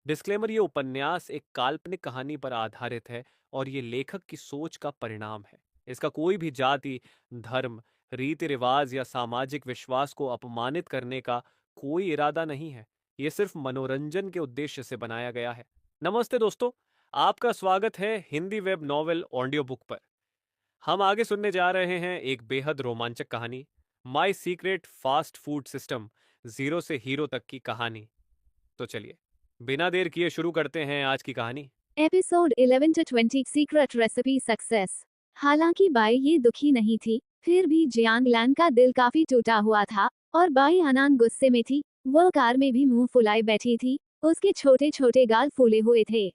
Disclaimer, ये उपन्यास एक काल्पनिक कहानी पर आधारित है और ये लेखक की सोच का परिणाम है। इसका कोई भी जाति, धर्म, रीति रिवाज या सामाजिक विश्वास को अपमानित करने का कोई इरादा नहीं है। ये सिर्फ मनोरंजन के उद्देश्य से बनाया गया है। नमस्ते दोस्तों, आपका स्वागत है Hindi web novel audio book पर। हम आगे सुनने जा रहे हैं एक बेहद रोमांचक कहानी, my secret fast food system, zero से हीरो तक की कहानी। तो चलिए, बिना देर किए शुरू करते हैं आज की कहानी। Episode 11 to 20 secret recipe success. हालांकि बाई ये दुखी नहीं थी, फिर भी जियांग लैन का दिल काफी टूटा हुआ था और बाई हनान गुस्से में थी। वह कार में भी मुंह फुलाए बैठी थी, उसके छोटे छोटे गाल फूले हुए थे।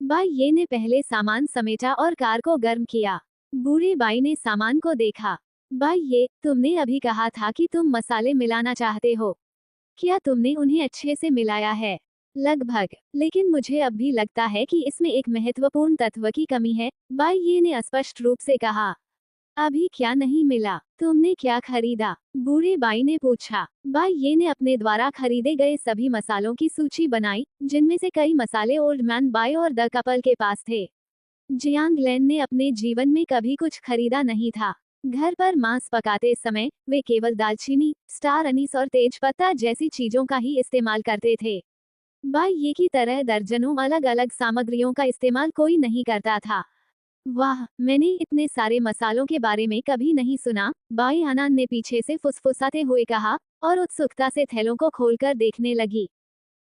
बाई ये ने पहले सामान समेटा और कार को गर्म किया। बूढ़ी बाई ने सामान को देखा। बाई ये, तुमने अभी कहा था कि तुम मसाले मिलाना चाहते हो, क्या तुमने उन्हें अच्छे से मिलाया है? लगभग, लेकिन मुझे अब भी लगता है कि इसमें एक महत्वपूर्ण तत्व की कमी है, बाई ये ने स्पष्ट रूप से कहा। अभी क्या नहीं मिला? तुमने क्या खरीदा? बूढ़ी बाई ने पूछा। बाई ये ने अपने द्वारा खरीदे गए सभी मसालों की सूची बनाई, जिनमें से कई मसाले ओल्ड मैन बाई और द कपल के पास थे। जियांग लेन ने अपने जीवन में कभी कुछ खरीदा नहीं था। घर पर मांस पकाते समय वे केवल दालचीनी, स्टार अनीस और तेजपत्ता जैसी चीजों का ही इस्तेमाल करते थे। बाई ये की तरह दर्जनों अलग अलग सामग्रियों का इस्तेमाल कोई नहीं करता था। वाह, मैंने इतने सारे मसालों के बारे में कभी नहीं सुना, बाई अनान ने पीछे से फुसफुसाते हुए कहा और उत्सुकता से थैलों को खोलकर देखने लगी।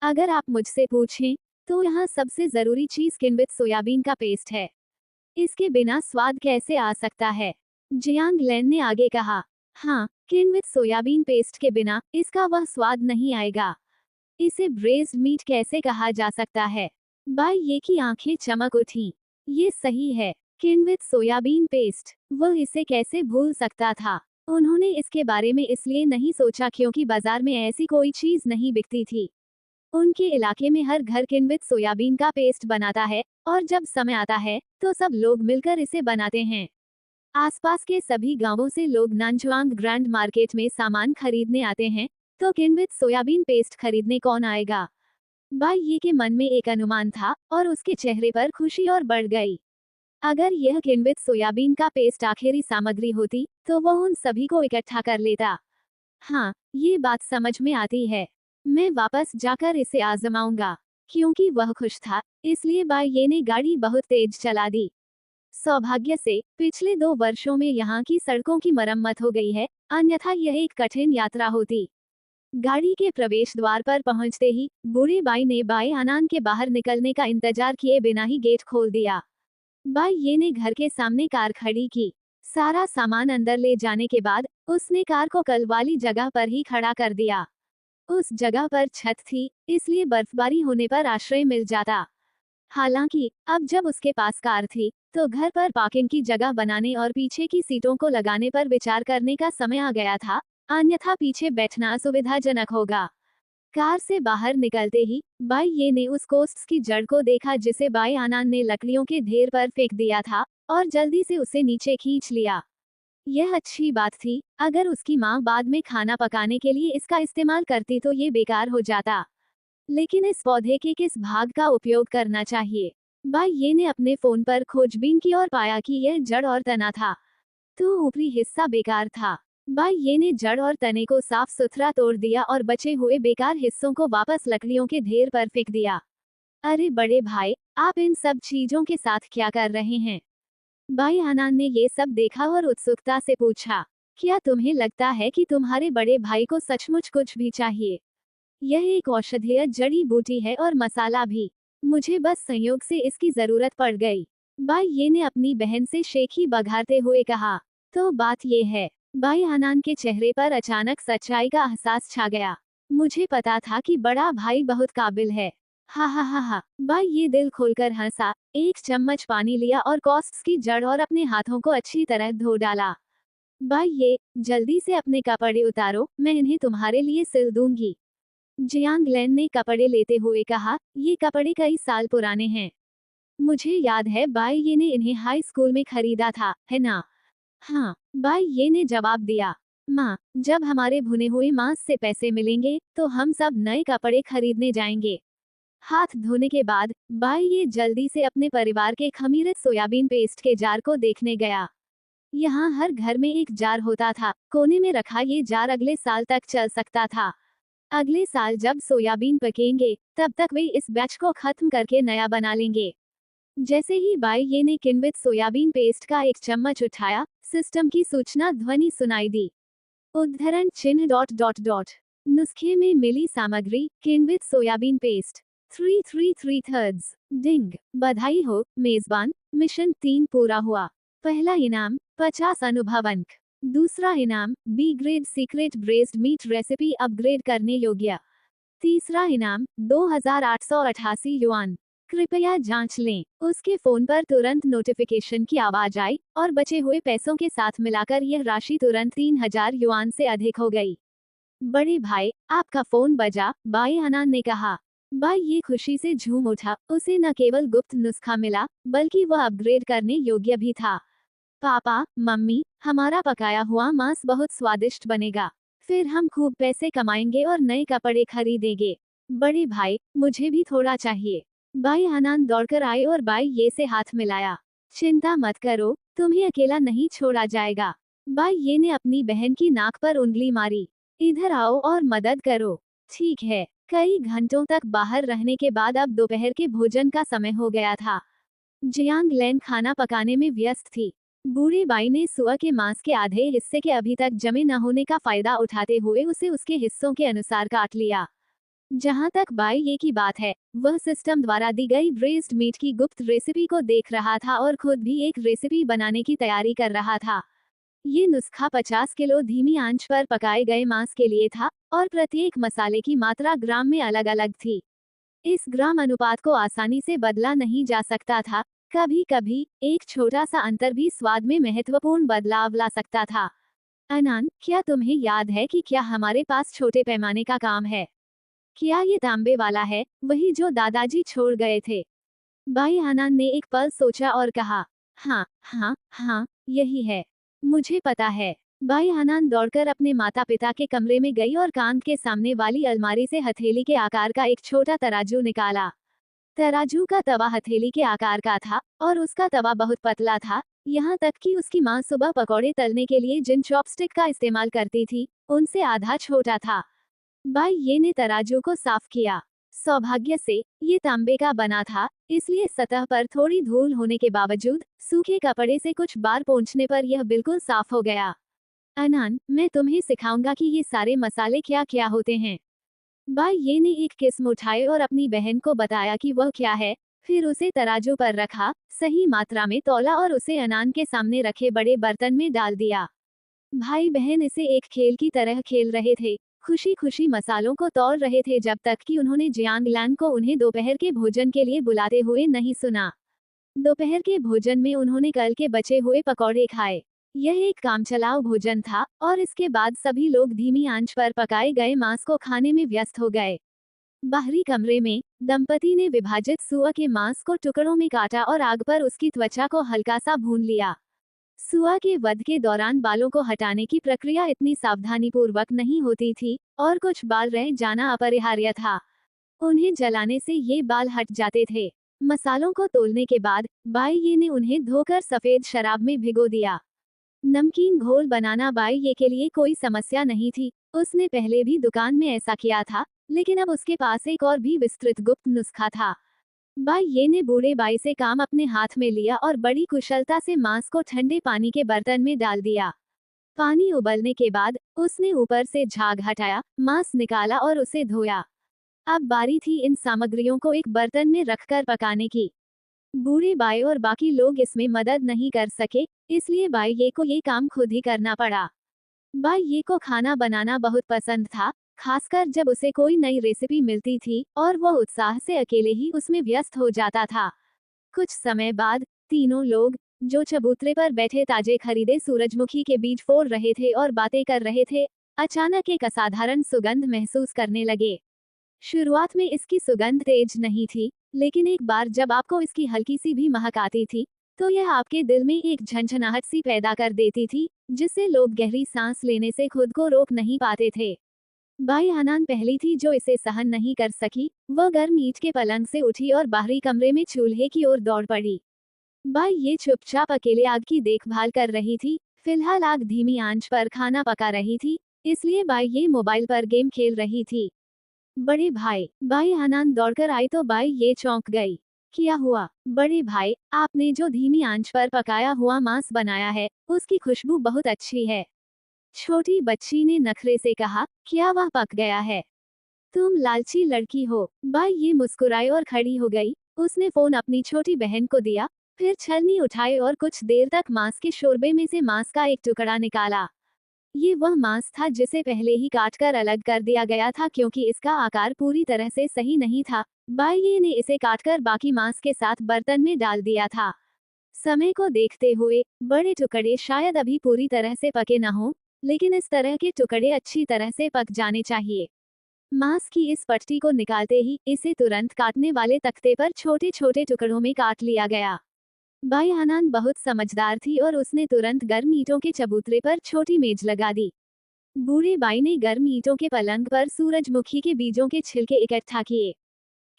अगर आप मुझसे पूछें, तो यहाँ सबसे जरूरी चीज किण्वित सोयाबीन का पेस्ट है। इसके बिना स्वाद कैसे आ सकता है? जियांग लेन ने आगे कहा। हाँ, किण्वित सोयाबीन पेस्ट के बिना इसका वह स्वाद नहीं आएगा। इसे ब्रेज्ड मीट कैसे कहा जा सकता है? बाई ये की आंखें चमक उठी। ये सही है, किण्वित सोयाबीन पेस्ट। वह इसे कैसे भूल सकता था? उन्होंने इसके बारे में इसलिए नहीं सोचा क्योंकि बाजार में ऐसी कोई चीज नहीं बिकती थी। उनके इलाके में हर घर किण्वित सोयाबीन का पेस्ट बनाता है और जब समय आता है तो सब लोग मिलकर इसे बनाते हैं। आसपास के सभी गांवों से लोग नानजुआंग ग्रैंड मार्केट में सामान खरीदने आते हैं, तो किण्वित सोयाबीन पेस्ट खरीदने कौन आएगा? बाई ये के मन में एक अनुमान था और उसके चेहरे पर खुशी और बढ़ गई। अगर यह किण्वित सोयाबीन का पेस्ट आखिरी सामग्री होती, तो वह उन सभी को इकट्ठा कर लेता। हाँ, ये बात समझ में आती है। मैं वापस जाकर इसे आजमाऊंगा। क्योंकि वह खुश था, इसलिए बाई ये ने गाड़ी बहुत तेज चला दी। सौभाग्य से पिछले 2 वर्षों में यहाँ की सड़कों की मरम्मत हो गई है, अन्यथा यह एक कठिन यात्रा होती। गाड़ी के प्रवेश द्वार पर पहुंचते ही बूढ़ी बाई ने बाई अनान के बाहर निकलने का इंतजार किए बिना ही गेट खोल दिया। बाई ये ने घर के सामने कार खड़ी की। सारा सामान अंदर ले जाने के बाद उसने कार को कल वाली जगह पर ही खड़ा कर दिया। उस जगह पर छत थी, इसलिए बर्फबारी होने पर आश्रय मिल जाता। हालांकि अब जब उसके पास कार थी, तो घर पर पार्किंग की जगह बनाने और पीछे की सीटों को लगाने पर विचार करने का समय आ गया था, अन्यथा पीछे बैठना असुविधाजनक होगा। कार से बाहर निकलते ही बाई ये ने उस कोस्ट की जड़ को देखा जिसे बाई आनान ने लकड़ियों के ढेर पर फेंक दिया था और जल्दी से उसे नीचे खींच लिया। यह अच्छी बात थी, अगर उसकी माँ बाद में खाना पकाने के लिए इसका इस्तेमाल करती तो ये बेकार हो जाता। लेकिन इस पौधे के किस भाग का उपयोग करना चाहिए? बाई ये ने अपने फोन पर खोजबीन की और पाया कि यह जड़ और तना था, तो ऊपरी हिस्सा बेकार था। बाई ये ने जड़ और तने को साफ सुथरा तोड़ दिया और बचे हुए बेकार हिस्सों को वापस लकड़ियों के ढेर पर फेंक दिया। अरे बड़े भाई, आप इन सब चीजों के साथ क्या कर रहे हैं? बाई हनान ने ये सब देखा और उत्सुकता से पूछा। क्या तुम्हें लगता है कि तुम्हारे बड़े भाई को सचमुच कुछ भी चाहिए? यह एक औषधीय जड़ी बूटी है और मसाला भी। मुझे बस संयोग से इसकी जरूरत पड़ गई। बाई ये ने अपनी बहन से शेखी बघारते हुए कहा। तो बात ये है। बाई हनान के चेहरे पर अचानक सच्चाई का एहसास छा गया। मुझे पता था कि बड़ा भाई बहुत काबिल है। हा हा हा हा। बाई ये दिल खोलकर हंसा, एक चम्मच पानी लिया और कॉस्ट्स की जड़ और अपने हाथों को अच्छी तरह धो डाला। बाई ये, जल्दी से अपने कपड़े उतारो, मैं इन्हें तुम्हारे लिए सिल दूंगी। जियांग लेन ने कपड़े लेते हुए कहा, ये कपड़े कई साल पुराने हैं। मुझे याद है बाई ये ने इन्हें हाई स्कूल में खरीदा था, है ना? हाँ, बाई ये ने जवाब दिया। माँ, जब हमारे भुने हुए मांस से पैसे मिलेंगे, तो हम सब नए कपड़े खरीदने जाएंगे। हाथ धोने के बाद बाई ये जल्दी से अपने परिवार के खमीरित सोयाबीन पेस्ट के जार को देखने गया। यहाँ हर घर में एक जार होता था, कोने में रखा ये जार अगले साल तक चल सकता था। अगले साल जब सोयाबीन पकेंगे तब तक वे इस बैच को खत्म करके नया बना लेंगे। जैसे ही बाई ये ने किण्वित सोयाबीन पेस्ट का एक चम्मच उठाया, सिस्टम की सूचना ध्वनि सुनाई दी। उद्धरण चिन्ह डॉट डॉट डॉट। नुस्खे में मिली सामग्री किण्वित सोयाबीन पेस्ट 333 डिंग। बधाई हो मेजबान, मिशन 3 पूरा हुआ। पहला इनाम 50 अनुभव अंक। दूसरा इनाम B grade secret braised meat recipe upgrade करने योग्य। तीसरा इनाम 2888 युआन। कृपया जांच लें। उसके फोन पर तुरंत नोटिफिकेशन की आवाज आई और बचे हुए पैसों के साथ मिलाकर यह राशि तुरंत 3000 युआन से अधिक हो गई। बड़े भाई, आपका फोन बजा, बाई अनान ने कहा। बाई ये खुशी से झूम उठा, उसे न केवल गुप्त नुस्खा मिला बल्कि वह अपग्रेड करने योग्य भी था। पापा, मम्मी, हमारा पकाया हुआ मांस बहुत स्वादिष्ट बनेगा। फिर हम खूब पैसे कमाएंगे और नए कपड़े खरीदेंगे। बड़े भाई, मुझे भी थोड़ा चाहिए। बाई अनान दौड़कर आए और बाई ये से हाथ मिलाया। चिंता मत करो, तुम्हें अकेला नहीं छोड़ा जाएगा। बाई ये ने अपनी बहन की नाक पर उंगली मारी। इधर आओ और मदद करो। ठीक है। कई घंटों तक बाहर रहने के बाद अब दोपहर के भोजन का समय हो गया था। जियांग लैन खाना पकाने में व्यस्त थी। बूढ़े बाई ने सुअर के मांस के आधे हिस्से के अभी तक जमे न होने का फायदा उठाते हुए उसे उसके हिस्सों के अनुसार काट लिया। जहां तक बाई ये की बात है, वह सिस्टम द्वारा दी गई ब्रेस्ड मीट की गुप्त रेसिपी को देख रहा था और खुद भी एक रेसिपी बनाने की तैयारी कर रहा था। ये नुस्खा 50 किलो धीमी आंच पर पकाए गए मांस के लिए था और प्रत्येक मसाले की मात्रा ग्राम में अलग अलग थी। इस ग्राम अनुपात को आसानी से बदला नहीं जा सकता था। कभी कभी एक छोटा सा अंतर भी स्वाद में महत्वपूर्ण बदलाव ला सकता था। अनान, क्या तुम्हें याद है कि क्या हमारे पास छोटे पैमाने का काम है? क्या ये तांबे वाला है, वही जो दादाजी छोड़ गए थे? भाई अनान ने एक पल सोचा और कहा, हाँ हाँ हाँ, यही है। मुझे पता है। भाई अनान दौड़कर अपने माता पिता के कमरे में गई और कांच के सामने वाली अलमारी से हथेली के आकार का एक छोटा तराजू निकाला। तराजू का तवा हथेली के आकार का था और उसका तवा बहुत पतला था, यहाँ तक कि उसकी माँ सुबह पकौड़े तलने के लिए जिन चॉपस्टिक का इस्तेमाल करती थी, उनसे आधा छोटा था। बाई ये ने तराजू को साफ किया। सौभाग्य से ये तांबे का बना था, इसलिए सतह पर थोड़ी धूल होने के बावजूद सूखे कपड़े से कुछ बार पोंछने पर यह बिल्कुल साफ हो गया। अनान, मैं तुम्हें सिखाऊंगा कि ये सारे मसाले क्या क्या होते हैं। बाई ये ने एक किस्म उठाए और अपनी बहन को बताया कि वह क्या है, फिर उसे तराजू पर रखा, सही मात्रा में तौला और उसे अनान के सामने रखे बड़े बर्तन में डाल दिया। भाई बहन इसे एक खेल की तरह खेल रहे थे, खुशी खुशी मसालों को तौल रहे थे जब तक कि उन्होंने जियांग लैन को उन्हें दोपहर के भोजन के लिए बुलाते हुए नहीं सुना। दोपहर के भोजन में उन्होंने कल के बचे हुए पकौड़े खाए। यह एक कामचलाऊ भोजन था और इसके बाद सभी लोग धीमी आंच पर पकाए गए मांस को खाने में व्यस्त हो गए। बाहरी कमरे में दंपति ने विभाजित सुअर के मांस को टुकड़ों में काटा और आग पर उसकी त्वचा को हल्का सा भून लिया। सुअर के वध के दौरान बालों को हटाने की प्रक्रिया इतनी सावधानीपूर्वक नहीं होती थी और कुछ बाल रह जाना अपरिहार्य था। उन्हें जलाने से ये बाल हट जाते थे। मसालों को तोलने के बाद बाई ये ने उन्हें धोकर सफेद शराब में भिगो दिया। नमकीन घोल बनाना बाई ये के लिए कोई समस्या नहीं थी, उसने पहले भी दुकान में ऐसा किया था, लेकिन अब उसके पास एक और भी विस्तृत गुप्त नुस्खा था। बाई ये ने बूढ़े बाई से काम अपने हाथ में लिया और बड़ी कुशलता से मांस को ठंडे पानी के बर्तन में डाल दिया। पानी उबलने के बाद उसने ऊपर से झाग हटाया, मांस निकाला और उसे धोया। अब बारी थी इन सामग्रियों को एक बर्तन में रखकर पकाने की। बूढ़े बाई और बाकी लोग इसमें मदद नहीं कर सके, इसलिए बाई ये को ये काम खुद ही करना पड़ा। बाई ये को खाना बनाना बहुत पसंद था, खासकर जब उसे कोई नई रेसिपी मिलती थी और वह उत्साह से अकेले ही उसमें व्यस्त हो जाता था। कुछ समय बाद तीनों लोग, जो चबूतरे पर बैठे ताजे खरीदे सूरजमुखी के बीज फोड़ रहे थे और बातें कर रहे थे, अचानक एक असाधारण सुगंध महसूस करने लगे। शुरुआत में इसकी सुगंध तेज नहीं थी, लेकिन एक बार जब आपको इसकी हल्की सी भी महक आती थी, तो यह आपके दिल में एक झंझनाहट सी पैदा कर देती थी, जिससे लोग गहरी सांस लेने से खुद को रोक नहीं पाते थे। बाई हनान पहली थी जो इसे सहन नहीं कर सकी। वह गर्म ईंट के पलंग से उठी और बाहरी कमरे में चूल्हे की ओर दौड़ पड़ी। बाई ये चुपचाप अकेले आग की देखभाल कर रही थी। फिलहाल आग धीमी आंच पर खाना पका रही थी, इसलिए बाई ये मोबाइल पर गेम खेल रही थी। बड़े भाई, बाई हनान दौड़कर आई तो बाई ये चौंक गई। क्या हुआ बड़े भाई, आपने जो धीमी आंच पर पकाया हुआ मांस बनाया है, उसकी खुशबू बहुत अच्छी है। छोटी बच्ची ने नखरे से कहा, क्या वह पक गया है? तुम लालची लड़की हो। बाई ये मुस्कुराई और खड़ी हो गई। उसने फोन अपनी छोटी बहन को दिया, फिर छलनी उठाई और कुछ देर तक मांस के शोरबे में से मांस का एक टुकड़ा निकाला। ये वह मांस था जिसे पहले ही काटकर अलग कर दिया गया था क्योंकि इसका आकार पूरी तरह से सही नहीं था। बाई ने इसे काटकर बाकी मांस के साथ बर्तन में डाल दिया था। समय को देखते हुए बड़े टुकड़े शायद अभी पूरी तरह से पके न हों, लेकिन इस तरह के टुकड़े अच्छी तरह से पक जाने चाहिए। मांस की इस पट्टी को निकालते ही इसे तुरंत काटने वाले तख्ते पर छोटे छोटे टुकड़ों में काट लिया गया। बाई हनान बहुत समझदार थी और उसने तुरंत गर्म ईंटों के चबूतरे पर छोटी मेज लगा दी। बूढ़े बाई ने गर्म ईंटों के पलंग पर सूरजमुखी के बीजों के छिलके इकट्ठा किए।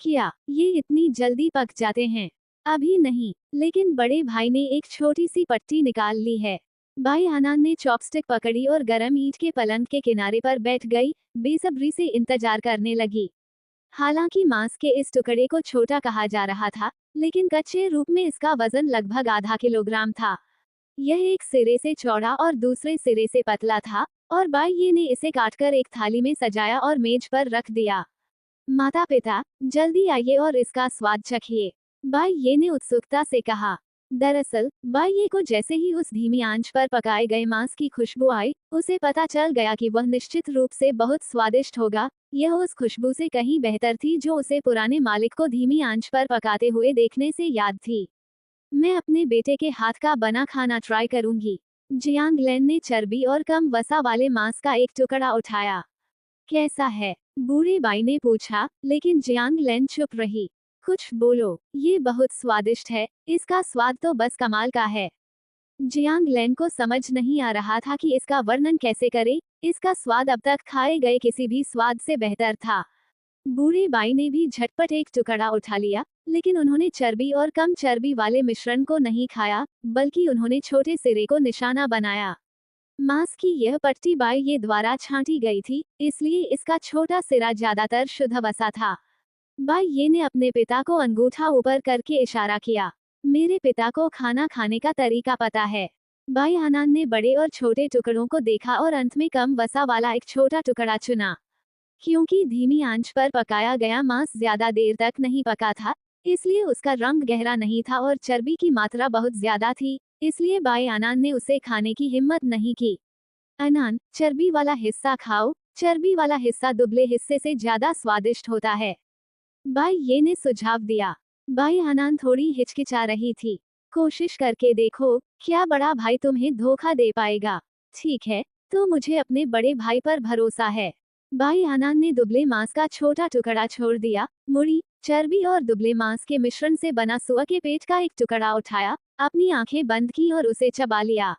क्या ये इतनी जल्दी पक जाते हैं? अभी नहीं, लेकिन बड़े भाई ने एक छोटी सी पट्टी निकाल ली है। बाई हनान ने चॉपस्टिक पकड़ी और गरम ईंट के पलंग के किनारे पर बैठ गई, बेसब्री से इंतजार करने लगी। हालांकि मांस के इस टुकड़े को छोटा कहा जा रहा था, लेकिन कच्चे रूप में इसका वजन लगभग आधा किलोग्राम था। यह एक सिरे से चौड़ा और दूसरे सिरे से पतला था, और बाई ने इसे काटकर एक थाली में सजाया और मेज पर रख दिया। माता पिता, जल्दी आइए और इसका स्वाद चखिए, बाई ने उत्सुकता से कहा। दरअसल बाई को जैसे ही उस धीमी आंच पर पकाए गए मांस की खुशबू आई, उसे पता चल गया कि वह निश्चित रूप से बहुत स्वादिष्ट होगा। यह उस खुशबू से कहीं बेहतर थी जो उसे पुराने मालिक को धीमी आंच पर पकाते हुए देखने से याद थी। मैं अपने बेटे के हाथ का बना खाना ट्राई करूंगी। जियांग लैन ने चर्बी और कम वसा वाले मांस का एक टुकड़ा उठाया। कैसा है? बूढ़े बाई ने पूछा, लेकिन जियांग लैन चुप रही। कुछ बोलो, ये बहुत स्वादिष्ट है, इसका स्वाद तो बस कमाल का है। जियांग लैन को समझ नहीं आ रहा था कि इसका वर्णन कैसे करे। इसका स्वाद अब तक खाए गए किसी भी स्वाद से बेहतर था। बूढ़े बाई ने भी झटपट एक टुकड़ा उठा लिया, लेकिन उन्होंने चर्बी और कम चर्बी वाले मिश्रण को नहीं खाया, बल्कि उन्होंने छोटे सिरे को निशाना बनाया। मांस की यह पट्टी बाई द्वारा छांटी गई थी, इसलिए इसका छोटा सिरा ज्यादातर शुद्ध वसा था। बाई ने अपने पिता को अंगूठा ऊपर करके इशारा किया। मेरे पिता को खाना खाने का तरीका पता है। बाई हनान ने बड़े और छोटे टुकड़ों को देखा और अंत में कम वसा वाला एक छोटा टुकड़ा चुना। क्योंकि धीमी आंच पर पकाया गया मांस ज्यादा देर तक नहीं पका था, इसलिए उसका रंग गहरा नहीं था और चर्बी की मात्रा बहुत ज्यादा थी, इसलिए बाई अनान ने उसे खाने की हिम्मत नहीं की। अनान, चर्बी वाला हिस्सा खाओ, चर्बी वाला हिस्सा दुबले हिस्से से ज्यादा स्वादिष्ट होता है, बाई ने सुझाव दिया। बाई अनान थोड़ी हिचकिचा रही थी। कोशिश करके देखो, क्या बड़ा भाई तुम्हें धोखा दे पाएगा? ठीक है, तो मुझे अपने बड़े भाई पर भरोसा है। बाई अनान ने दुबले मांस का छोटा टुकड़ा छोड़ दिया। मुड़ी, चर्बी और दुबले मांस के मिश्रण से बना सुअर के पेट का एक टुकड़ा उठाया, अपनी आंखें बंद की और उसे चबा लिया।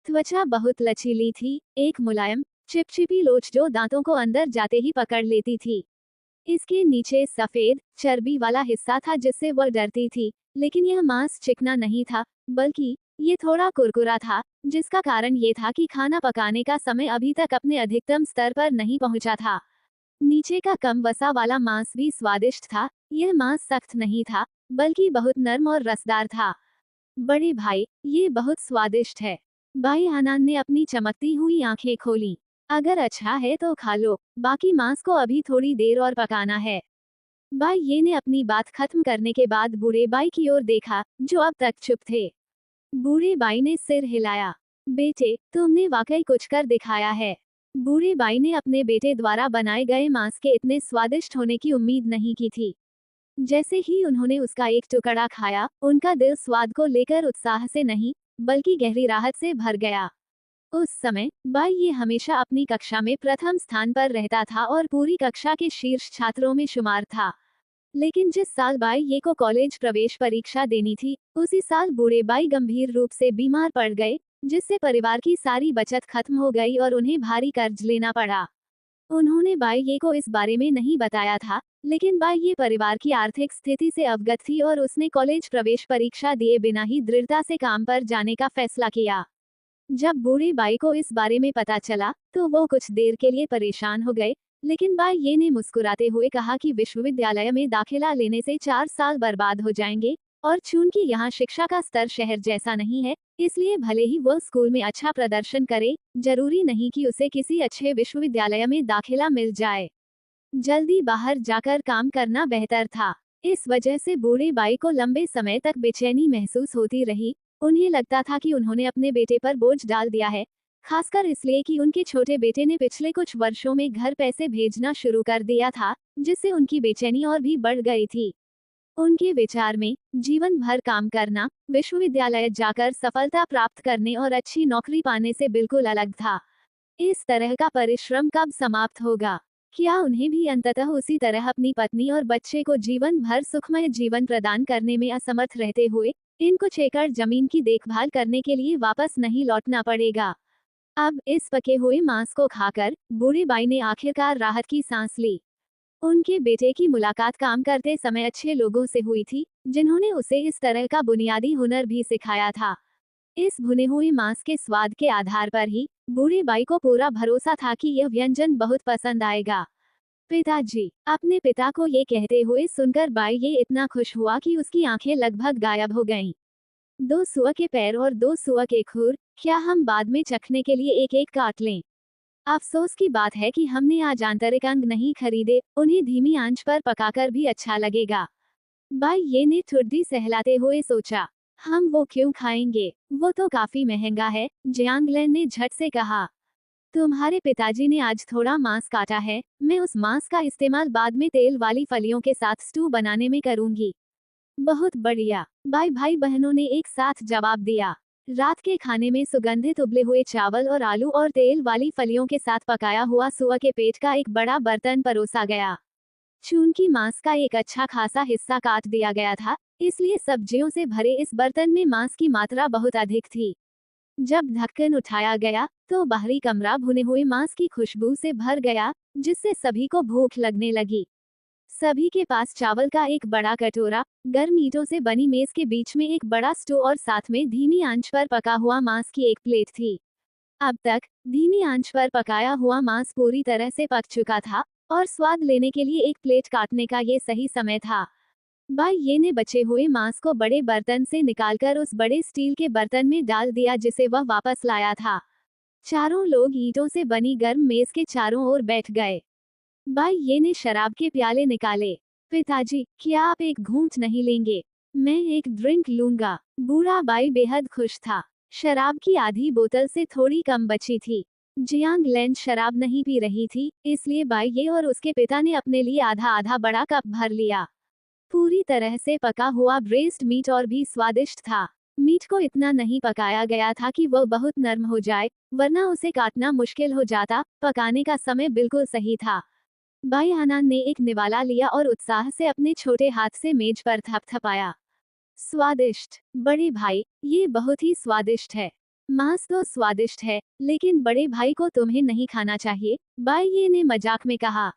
त्वचा बहुत लचीली थी, एक मुलायम, चिपचिपी लोच जो दांतों को अंदर जाते ही पकड़ लेती थी। इसके नीचे सफेद, चर्बी वाला हिस्सा था जिससे वह डरती थी, लेकिन यह मांस चिकना नहीं था, बल्कि ये थोड़ा कुरकुरा था, जिसका कारण ये था कि खाना पकाने का समय अभी तक अपने अधिकतम स्तर पर नहीं पहुंचा था। नीचे का कम वसा वाला मांस भी स्वादिष्ट था। यह मांस सख्त नहीं था, बल्कि बहुत नरम और रसदार था। बड़े भाई, ये बहुत स्वादिष्ट है। भाई अनान ने अपनी चमकती हुई आंखें खोली। अगर अच्छा है तो खा लो, बाकी मांस को अभी थोड़ी देर और पकाना है। बाई ने अपनी बात खत्म करने के बाद बूढ़े बाई की ओर देखा, जो अब तक चुप थे। बूढ़े बाई ने सिर हिलाया। बेटे, तुमने वाकई कुछ कर दिखाया है। बूढ़े बाई ने अपने बेटे द्वारा बनाए गए मांस के इतने स्वादिष्ट होने की उम्मीद नहीं की थी। जैसे ही उन्होंने उसका एक टुकड़ा खाया, उनका दिल स्वाद को लेकर उत्साह से नहीं, बल्कि गहरी राहत से भर गया। उस समय बाई हमेशा अपनी कक्षा में प्रथम स्थान पर रहता था और पूरी कक्षा के शीर्ष छात्रों में शुमार था। लेकिन जिस साल बाई को कॉलेज प्रवेश परीक्षा देनी थी, उसी साल बूढ़े बाई गंभीर रूप से बीमार पड़ गए, जिससे परिवार की सारी बचत खत्म हो गई और उन्हें भारी कर्ज लेना पड़ा। उन्होंने बाई ये को इस बारे में नहीं बताया था, लेकिन बाई ये परिवार की आर्थिक स्थिति से अवगत थी और उसने कॉलेज प्रवेश परीक्षा दिए बिना ही दृढ़ता से काम पर जाने का फैसला किया। जब बूढ़ी बाई को इस बारे में पता चला तो वो कुछ देर के लिए परेशान हो गए, लेकिन बाई ये ने मुस्कुराते हुए कहा कि विश्वविद्यालय में दाखिला लेने से 4 साल बर्बाद हो जाएंगे, और चूंकि यहाँ शिक्षा का स्तर शहर जैसा नहीं है, इसलिए भले ही वह स्कूल में अच्छा प्रदर्शन करे, जरूरी नहीं कि उसे किसी अच्छे विश्वविद्यालय में दाखिला मिल जाए। जल्दी बाहर जाकर काम करना बेहतर था। इस वजह से बूढ़े बाई को लंबे समय तक बेचैनी महसूस होती रही। उन्हें लगता था कि उन्होंने अपने बेटे पर बोझ डाल दिया है, खासकर इसलिए कि उनके छोटे बेटे ने पिछले कुछ वर्षों में घर पैसे भेजना शुरू कर दिया था, जिससे उनकी बेचैनी और भी बढ़ गई थी। उनके विचार में जीवन भर काम करना, विश्वविद्यालय जाकर सफलता प्राप्त करने और अच्छी नौकरी पाने से बिल्कुल अलग था। इस तरह का परिश्रम कब समाप्त होगा? क्या उन्हें भी अंततः उसी तरह अपनी पत्नी और बच्चे को जीवन भर सुखमय जीवन प्रदान करने में असमर्थ रहते हुए इन कुछ एकड़ जमीन की देखभाल करने के लिए वापस नहीं लौटना पड़ेगा? अब इस पके हुए मांस को खाकर बूढ़ी बाई ने आखिरकार राहत की सांस ली। उनके बेटे की मुलाकात काम करते समय अच्छे लोगों से हुई थी, जिन्होंने उसे इस तरह का बुनियादी हुनर भी सिखाया था। इस भुने हुए मांस के स्वाद के आधार पर ही बूढ़ी बाई को पूरा भरोसा था कि यह व्यंजन बहुत पसंद आएगा। पिताजी, अपने पिता को ये कहते हुए सुनकर बाई ये इतना खुश हुआ कि उसकी आंखें लगभग गायब हो गईं। 2 सुअर के पैर और 2 सुअर के खुर, क्या हम बाद में चखने के लिए एक एक काट लें? अफसोस की बात है कि हमने आज आंतरिक अंग नहीं खरीदे, उन्हें धीमी आंच पर पकाकर भी अच्छा लगेगा। बाई ये ने ठुड्डी सहलाते हुए सोचा। हम वो क्यों खाएंगे, वो तो काफी महंगा है, जियांगलैन ने झट से कहा। तुम्हारे पिताजी ने आज थोड़ा मांस काटा है, मैं उस मांस का इस्तेमाल बाद में तेल वाली फलियों के साथ स्टू बनाने में करूंगी। बहुत बढ़िया, बाई भाई बहनों ने एक साथ जवाब दिया। रात के खाने में सुगंधित उबले हुए चावल और आलू और तेल वाली फलियों के साथ पकाया हुआ सुअर के पेट का एक बड़ा बर्तन परोसा गया। चूंकि मांस का एक अच्छा खासा हिस्सा काट दिया गया था, इसलिए सब्जियों से भरे इस बर्तन में मांस की मात्रा बहुत अधिक थी। जब ढक्कन उठाया गया तो बाहरी कमरा भुने हुए मांस की खुशबू से भर गया, जिससे सभी को भूख लगने लगी। सभी के पास चावल का एक बड़ा कटोरा, गर्म ईंटों से बनी मेज के बीच में एक बड़ा स्टू और साथ में धीमी आंच पर पका हुआ मांस की एक प्लेट थी। अब तक धीमी आंच पर पकाया हुआ मांस पूरी तरह से पक चुका था और स्वाद लेने के लिए एक प्लेट काटने का ये सही समय था। बाई ये ने बचे हुए मांस को बड़े बर्तन से निकालकर उस बड़े स्टील के बर्तन में डाल दिया जिसे वह वापस लाया था। चारों लोग ईंटों से बनी गर्म मेज के चारों ओर बैठ गए। बाई ये ने शराब के प्याले निकाले। पिताजी, क्या आप एक घूंट नहीं लेंगे? मैं एक ड्रिंक लूंगा। बूढ़ा बाई बेहद खुश था। शराब की आधी बोतल से थोड़ी कम बची थी। जियांगलैन शराब नहीं पी रही थी, इसलिए बाई ये और उसके पिता ने अपने लिए आधा आधा बड़ा कप भर लिया। पूरी तरह से पका हुआ ब्रेस्ट मीट और भी स्वादिष्ट था। मीट को इतना नहीं पकाया गया था कि वह बहुत नरम हो जाए, वरना उसे काटना मुश्किल हो जाता। पकाने का समय बिल्कुल सही था। बाई आनंद ने एक निवाला लिया और उत्साह से अपने छोटे हाथ से मेज पर थपथपाया। स्वादिष्ट, बड़े भाई, ये बहुत ही स्वादिष्ट है। मांस तो स्वादिष्ट है, लेकिन बड़े भाई को तुम्हें नहीं खाना चाहिए, बाई ये ने मजाक में कहा।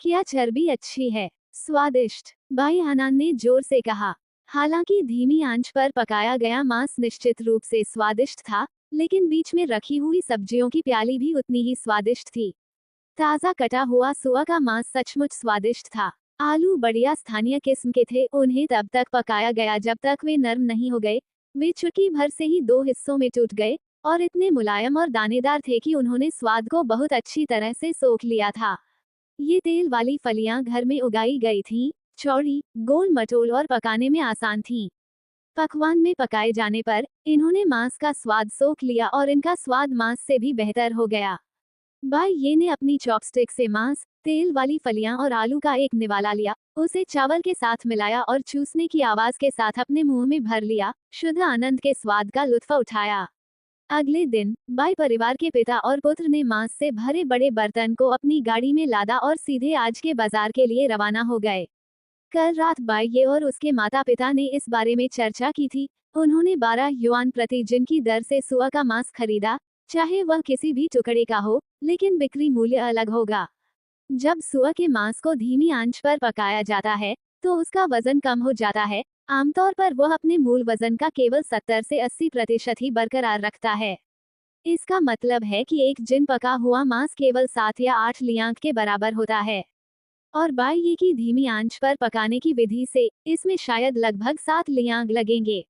क्या चर्बी अच्छी है? स्वादिष्ट, बाई आनंद ने जोर से कहा। हालांकि धीमी आंच पर पकाया गया मांस निश्चित रूप से स्वादिष्ट था, लेकिन बीच में रखी हुई सब्जियों की प्याली भी उतनी ही स्वादिष्ट थी। ताजा कटा हुआ सुअर का मांस सचमुच स्वादिष्ट था। आलू बढ़िया स्थानीय किस्म के थे, उन्हें तब तक पकाया गया जब तक वे नरम नहीं हो गए। वे चुटकी भर से ही 2 हिस्सों में टूट गए और इतने मुलायम और दानेदार थे कि उन्होंने स्वाद को बहुत अच्छी तरह से सोख लिया था। ये तेल वाली फलियां घर में उगाई गई थीं, चौड़ी, गोल मटोल और पकाने में आसान थीं। पकवान में पकाए जाने पर इन्होंने मांस का स्वाद सोख लिया और इनका स्वाद मांस से भी बेहतर हो गया। बाई ये ने अपनी चॉपस्टिक से मांस, तेल वाली फलियां और आलू का एक निवाला लिया, उसे चावल के साथ मिलाया और चूसने की आवाज के साथ अपने मुंह में भर लिया। शुद्ध आनंद के स्वाद का लुत्फ उठाया। अगले दिन बाई परिवार के पिता और पुत्र ने मांस से भरे बड़े बर्तन को अपनी गाड़ी में लादा और सीधे आज के बाजार के लिए रवाना हो गए। कल रात बाई ये और उसके माता पिता ने इस बारे में चर्चा की थी। उन्होंने 12 युआन प्रति जिन की दर से सुअर का मांस खरीदा, चाहे वह किसी भी टुकड़े का हो, लेकिन बिक्री मूल्य अलग होगा। जब सुअर के मांस को धीमी आंच पर पकाया जाता है तो उसका वजन कम हो जाता है। आमतौर पर वह अपने मूल वजन का केवल 70 से 80% ही बरकरार रखता है। इसका मतलब है कि एक जिन पका हुआ मांस केवल 7 या 8 लियांक के बराबर होता है। और बाई ये की धीमी आंच पर पकाने की विधि से इसमें शायद लगभग 7 लियांग लगेंगे।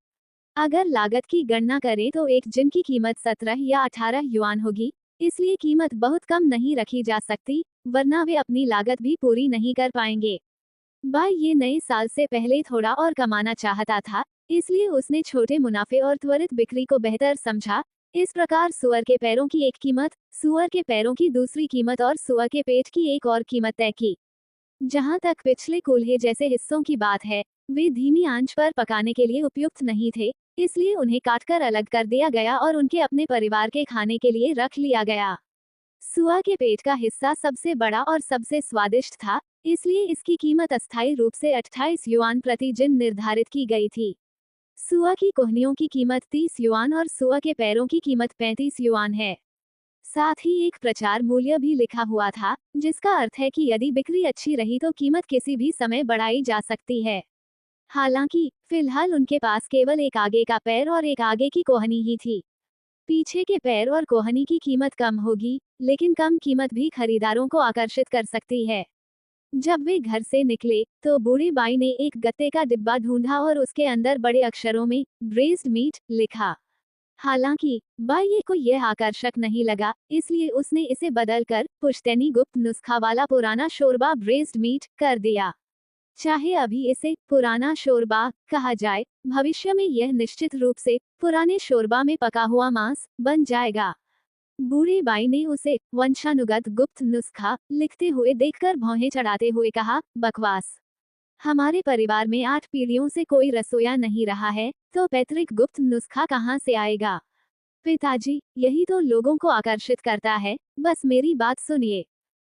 अगर लागत की गणना करें तो एक जिन की कीमत 17 या 18 युआन होगी, इसलिए कीमत बहुत कम नहीं रखी जा सकती, वरना वे अपनी लागत भी पूरी नहीं कर पाएंगे। बाई ये नए साल से पहले थोड़ा और कमाना चाहता था, इसलिए उसने छोटे मुनाफे और त्वरित बिक्री को बेहतर समझा। इस प्रकार सुअर के पैरों की एक कीमत, सुअर के पैरों की दूसरी कीमत और सुअर के पेट की एक और कीमत तय की। जहां तक पिछले कूल्हे जैसे हिस्सों की बात है, वे धीमी आंच पर पकाने के लिए उपयुक्त नहीं थे, इसलिए उन्हें काटकर अलग कर दिया गया और उनके अपने परिवार के खाने के लिए रख लिया गया। सुआ के पेट का हिस्सा सबसे बड़ा और सबसे स्वादिष्ट था, इसलिए इसकी कीमत अस्थायी रूप से 28 युआन प्रति जिन निर्धारित की गई थी। सुआ की कोहनियों की कीमत 30 युआन और सुआ के पैरों की कीमत 35 युआन है। साथ ही एक प्रचार मूल्य भी लिखा हुआ था, जिसका अर्थ है कि यदि बिक्री अच्छी रही तो कीमत किसी भी समय बढ़ाई जा सकती है। हालांकि फिलहाल उनके पास केवल एक आगे का पैर और एक आगे की कोहनी ही थी। पीछे के पैर और कोहनी की कीमत कम होगी, लेकिन कम कीमत भी खरीदारों को आकर्षित कर सकती है। जब वे घर से निकले तो बूढ़ी बाई ने एक गत्ते का डिब्बा ढूंढा और उसके अंदर बड़े अक्षरों में ब्रेस्ड मीट लिखा। हालांकि बाई को यह आकर्षक नहीं लगा, इसलिए उसने इसे बदलकर पुश्तैनी गुप्त नुस्खा वाला पुराना शोरबा ब्रेस्ड मीट कर दिया। चाहे अभी इसे पुराना शोरबा कहा जाए, भविष्य में यह निश्चित रूप से पुराने शोरबा में पका हुआ मांस बन जाएगा। बूढ़ी बाई ने उसे वंशानुगत गुप्त नुस्खा लिखते हुए देखकर भौहें चढ़ाते हुए कहा, बकवास। हमारे परिवार में 8 पीढ़ियों से कोई रसोया नहीं रहा है, तो पैतृक गुप्त नुस्खा कहाँ से आएगा? पिताजी, यही तो लोगों को आकर्षित करता है, बस मेरी बात सुनिए।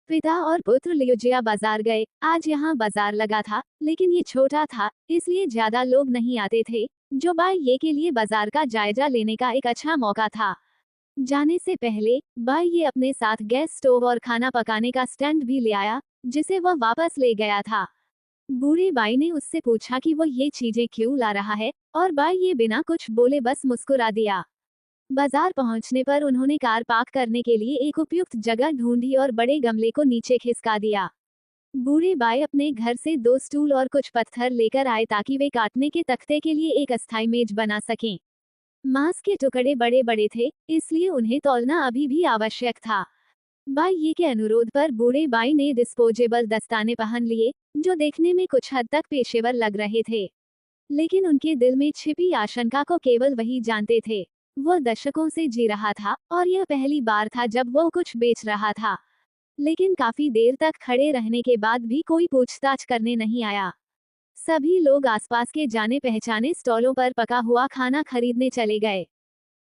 पिता और पुत्र लियोजिया बाजार गए। आज यहाँ बाजार लगा था, लेकिन ये छोटा था, इसलिए ज्यादा लोग नहीं आते थे, जो बाई ये के लिए बाजार का जायजा लेने का एक अच्छा मौका था। जाने से पहले बाई ये अपने साथ गैस स्टोव और खाना पकाने का स्टैंड भी ले आया, जिसे वह वापस ले गया था। बूढ़ी बाई ने उससे पूछा कि वो ये चीजें क्यों ला रहा है, और बाई ये बिना कुछ बोले बस मुस्कुरा दिया। बाजार पहुंचने पर उन्होंने कार पार्क करने के लिए एक उपयुक्त जगह ढूंढी और बड़े गमले को नीचे खिसका दिया। बूढ़ी बाई अपने घर से 2 स्टूल और कुछ पत्थर लेकर आए ताकि वे काटने के तख्ते के लिए एक अस्थायी मेज बना सकें। मांस के टुकड़े बड़े बड़े थे, इसलिए उन्हें तौलना अभी भी आवश्यक था। बाई ये के अनुरोध पर बूढ़े बाई ने डिस्पोजेबल दस्ताने पहन लिए, जो देखने में कुछ हद तक पेशेवर लग रहे थे, लेकिन उनके दिल में छिपी आशंका को केवल वही जानते थे। वह दशकों से जी रहा था और यह पहली बार था जब वो कुछ बेच रहा था, लेकिन काफी देर तक खड़े रहने के बाद भी कोई पूछताछ करने नहीं आया। सभी लोग आसपास के जाने पहचाने स्टॉलों पर पका हुआ खाना खरीदने चले गए,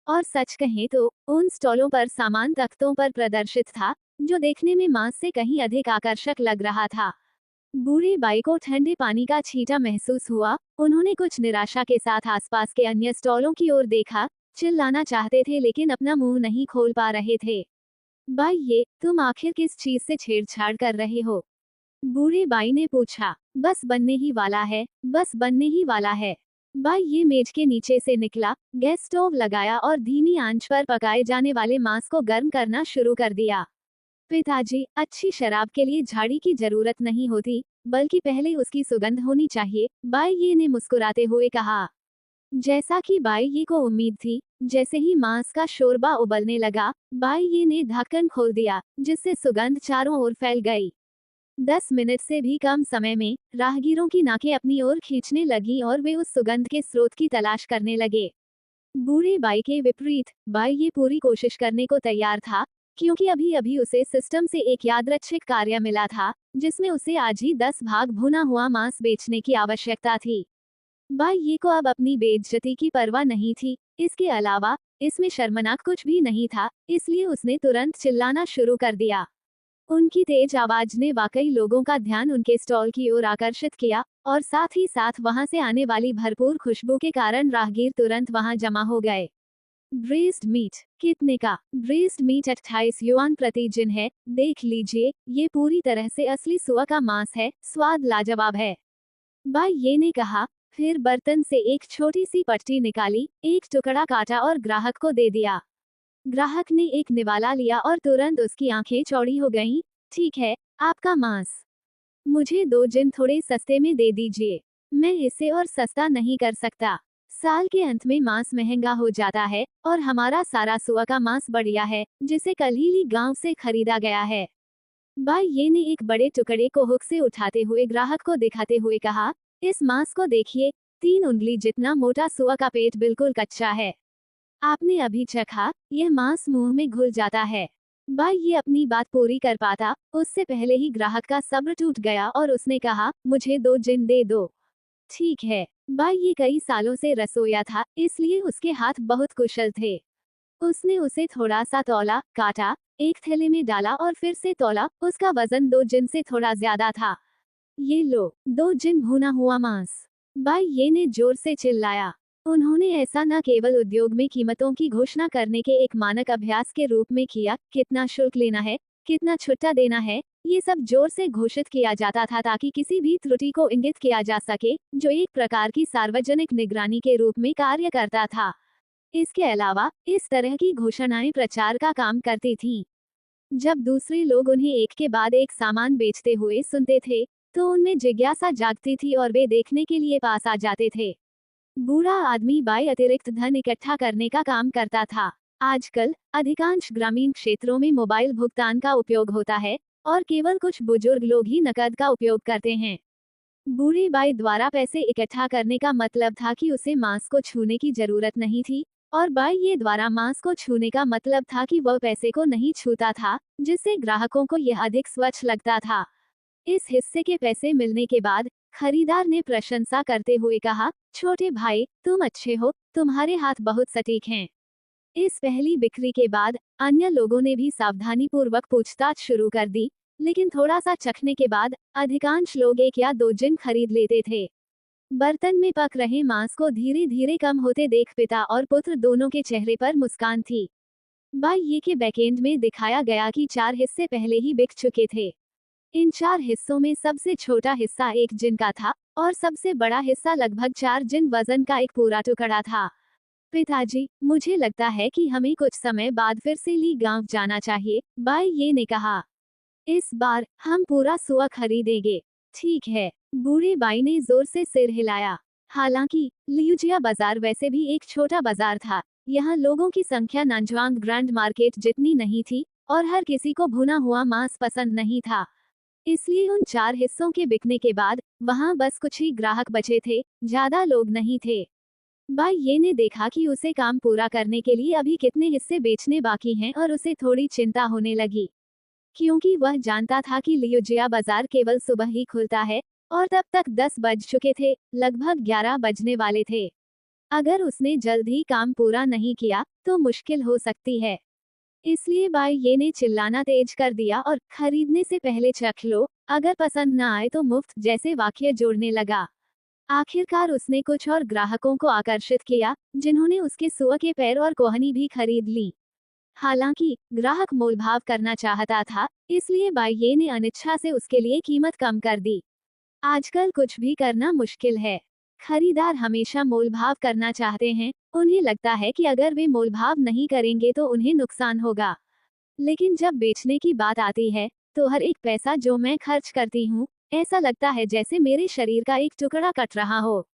और सच कहें तो उन स्टॉलों पर सामान तख्तों पर प्रदर्शित था, जो देखने में मांस से कहीं अधिक आकर्षक लग रहा था। बूढ़ी बाई को ठंडे पानी का छींटा महसूस हुआ। उन्होंने कुछ निराशा के साथ आसपास के अन्य स्टॉलों की ओर देखा, चिल्लाना चाहते थे लेकिन अपना मुंह नहीं खोल पा रहे थे। बाई ये, तुम आखिर किस चीज से छेड़छाड़ कर रहे हो? बूढ़ी बाई ने पूछा। बस बनने ही वाला है, बस बनने ही वाला है। बाई ये मेज के नीचे से निकला, गैस स्टोव लगाया और धीमी आंच पर पकाए जाने वाले मांस को गर्म करना शुरू कर दिया। पिताजी, अच्छी शराब के लिए झाड़ी की जरूरत नहीं होती, बल्कि पहले उसकी सुगंध होनी चाहिए, बाई ये ने मुस्कुराते हुए कहा। जैसा कि बाई ये को उम्मीद थी, जैसे ही मांस का शोरबा उबलने लगा, बाई ये ने ढक्कन खोल दिया, जिससे सुगंध चारों ओर फैल गई। 10 मिनट से भी कम समय में राहगीरों की नाकें अपनी ओर खींचने लगी और वे उस सुगंध के स्रोत की तलाश करने लगे। बूढ़े बाई के विपरीत, बाई ये पूरी कोशिश करने को तैयार था, क्योंकि अभी अभी उसे सिस्टम से एक यादृच्छिक कार्य मिला था, जिसमें उसे आज ही 10 भाग भुना हुआ मांस बेचने की आवश्यकता थी। बाई ये को अब अपनी बेइज्जती की परवाह नहीं थी, इसके अलावा इसमें शर्मनाक कुछ भी नहीं था, इसलिए उसने तुरंत चिल्लाना शुरू कर दिया। उनकी तेज आवाज ने वाकई लोगों का ध्यान उनके स्टॉल की ओर आकर्षित किया, और साथ ही साथ वहां से आने वाली भरपूर खुशबू के कारण राहगीर तुरंत वहां जमा हो गए। ब्रेस्ड मीट कितने का? ब्रेस्ड मीट 28 युआन प्रति जिन है। देख लीजिए, ये पूरी तरह से असली सुअर का मांस है, स्वाद लाजवाब है, बाई ये ने कहा। फिर बर्तन से एक छोटी सी पट्टी निकाली, एक टुकड़ा काटा और ग्राहक को दे दिया। ग्राहक ने एक निवाला लिया और तुरंत उसकी आंखें चौड़ी हो गईं। ठीक है, आपका मांस। मुझे 2 जिन थोड़े सस्ते में दे दीजिए। मैं इसे और सस्ता नहीं कर सकता। साल के अंत में मांस महंगा हो जाता है और हमारा सारा सुअर का मांस बढ़िया है, जिसे कल ही गांव से खरीदा गया है। बाई ये ने एक बड़े टुकड़े को हुक से उठाते हुए ग्राहक को दिखाते हुए कहा, इस मांस को देखिए, 3 उंगली जितना मोटा सुअर का पेट बिल्कुल कच्चा है। आपने अभी चखा, यह मांस मुंह में घुल जाता है। बाई ये अपनी बात पूरी कर पाता, उससे पहले ही ग्राहक का सब्र टूट गया और उसने कहा, मुझे 2 जिन दे दो। ठीक है। बाई ये कई सालों से रसोइया था, इसलिए उसके हाथ बहुत कुशल थे। उसने उसे थोड़ा सा तौला, काटा, एक थैले में डाला और फिर से तौला। उसका वजन 2 जिन से थोड़ा ज्यादा था। ये लो, 2 जिन भुना हुआ मांस। बाई ये ने जोर से चिल्लाया। उन्होंने ऐसा न केवल उद्योग में कीमतों की घोषणा करने के एक मानक अभ्यास के रूप में किया, कितना शुल्क लेना है, कितना छुट्टा देना है, ये सब जोर से घोषित किया जाता था ताकि किसी भी त्रुटि को इंगित किया जा सके, जो एक प्रकार की सार्वजनिक निगरानी के रूप में कार्य करता था। इसके अलावा इस तरह की घोषणाएं प्रचार का काम करती थीं। जब दूसरे लोग उन्हें एक के बाद एक सामान बेचते हुए सुनते थे, तो उनमें जिज्ञासा जागती थी और वे देखने के लिए पास आ जाते थे। बूढ़ा आदमी बाई अतिरिक्त धन इकट्ठा करने का काम करता था। आजकल अधिकांश ग्रामीण क्षेत्रों में मोबाइल भुगतान का उपयोग होता है और केवल कुछ बुजुर्ग लोग ही नकद का उपयोग करते हैं। बूढ़े बाई द्वारा पैसे इकट्ठा करने का मतलब था कि उसे मांस को छूने की जरूरत नहीं थी, और बाई ये द्वारा मांस को छूने का मतलब था कि वह पैसे को नहीं छूता था, जिससे ग्राहकों को यह अधिक स्वच्छ लगता था। इस हिस्से के पैसे मिलने के बाद खरीदार ने प्रशंसा करते हुए कहा, छोटे भाई, तुम अच्छे हो, तुम्हारे हाथ बहुत सटीक हैं। इस पहली बिक्री के बाद अन्य लोगों ने भी सावधानीपूर्वक पूछताछ शुरू कर दी, लेकिन थोड़ा सा चखने के बाद अधिकांश लोग 1 या 2 जिन खरीद लेते थे। बर्तन में पक रहे मांस को धीरे धीरे कम होते देख पिता और पुत्र दोनों के चेहरे पर मुस्कान थी। बाई ये के बैकएंड में दिखाया गया कि 4 हिस्से पहले ही बिक चुके थे। इन 4 हिस्सों में सबसे छोटा हिस्सा 1 जिन का था और सबसे बड़ा हिस्सा लगभग 4 जिन वजन का एक पूरा टुकड़ा था। पिताजी, मुझे लगता है कि हमें कुछ समय बाद फिर से ली गांव जाना चाहिए, बाई ये ने कहा। इस बार हम पूरा सुअर खरीदेंगे। ठीक है, बूढ़े बाई ने जोर से सिर हिलाया। हालांकि लियुजिया बाजार वैसे भी एक छोटा बाजार था। यहाँ लोगों की संख्या नानजुआंग ग्रैंड मार्केट जितनी नहीं थी और हर किसी को भुना हुआ मांस पसंद नहीं था। इसलिए उन 4 हिस्सों के बिकने के बाद वहाँ बस कुछ ही ग्राहक बचे थे, ज्यादा लोग नहीं थे। बाई ये ने देखा कि उसे काम पूरा करने के लिए अभी कितने हिस्से बेचने बाकी हैं और उसे थोड़ी चिंता होने लगी, क्योंकि वह जानता था कि लियुजिया बाजार केवल सुबह ही खुलता है और तब तक 10 बज चुके थे, लगभग 11 बजने वाले थे। अगर उसने जल्द ही काम पूरा नहीं किया तो मुश्किल हो सकती है। इसलिए बाई ये ने चिल्लाना तेज कर दिया और खरीदने से पहले चख लो, अगर पसंद न आए तो मुफ्त जैसे वाक्य जोड़ने लगा। आखिरकार उसने कुछ और ग्राहकों को आकर्षित किया, जिन्होंने उसके सुअर के पैर और कोहनी भी खरीद ली। हालांकि ग्राहक मोलभाव करना चाहता था, इसलिए बाई ये ने अनिच्छा से उसके लिए कीमत कम कर दी। आजकल कुछ भी करना मुश्किल है। खरीदार हमेशा मोलभाव करना चाहते हैं, उन्हें लगता है कि अगर वे मोलभाव नहीं करेंगे तो उन्हें नुकसान होगा। लेकिन जब बेचने की बात आती है, तो हर एक पैसा जो मैं खर्च करती हूँ, ऐसा लगता है जैसे मेरे शरीर का एक टुकड़ा कट रहा हो।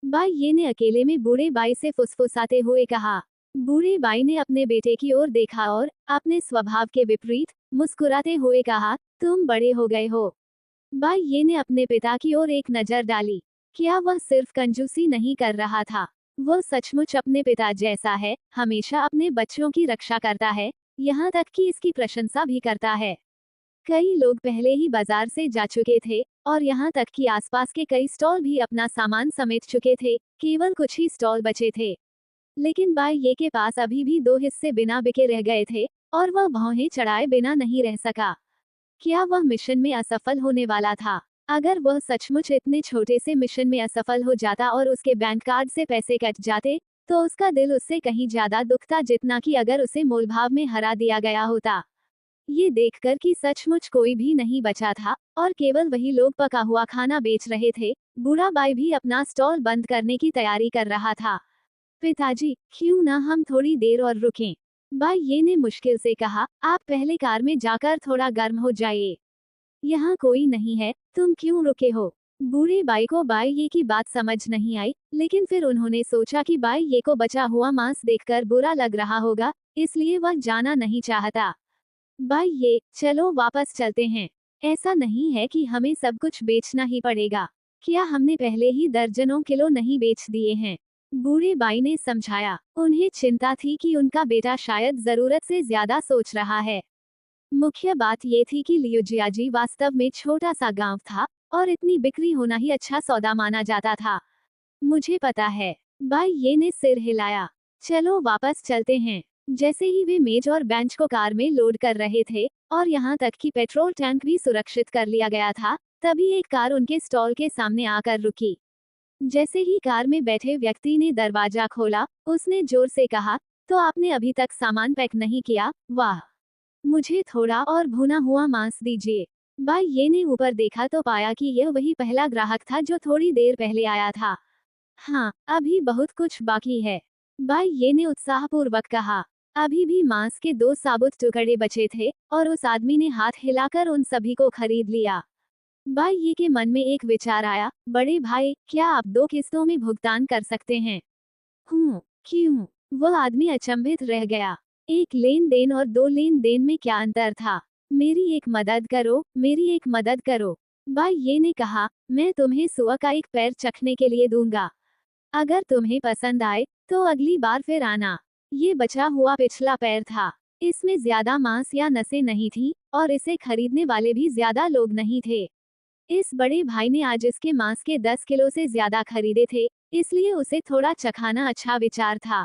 बाई ये ने अकेले में बूढ़े बाई से फुसफुसाते हुए कहा। बूढ़े बाई ने अपने बेटे की ओर देखा और अपने स्वभाव के विपरीत मुस्कुराते हुए कहा, तुम बड़े हो गए हो। बाई ये ने अपने पिता की ओर एक नजर डाली। क्या वह सिर्फ कंजूसी नहीं कर रहा था, वह सचमुच अपने पिता जैसा है, हमेशा अपने बच्चों की रक्षा करता है, यहाँ तक कि इसकी प्रशंसा भी करता है। कई लोग पहले ही बाजार से जा चुके थे और यहाँ तक कि आसपास के कई स्टॉल भी अपना सामान समेट चुके थे, केवल कुछ ही स्टॉल बचे थे। लेकिन बाई ये के पास अभी भी 2 हिस्से बिना बिके रह गए थे और वह भौहें चढ़ाए बिना नहीं रह सका। क्या वह मिशन में असफल होने वाला था? अगर वह सचमुच इतने छोटे से मिशन में असफल हो जाता और उसके बैंक कार्ड से पैसे कट जाते, तो उसका दिल उससे कहीं ज्यादा दुखता जितना कि अगर उसे मोलभाव में हरा दिया गया होता। ये देखकर कि सचमुच कोई भी नहीं बचा था और केवल वही लोग पका हुआ खाना बेच रहे थे, बूढ़ा बाई भी अपना स्टॉल बंद करने की तैयारी कर रहा था। पिताजी, क्यों ना हम थोड़ी देर और रुकें? बाई ये ने मुश्किल से कहा, आप पहले कार में जाकर थोड़ा गर्म हो जाइए। यहाँ कोई नहीं है, तुम क्यों रुके हो? बूढ़े बाई को बाई ये की बात समझ नहीं आई, लेकिन फिर उन्होंने सोचा कि बाई ये को बचा हुआ मांस देखकर बुरा लग रहा होगा, इसलिए वह जाना नहीं चाहता। बाई ये, चलो वापस चलते हैं। ऐसा नहीं है कि हमें सब कुछ बेचना ही पड़ेगा। क्या हमने पहले ही दर्जनों किलो नहीं बेच दिए हैं? बूढ़े बाई ने समझाया। उन्हें चिंता थी कि उनका बेटा शायद जरूरत से ज्यादा सोच रहा है। मुख्य बात ये थी कि लियोजियाजी वास्तव में छोटा सा गांव था और इतनी बिक्री होना ही अच्छा सौदा माना जाता था। मुझे पता है। बाई ये ने सिर हिलाया। चलो वापस चलते हैं। जैसे ही वे मेज और बेंच को कार में लोड कर रहे थे और यहाँ तक कि पेट्रोल टैंक भी सुरक्षित कर लिया गया था, तभी एक कार उनके स्टॉल के सामने आकर रुकी। जैसे ही कार में बैठे व्यक्ति ने दरवाजा खोला, उसने जोर से कहा, तो आपने अभी तक सामान पैक नहीं किया? वाह, मुझे थोड़ा और भुना हुआ मांस दीजिए। बाई ये ने ऊपर देखा तो पाया कि यह वही पहला ग्राहक था जो थोड़ी देर पहले आया था। हाँ, अभी बहुत कुछ बाकी है। बाई ये ने उत्साहपूर्वक कहा। अभी भी मांस के 2 साबुत टुकड़े बचे थे और उस आदमी ने हाथ हिलाकर उन सभी को खरीद लिया। बाई ये के मन में एक विचार आया, बड़े भाई, क्या आप 2 किस्तों में भुगतान कर सकते हैं? क्यों? वह आदमी अचंभित रह गया। एक लेन देन और 2 लेन देन में क्या अंतर था? मेरी एक मदद करो, मेरी एक मदद करो। बाई ये ने कहा, मैं तुम्हें सुअर का एक पैर चखने के लिए दूंगा। अगर तुम्हें पसंद आए, तो अगली बार फिर आना। ये बचा हुआ पिछला पैर था। इसमें ज्यादा मांस या नसें नहीं थी और इसे खरीदने वाले भी ज्यादा लोग नहीं थे। इस बड़े भाई ने आज इसके मांस के 10 किलो से ज्यादा खरीदे थे, इसलिए उसे थोड़ा चखाना अच्छा विचार था।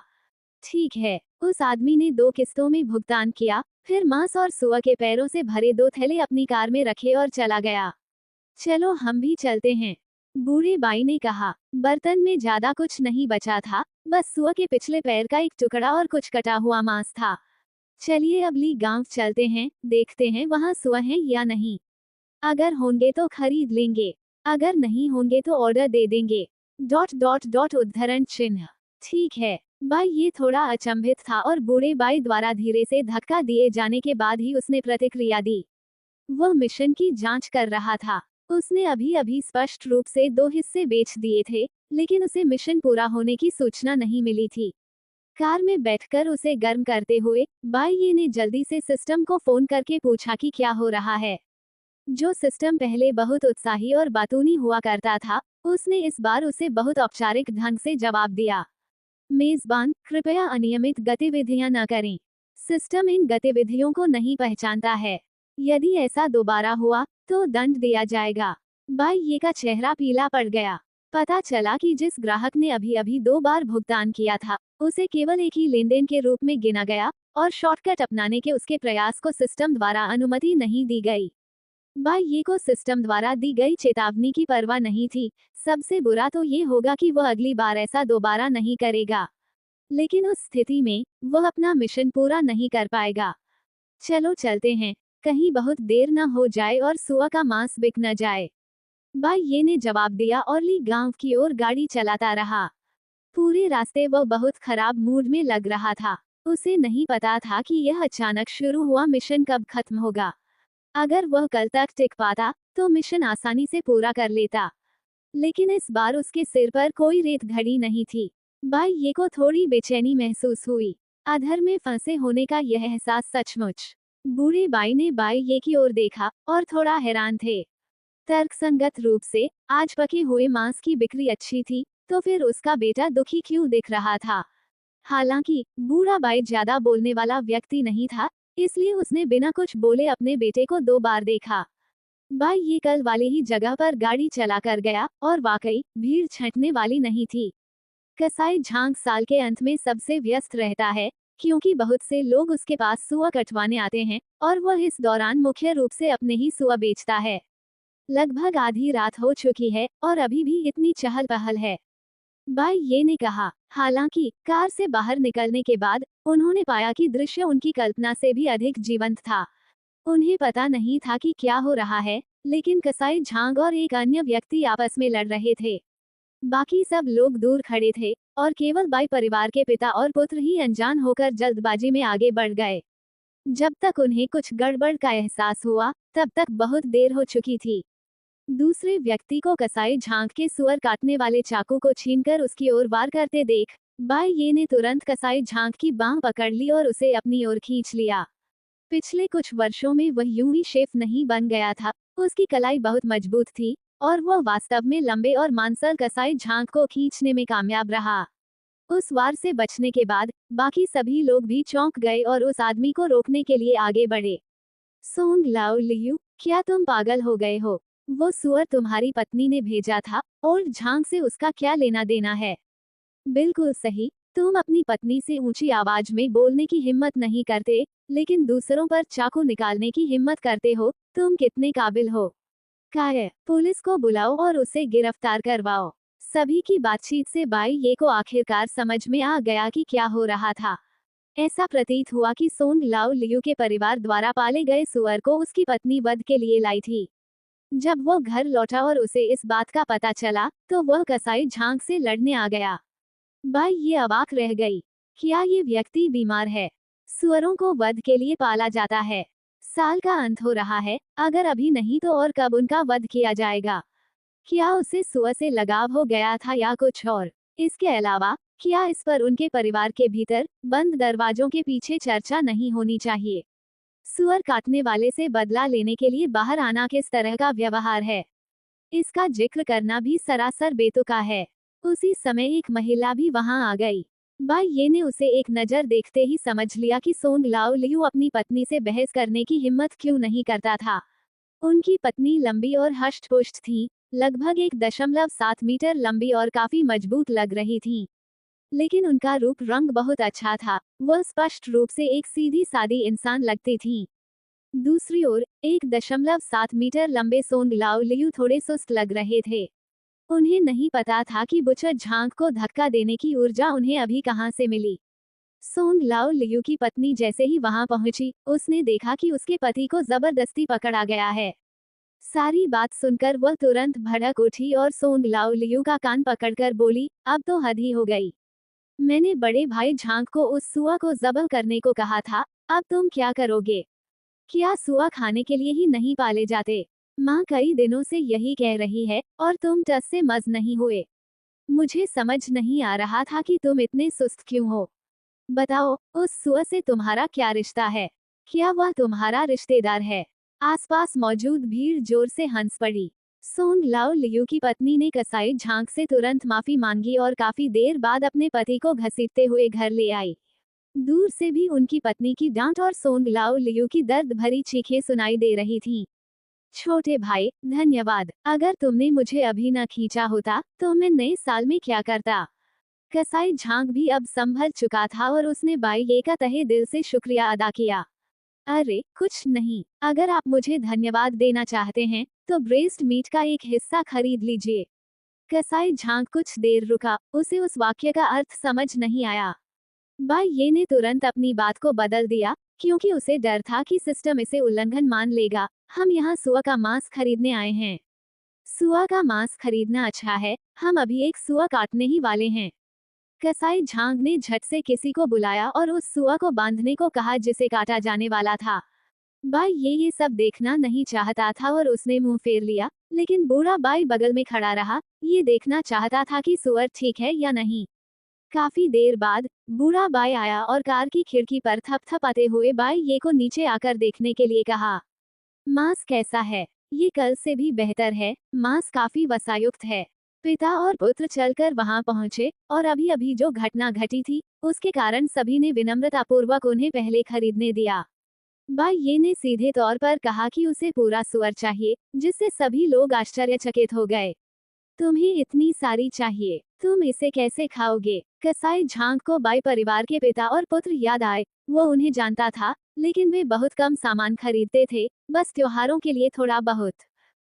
ठीक है, उस आदमी ने 2 किस्तों में भुगतान किया, फिर मांस और सुअर के पैरों से भरे 2 थैले अपनी कार में रखे और चला गया। चलो हम भी चलते हैं। बूढ़े बाई ने कहा। बर्तन में ज्यादा कुछ नहीं बचा था, बस सुअर के पिछले पैर का एक टुकड़ा और कुछ कटा हुआ मांस था। चलिए अगली गांव चलते हैं, देखते हैं वहाँ सुअर है या नहीं। अगर होंगे तो खरीद लेंगे, अगर नहीं होंगे तो ऑर्डर दे देंगे। ... उद्धरण चिन्ह। ठीक है। बाई ये थोड़ा अचंभित था और बूढ़े बाई द्वारा धीरे से धक्का दिए जाने के बाद ही उसने प्रतिक्रिया दी। वह मिशन की जांच कर रहा था। उसने अभी अभी स्पष्ट रूप से 2 हिस्से बेच दिए थे, लेकिन उसे मिशन पूरा होने की सूचना नहीं मिली थी। कार में बैठकर उसे गर्म करते हुए बाई ये ने जल्दी से सिस्टम को फोन करके पूछा कि क्या हो रहा है। जो सिस्टम पहले बहुत उत्साही और बातूनी हुआ करता था, उसने इस बार उसे बहुत औपचारिक ढंग से जवाब दिया। मेजबान, कृपया अनियमित गतिविधियां न करें। सिस्टम इन गतिविधियों को नहीं पहचानता है। यदि ऐसा दोबारा हुआ, तो दंड दिया जाएगा। बाई ये का चेहरा पीला पड़ गया। पता चला कि जिस ग्राहक ने अभी अभी 2 बार भुगतान किया था, उसे केवल एक ही लेनदेन के रूप में गिना गया और शॉर्टकट अपनाने के उसके प्रयास को सिस्टम द्वारा अनुमति नहीं दी गई। बाई ये को सिस्टम द्वारा दी गई चेतावनी की परवाह नहीं थी। सबसे बुरा तो ये होगा कि वह अगली बार ऐसा दोबारा नहीं करेगा, लेकिन उस स्थिति में वह अपना मिशन पूरा नहीं कर पाएगा। चलो चलते हैं, कहीं बहुत देर न हो जाए और सुअर का मांस बिक न जाए। बाई ये ने जवाब दिया और ली गांव की ओर गाड़ी चलाता रहा। पूरे रास्ते वह बहुत खराब मूड में लग रहा था। उसे नहीं पता था कि यह अचानक शुरू हुआ मिशन कब खत्म होगा। अगर वह कल तक टिक पाता, तो मिशन आसानी से पूरा कर लेता, लेकिन इस बार उसके सिर पर कोई रेत घड़ी नहीं थी। बाई ये को थोड़ी बेचैनी महसूस हुई। अधर में फंसे होने का यह एहसास सचमुच। बूढ़े बाई ने बाई ये की ओर देखा और थोड़ा हैरान थे। तर्कसंगत रूप से आज पके हुए मांस की बिक्री अच्छी थी, तो फिर उसका बेटा दुखी क्यों दिख रहा था? हालांकि बूढ़ा बाई ज्यादा बोलने वाला व्यक्ति नहीं था, इसलिए उसने बिना कुछ बोले अपने बेटे को 2 बार देखा। बाई ये कल वाली ही जगह पर गाड़ी चला कर गया और वाकई भीड़ छंटने वाली नहीं थी। कसाई झांग साल के अंत में सबसे व्यस्त रहता है, क्योंकि बहुत से लोग उसके पास सुअर कटवाने आते हैं और वह इस दौरान मुख्य रूप से अपने ही सुअर बेचता है। लगभग आधी रात हो चुकी है और अभी भी इतनी चहल पहल है। बाई ये ने कहा। हालांकि कार से बाहर निकलने के बाद उन्होंने पाया कि दृश्य उनकी कल्पना से भी अधिक जीवंत था। उन्हें पता नहीं था कि क्या हो रहा है, लेकिन कसाई झांग और एक अन्य व्यक्ति आपस में लड़ रहे थे। बाकी सब लोग दूर खड़े थे और केवल बाई परिवार के पिता और पुत्र ही अनजान होकर जल्दबाजी में आगे बढ़ गए। जब तक उन्हें कुछ गड़बड़ का एहसास हुआ, तब तक बहुत देर हो चुकी थी। दूसरे व्यक्ति को कसाई झांक के सुअर काटने वाले चाकू को छीनकर उसकी ओर वार करते देख बाई ये ने तुरंत कसाई झांक की बांह पकड़ ली और उसे अपनी ओर खींच लिया। पिछले कुछ वर्षों में वह यूं ही शेफ नहीं बन गया था, उसकी कलाई बहुत मजबूत थी और वह वास्तव में लंबे और मांसल कसाई झांक को खींचने में कामयाब रहा। उस वार से बचने के बाद बाकी सभी लोग भी चौंक गए और उस आदमी को रोकने के लिए आगे बढ़े। सोंग लाओ लियू, क्या तुम पागल हो गए हो? वो सुअर तुम्हारी पत्नी ने भेजा था और झांग से उसका क्या लेना देना है? बिल्कुल सही, तुम अपनी पत्नी से ऊंची आवाज में बोलने की हिम्मत नहीं करते, लेकिन दूसरों पर चाकू निकालने की हिम्मत करते हो। तुम कितने काबिल हो? काय, पुलिस को बुलाओ और उसे गिरफ्तार करवाओ। सभी की बातचीत से बाई ये को आखिरकार समझ में आ गया कि क्या हो रहा था। ऐसा प्रतीत हुआ कि सोंग लाओ लियू के परिवार द्वारा पाले गए सुअर को उसकी पत्नी वध के लिए लाई थी। जब वो घर लौटा और उसे इस बात का पता चला, तो वह कसाई झांग से लड़ने आ गया। बाई ये अवाक रह गई। क्या ये व्यक्ति बीमार है? सुअरों को वध के लिए पाला जाता है। साल का अंत हो रहा है, अगर अभी नहीं तो और कब उनका वध किया जाएगा? क्या उसे सुअर से लगाव हो गया था या कुछ और? इसके अलावा क्या इस पर उनके परिवार के भीतर बंद दरवाजों के पीछे चर्चा नहीं होनी चाहिए? सुअर काटने वाले से बदला लेने के लिए बाहर आना किस तरह का व्यवहार है? इसका जिक्र करना भी सरासर बेतुका है। उसी समय एक महिला भी वहां आ गई। बाई ये ने उसे एक नजर देखते ही समझ लिया कि सोंग लाओ लियू अपनी पत्नी से बहस करने की हिम्मत क्यों नहीं करता था। उनकी पत्नी लंबी और हष्ट-पुष्ट थी, लगभग 1.7 मीटर लंबी और काफी मजबूत लग रही थी। लेकिन उनका रूप रंग बहुत अच्छा था, वह स्पष्ट रूप से एक सीधी सादी इंसान लगती थी। दूसरी ओर 1.7 मीटर लंबे सोंग लाओ लियू थोड़े सुस्त लग रहे थे। उन्हें नहीं पता था कि बुचर झांग को धक्का देने की ऊर्जा उन्हें अभी कहां से मिली। सोंग लाओ लियू की पत्नी जैसे ही वहां पहुंची, उसने देखा कि उसके पति को जबरदस्ती पकड़ा गया है। सारी बात सुनकर वह तुरंत भड़क उठी और सोंग लाओ लियू का कान पकड़कर बोली, अब तो हद ही हो गई। मैंने बड़े भाई झांग को उस सुआ को जब्ह करने को कहा था, अब तुम क्या करोगे? क्या सुआ खाने के लिए ही नहीं पाले जाते? माँ कई दिनों से यही कह रही है और तुम टस से मज नहीं हुए। मुझे समझ नहीं आ रहा था कि तुम इतने सुस्त क्यों हो। बताओ, उस सुआ से तुम्हारा क्या रिश्ता है? क्या वह तुम्हारा रिश्तेदार है? आसपास मौजूद भीड़ जोर से हंस पड़ी। सोंग लाओ लियू की पत्नी ने कसाई झांग से तुरंत माफी मांगी और काफी देर बाद अपने पति को घसीटते हुए घर ले आई। दूर से भी उनकी पत्नी की डांट और सोंग लाओ लियू की दर्द भरी चीखें सुनाई दे रही थीं। छोटे भाई, धन्यवाद। अगर तुमने मुझे अभी न खींचा होता, तो मैं नए साल में क्या करता? कसाई झांग भी अब संभल चुका था और उसने बाई ये का तहे दिल से शुक्रिया अदा किया। अरे कुछ नहीं, अगर आप मुझे धन्यवाद देना चाहते हैं, तो ब्रेस्ट मीट का एक हिस्सा खरीद लीजिए। कसाई झांग कुछ देर रुका, उसे उस वाक्य का अर्थ समझ नहीं आया। बाई ये ने तुरंत अपनी बात को बदल दिया, क्योंकि उसे डर था कि सिस्टम इसे उल्लंघन मान लेगा। हम यहाँ सुआ का मांस खरीदने आए हैं। सुआ का मांस खरीदना अच्छा है, हम अभी एक सुआ काटने ही वाले हैं। कसाई झांग ने झट से किसी को बुलाया और उस सुआ को बांधने को कहा जिसे काटा जाने वाला था। बाई ये सब देखना नहीं चाहता था और उसने मुंह फेर लिया, लेकिन बूढ़ा बाई बगल में खड़ा रहा, ये देखना चाहता था कि सुअर ठीक है या नहीं। काफी देर बाद बूढ़ा बाई आया और कार की खिड़की पर थपथपाते हुए बाई ये को नीचे आकर देखने के लिए कहा। मांस कैसा है? ये कल से भी बेहतर है, मांस काफी वसायुक्त है। पिता और पुत्र चलकर वहां पहुंचे और अभी अभी जो घटना घटी थी, उसके कारण सभी ने विनम्रतापूर्वक उन्हें पहले खरीदने दिया। बाई ये ने सीधे तौर पर कहा कि उसे पूरा सुअर चाहिए, जिससे सभी लोग आश्चर्यचकित हो गए। तुम्हें इतनी सारी चाहिए, तुम इसे कैसे खाओगे? कसाई झांग को बाई परिवार के पिता और पुत्र याद आए। वो उन्हें जानता था, लेकिन वे बहुत कम सामान खरीदते थे, बस त्योहारों के लिए थोड़ा बहुत।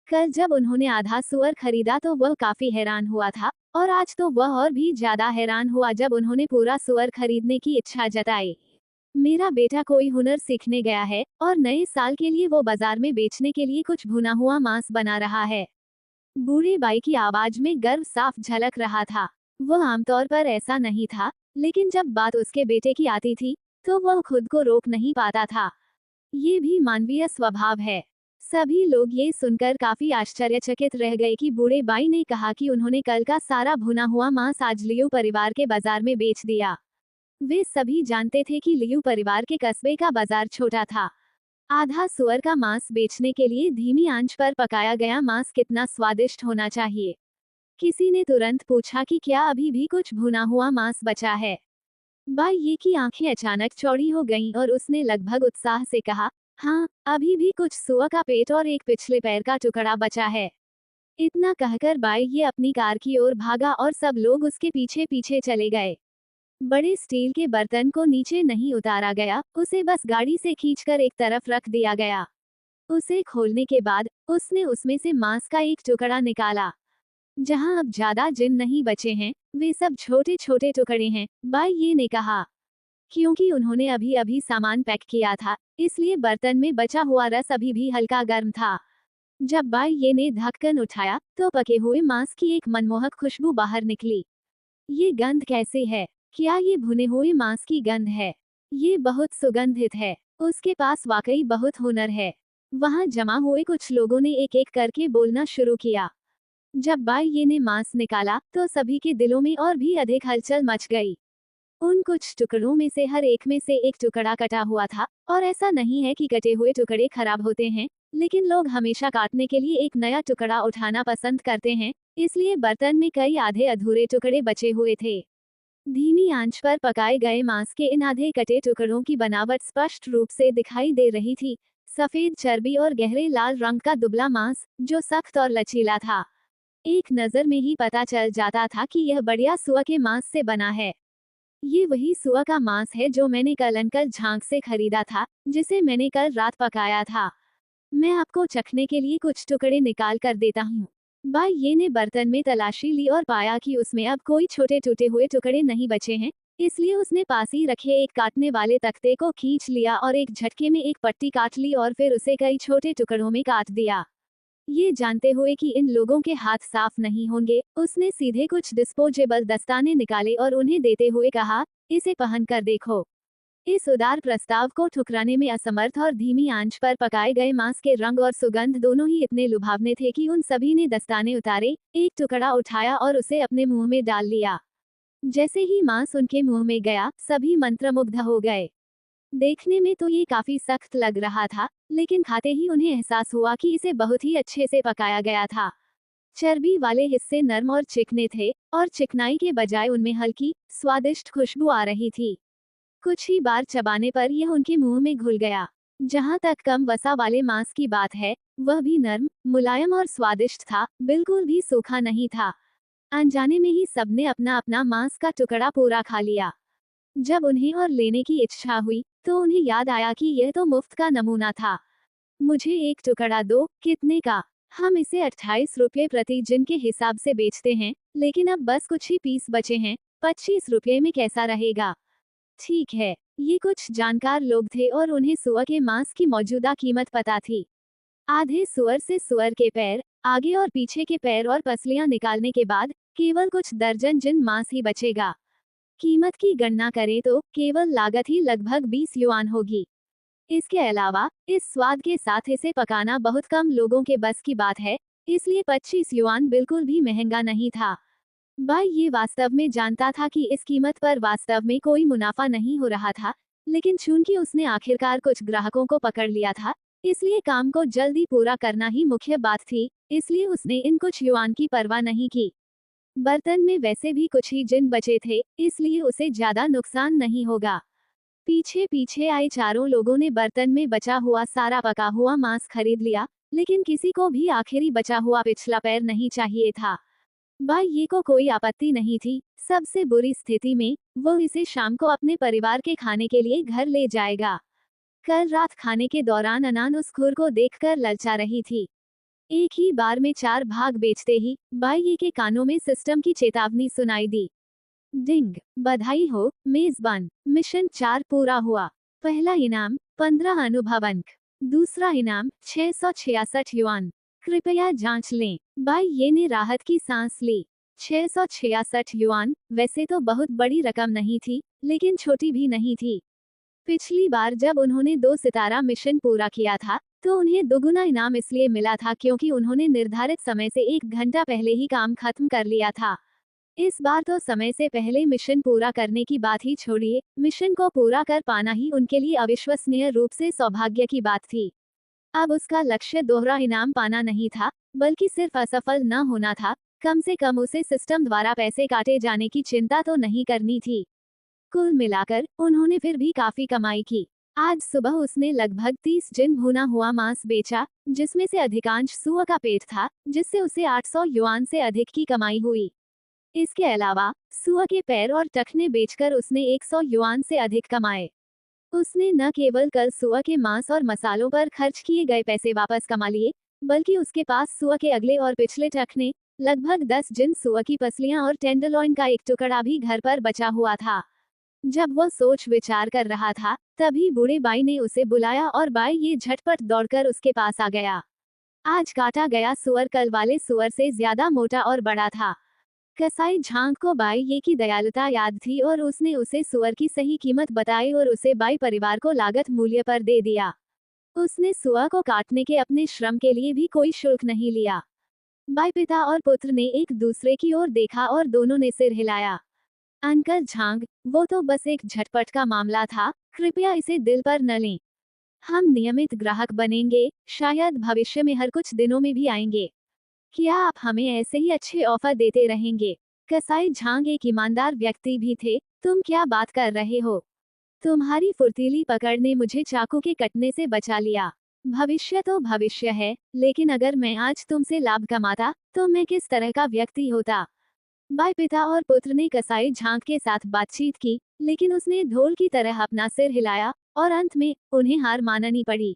कल जब उन्होंने आधा सुअर खरीदा तो वह काफी हैरान हुआ था। और आज तो वह और भी ज्यादा हैरान हुआ जब उन्होंने पूरा सुअर खरीदने की इच्छा जताई। मेरा बेटा कोई हुनर सीखने गया है और नए साल के लिए वो बाजार में बेचने के लिए कुछ भुना हुआ मांस बना रहा है। बूढ़े बाई की आवाज में गर्व साफ झलक रहा था। वह आमतौर पर ऐसा नहीं था, लेकिन जब बात उसके बेटे की आती थी तो वह खुद को रोक नहीं पाता था। ये भी मानवीय स्वभाव है। सभी लोग ये सुनकर काफी आश्चर्यचकित रह गए कि बूढ़े बाई ने कहा कि उन्होंने कल का सारा भुना हुआ मांस आज लियू परिवार के बाजार में बेच दिया। वे सभी जानते थे कि लियू परिवार के कस्बे का बाजार छोटा था। आधा सुअर का मांस बेचने के लिए धीमी आंच पर पकाया गया मांस कितना स्वादिष्ट होना चाहिए। किसी ने तुरंत पूछा कि क्या अभी भी कुछ भुना हुआ मांस बचा है। बाई ये की आंखें अचानक चौड़ी हो गईं और उसने लगभग उत्साह से कहा, हाँ, अभी भी कुछ सुअर का पेट और एक पिछले पैर का टुकड़ा बचा है। इतना कहकर बाई ये अपनी कार की ओर भागा और सब लोग उसके पीछे पीछे चले गए। बड़े स्टील के बर्तन को नीचे नहीं उतारा गया, उसे बस गाड़ी से खींचकर एक तरफ रख दिया गया। उसे खोलने के बाद उसने उसमें से मांस का एक टुकड़ा निकाला। जहां अब ज्यादा जिन नहीं बचे हैं, वे सब छोटे छोटे टुकड़े हैं, बाई ये ने कहा। क्योंकि उन्होंने अभी अभी सामान पैक किया था, इसलिए बर्तन में बचा हुआ रस अभी भी हल्का गर्म था। जब बाई ये ने ढक्कन उठाया तो पके हुए मांस की एक मनमोहक खुशबू बाहर निकली। ये गंध कैसे है? क्या ये भुने हुए मांस की गंध है? ये बहुत सुगंधित है। उसके पास वाकई बहुत हुनर है। वहां जमा हुए कुछ लोगों ने एक एक करके बोलना शुरू किया। जब बाई ये ने मांस निकाला तो सभी के दिलों में और भी अधिक हलचल मच गई। उन कुछ टुकड़ों में से हर एक में से एक टुकड़ा कटा हुआ था, और ऐसा नहीं है कि कटे हुए टुकड़े खराब होते हैं, लेकिन लोग हमेशा काटने के लिए एक नया टुकड़ा उठाना पसंद करते हैं, इसलिए बर्तन में कई आधे अधूरे टुकड़े बचे हुए थे। धीमी आंच पर पकाए गए मांस के इन आधे कटे टुकड़ों की बनावट स्पष्ट रूप से दिखाई दे रही थी। सफेद चर्बी और गहरे लाल रंग का दुबला मांस, जो सख्त और लचीला था। एक नजर में ही पता चल जाता था कि यह बढ़िया सुअर के मांस से बना है। ये वही सुअर का मांस है जो मैंने कल अंकल झांक से खरीदा था, जिसे मैंने कल रात पकाया था। मैं आपको चखने के लिए कुछ टुकड़े निकाल कर देता हूँ। बाई ये ने बर्तन में तलाशी ली और पाया कि उसमें अब कोई छोटे टूटे हुए टुकड़े नहीं बचे हैं, इसलिए उसने पास ही रखे एक काटने वाले तख्ते को खींच लिया और एक झटके में एक पट्टी काट ली और फिर उसे कई छोटे टुकड़ों में काट दिया। ये जानते हुए कि इन लोगों के हाथ साफ नहीं होंगे, उसने सीधे कुछ डिस्पोजेबल दस्ताने निकाले और उन्हें देते हुए कहा, इसे पहन कर देखो। इस उदार प्रस्ताव को ठुकराने में असमर्थ और धीमी आंच पर पकाए गए मांस के रंग और सुगंध दोनों ही इतने लुभावने थे कि उन सभी ने दस्ताने उतारे, एक टुकड़ा उठाया और उसे अपने मुंह में डाल लिया। जैसे ही मांस उनके मुंह में गया, सभी मंत्रमुग्ध हो गए। देखने में तो ये काफी सख्त लग रहा था, लेकिन खाते ही उन्हें एहसास हुआ कि इसे बहुत ही अच्छे से पकाया गया था। चर्बी वाले हिस्से नरम और चिकने थे, और चिकनाई के बजाय उनमें हल्की, स्वादिष्ट खुशबू आ रही थी। कुछ ही बार चबाने पर यह उनके मुंह में घुल गया। जहां तक कम वसा वाले मांस की बात है, वह भी नरम, मुलायम और स्वादिष्ट था, बिल्कुल भी सूखा नहीं था। अनजाने में ही सबने अपना अपना मांस का टुकड़ा पूरा खा लिया। जब उन्हें और लेने की इच्छा हुई, तो उन्हें याद आया कि यह तो मुफ्त का नमूना था। मुझे एक टुकड़ा दो, कितने का? हम इसे 28 रुपये प्रति जिन के हिसाब से बेचते हैं, लेकिन अब बस कुछ ही पीस बचे हैं, 25 रुपये में कैसा रहेगा? ठीक है। ये कुछ जानकार लोग थे और उन्हें सुअर के मांस की मौजूदा कीमत पता थी। आधे सुअर से सुअर के पैर, आगे और पीछे के पैर और पसलियां निकालने के बाद केवल कुछ दर्जन जिन मांस ही बचेगा। कीमत की गणना करें तो केवल लागत ही लगभग 20 युआन होगी। इसके अलावा इस स्वाद के साथ इसे पकाना बहुत कम लोगों के बस की बात है, इसलिए 25 युआन बिल्कुल भी महंगा नहीं था। बाई ये वास्तव में जानता था कि इस कीमत पर वास्तव में कोई मुनाफा नहीं हो रहा था, लेकिन चूंकि उसने आखिरकार कुछ ग्राहकों को पकड़ लिया था, इसलिए काम को जल्दी पूरा करना ही मुख्य बात थी, इसलिए उसने इन कुछ युआन की परवाह नहीं की। बर्तन में वैसे भी कुछ ही जिन बचे थे, इसलिए उसे ज्यादा नुकसान नहीं होगा। पीछे पीछे आए चारों लोगों ने बर्तन में बचा हुआ सारा पका हुआ मांस खरीद लिया, लेकिन किसी को भी आखिरी बचा हुआ पिछला पैर नहीं चाहिए था। बाई ये को कोई आपत्ति नहीं थी। सबसे बुरी स्थिति में वो इसे शाम को अपने परिवार के खाने के लिए घर ले जाएगा। कल रात खाने के दौरान अनान उस खुर को देखकर ललचा रही थी। एक ही बार में 4 भाग बेचते ही बाई ये के कानों में सिस्टम की चेतावनी सुनाई दी। डिंग, बधाई हो मेजबान, मिशन 4 पूरा हुआ। पहला इनाम 15 अनुभव अंक, दूसरा इनाम 666 युआन। कृपया जांच लें। बाई ये ने राहत की सांस ली। 666 युआन वैसे तो बहुत बड़ी रकम नहीं थी, लेकिन छोटी भी नहीं थी। पिछली बार जब उन्होंने 2 सितारा मिशन पूरा किया था, तो उन्हें दोगुना इनाम इसलिए मिला था क्योंकि उन्होंने निर्धारित समय से 1 घंटा पहले ही काम खत्म कर लिया था। इस बार तो समय से पहले मिशन पूरा करने की बात ही छोड़िए, मिशन को पूरा कर पाना ही उनके लिए अविश्वसनीय रूप से सौभाग्य की बात थी। अब उसका लक्ष्य दोहरा इनाम पाना नहीं था, बल्कि सिर्फ असफल न होना था। कम से कम उसे सिस्टम द्वारा पैसे काटे जाने की चिंता तो नहीं करनी थी। कुल मिलाकर उन्होंने फिर भी काफी कमाई की। आज सुबह उसने लगभग 30 जिन भुना हुआ मांस बेचा, जिसमें से अधिकांश सुअर का पेट था, जिससे उसे 800 युआन से अधिक की कमाई हुई। इसके अलावा सुअर के पैर और टखने बेचकर उसने 100 युआन से अधिक कमाए। उसने न केवल कल सुअर के मांस और मसालों पर खर्च किए गए पैसे वापस कमा लिए, बल्कि उसके पास सुअर के अगले और पिछले टखने, लगभग 10 जिन सुअर की पसलियां और टेंडरलॉइन का एक टुकड़ा भी घर पर बचा हुआ था। जब वह सोच विचार कर रहा था, तभी बूढ़े बाई ने उसे बुलाया और बाई ये झटपट दौड़कर उसके पास आ गया। आज काटा गया सुअर कल वाले सुअर से ज्यादा मोटा और बड़ा था। कसाई झांग को बाई ये की दयालुता याद थी और उसने उसे सुअर की सही कीमत बताई और उसे बाई परिवार को लागत मूल्य पर दे दिया। उसने सुअर को काटने के अपने श्रम के लिए भी कोई शुल्क नहीं लिया। बाई पिता और पुत्र ने एक दूसरे की ओर देखा और दोनों ने सिर हिलाया। अंकल झांग, वो तो बस एक झटपट का मामला था, कृपया इसे दिल पर न लें। हम नियमित ग्राहक बनेंगे, शायद भविष्य में हर कुछ दिनों में भी आएंगे। क्या आप हमें ऐसे ही अच्छे ऑफर देते रहेंगे? कसाई झांग एक ईमानदार व्यक्ति भी थे। तुम क्या बात कर रहे हो? तुम्हारी फुर्तीली पकड़ ने मुझे चाकू के कटने से बचा लिया। भविष्य तो भविष्य है, लेकिन अगर मैं आज तुमसे लाभ कमाता, तो मैं किस तरह का व्यक्ति होता? बाई पिता और पुत्र ने कसाई झांग के साथ बातचीत की, लेकिन उसने ढोल की तरह अपना सिर हिलाया और अंत में उन्हें हार माननी पड़ी।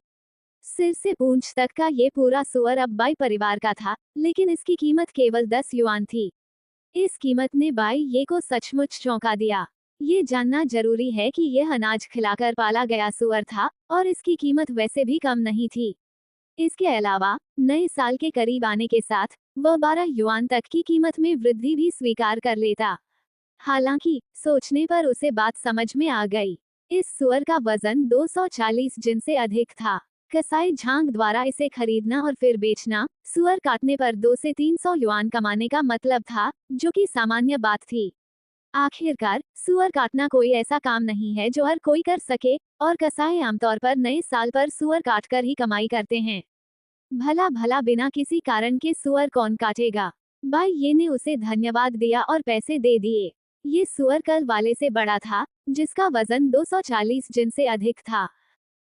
सिर से पूंछ तक का ये पूरा सुअर अब बाई परिवार का था, लेकिन इसकी कीमत केवल 10 युआन थी। इस कीमत ने बाई ये को सचमुच चौंका दिया। ये जानना जरूरी है कि यह अनाज खिलाकर पाला गया सुअर था और इसकी कीमत वैसे भी कम नहीं थी। इसके अलावा नए साल के करीब आने के साथ वह 12 युआन तक की कीमत में वृद्धि भी स्वीकार कर लेता। हालांकि सोचने पर उसे बात समझ में आ गई। इस सुअर का वजन 240 जिन से अधिक था। कसाई झांग द्वारा इसे खरीदना और फिर बेचना, सुअर काटने पर 2 से 300 युआन कमाने का मतलब था, जो कि सामान्य बात थी। आखिरकार सुअर काटना कोई ऐसा काम नहीं है जो हर कोई कर सके, और कसाई आमतौर पर नए साल पर सुअर काटकर ही कमाई करते हैं। भला भला बिना किसी कारण के सुअर कौन काटेगा? बाई ये ने उसे धन्यवाद दिया और पैसे दे दिए। ये सुअर कल वाले से बड़ा था, जिसका वजन 240 जिन से अधिक था।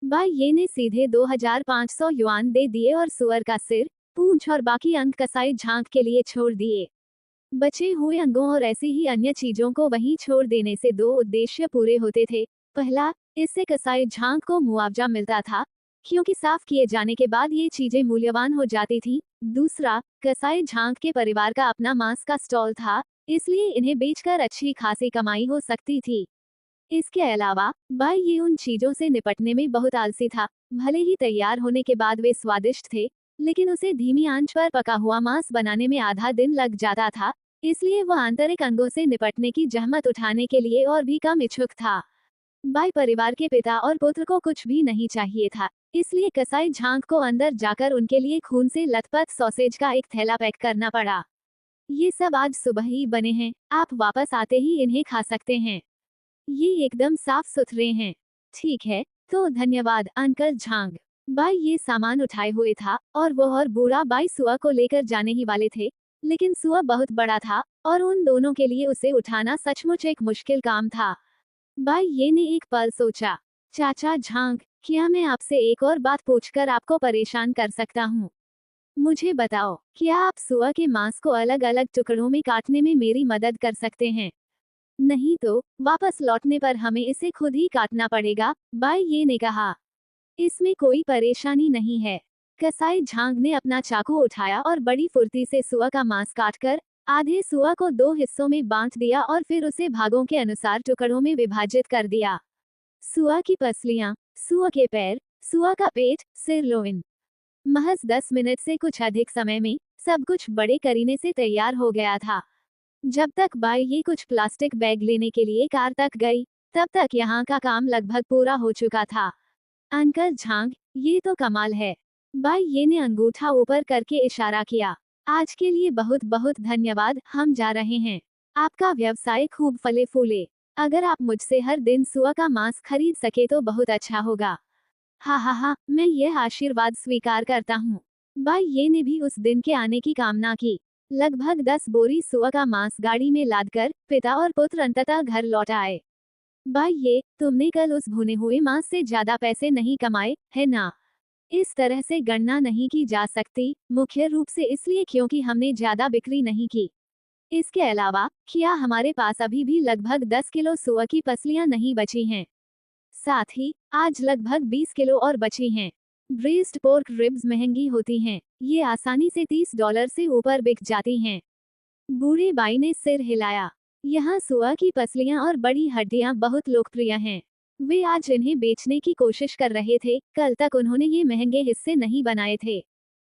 बाई ये ने सीधे 2500 युआन दे दिए और सुअर का सिर, पूंछ और बाकी अंग कसाई झांक के लिए छोड़ दिए। बचे हुए अंगों और ऐसी ही अन्य चीजों को वहीं छोड़ देने से 2 उद्देश्य पूरे होते थे। पहला, इससे कसाई झांक को मुआवजा मिलता था, क्योंकि साफ किए जाने के बाद ये चीजें मूल्यवान हो जाती थी। दूसरा, कसाई झांक के परिवार का अपना मांस का स्टॉल था, इसलिए इन्हें बेचकर अच्छी खासी कमाई हो सकती थी। इसके अलावा बाई ये उन चीजों से निपटने में बहुत आलसी था। भले ही तैयार होने के बाद वे स्वादिष्ट थे, लेकिन उसे धीमी आंच पर पका हुआ मांस बनाने में आधा दिन लग जाता था, इसलिए वह आंतरिक अंगों से निपटने की जहमत उठाने के लिए और भी कम इच्छुक था। बाई परिवार के पिता और पुत्र को कुछ भी नहीं चाहिए था, इसलिए कसाई झांक को अंदर जाकर उनके लिए खून से लथपथ सॉसेज का एक थैला पैक करना पड़ा। ये सब आज सुबह ही बने हैं, आप वापस आते ही इन्हें खा सकते हैं। ये एकदम साफ सुथरे हैं। ठीक है, तो धन्यवाद अंकल झांग। बाई ये सामान उठाए हुए था और वह और बूढ़ा बाई सुआ को लेकर जाने ही वाले थे, लेकिन सुआ बहुत बड़ा था और उन दोनों के लिए उसे उठाना सचमुच एक मुश्किल काम था। बाई ये ने एक पल सोचा। चाचा झांग, क्या मैं आपसे एक और बात पूछकर आपको परेशान कर सकता हूँ? मुझे बताओ, क्या आप सुआ के मांस को अलग अलग टुकड़ों में काटने में मेरी मदद कर सकते हैं? नहीं तो वापस लौटने पर हमें इसे खुद ही काटना पड़ेगा, बाई ये ने कहा। इसमें कोई परेशानी नहीं है। कसाई झांग ने अपना चाकू उठाया और बड़ी फुर्ती से सुअर का मांस काटकर आधे सुअर को 2 हिस्सों में बांट दिया और फिर उसे भागों के अनुसार टुकड़ों में विभाजित कर दिया। सुअर की पसलियां, सुअर के पैर, सुअर का पेट, सिरलोइन। महज 10 मिनट से कुछ अधिक समय में सब कुछ बड़े करीने से तैयार हो गया था। जब तक बाई ये कुछ प्लास्टिक बैग लेने के लिए कार तक गई, तब तक यहाँ का काम लगभग पूरा हो चुका था। अंकल झांग, ये तो कमाल है। बाई ये ने अंगूठा ऊपर करके इशारा किया। आज के लिए बहुत बहुत धन्यवाद, हम जा रहे हैं। आपका व्यवसाय खूब फले फूले। अगर आप मुझसे हर दिन सुअर का मांस खरीद सके तो बहुत अच्छा होगा। हा हा हा, मैं यह आशीर्वाद स्वीकार करता हूँ। बाई ये ने भी उस दिन के आने की कामना की। लगभग 10 बोरी सुअर का मांस गाड़ी में लादकर पिता और पुत्र अंततः घर लौट आए। बाई ये, तुमने कल उस भुने हुए मांस से ज्यादा पैसे नहीं कमाए, है ना? इस तरह से गणना नहीं की जा सकती, मुख्य रूप से इसलिए क्योंकि हमने ज्यादा बिक्री नहीं की। इसके अलावा क्या हमारे पास अभी भी लगभग 10 किलो सुअर की पसलियां नहीं बची हैं? साथ ही आज लगभग 20 किलो और बची हैं। ब्रेस्ड पोर्क रिब्स महंगी होती हैं, ये आसानी से $30 से ऊपर बिक जाती हैं। बूढ़े बाई ने सिर हिलाया। यहाँ सुअर की पसलियां और बड़ी हड्डियां बहुत लोकप्रिय हैं। वे आज इन्हें बेचने की कोशिश कर रहे थे, कल तक उन्होंने ये महंगे हिस्से नहीं बनाए थे।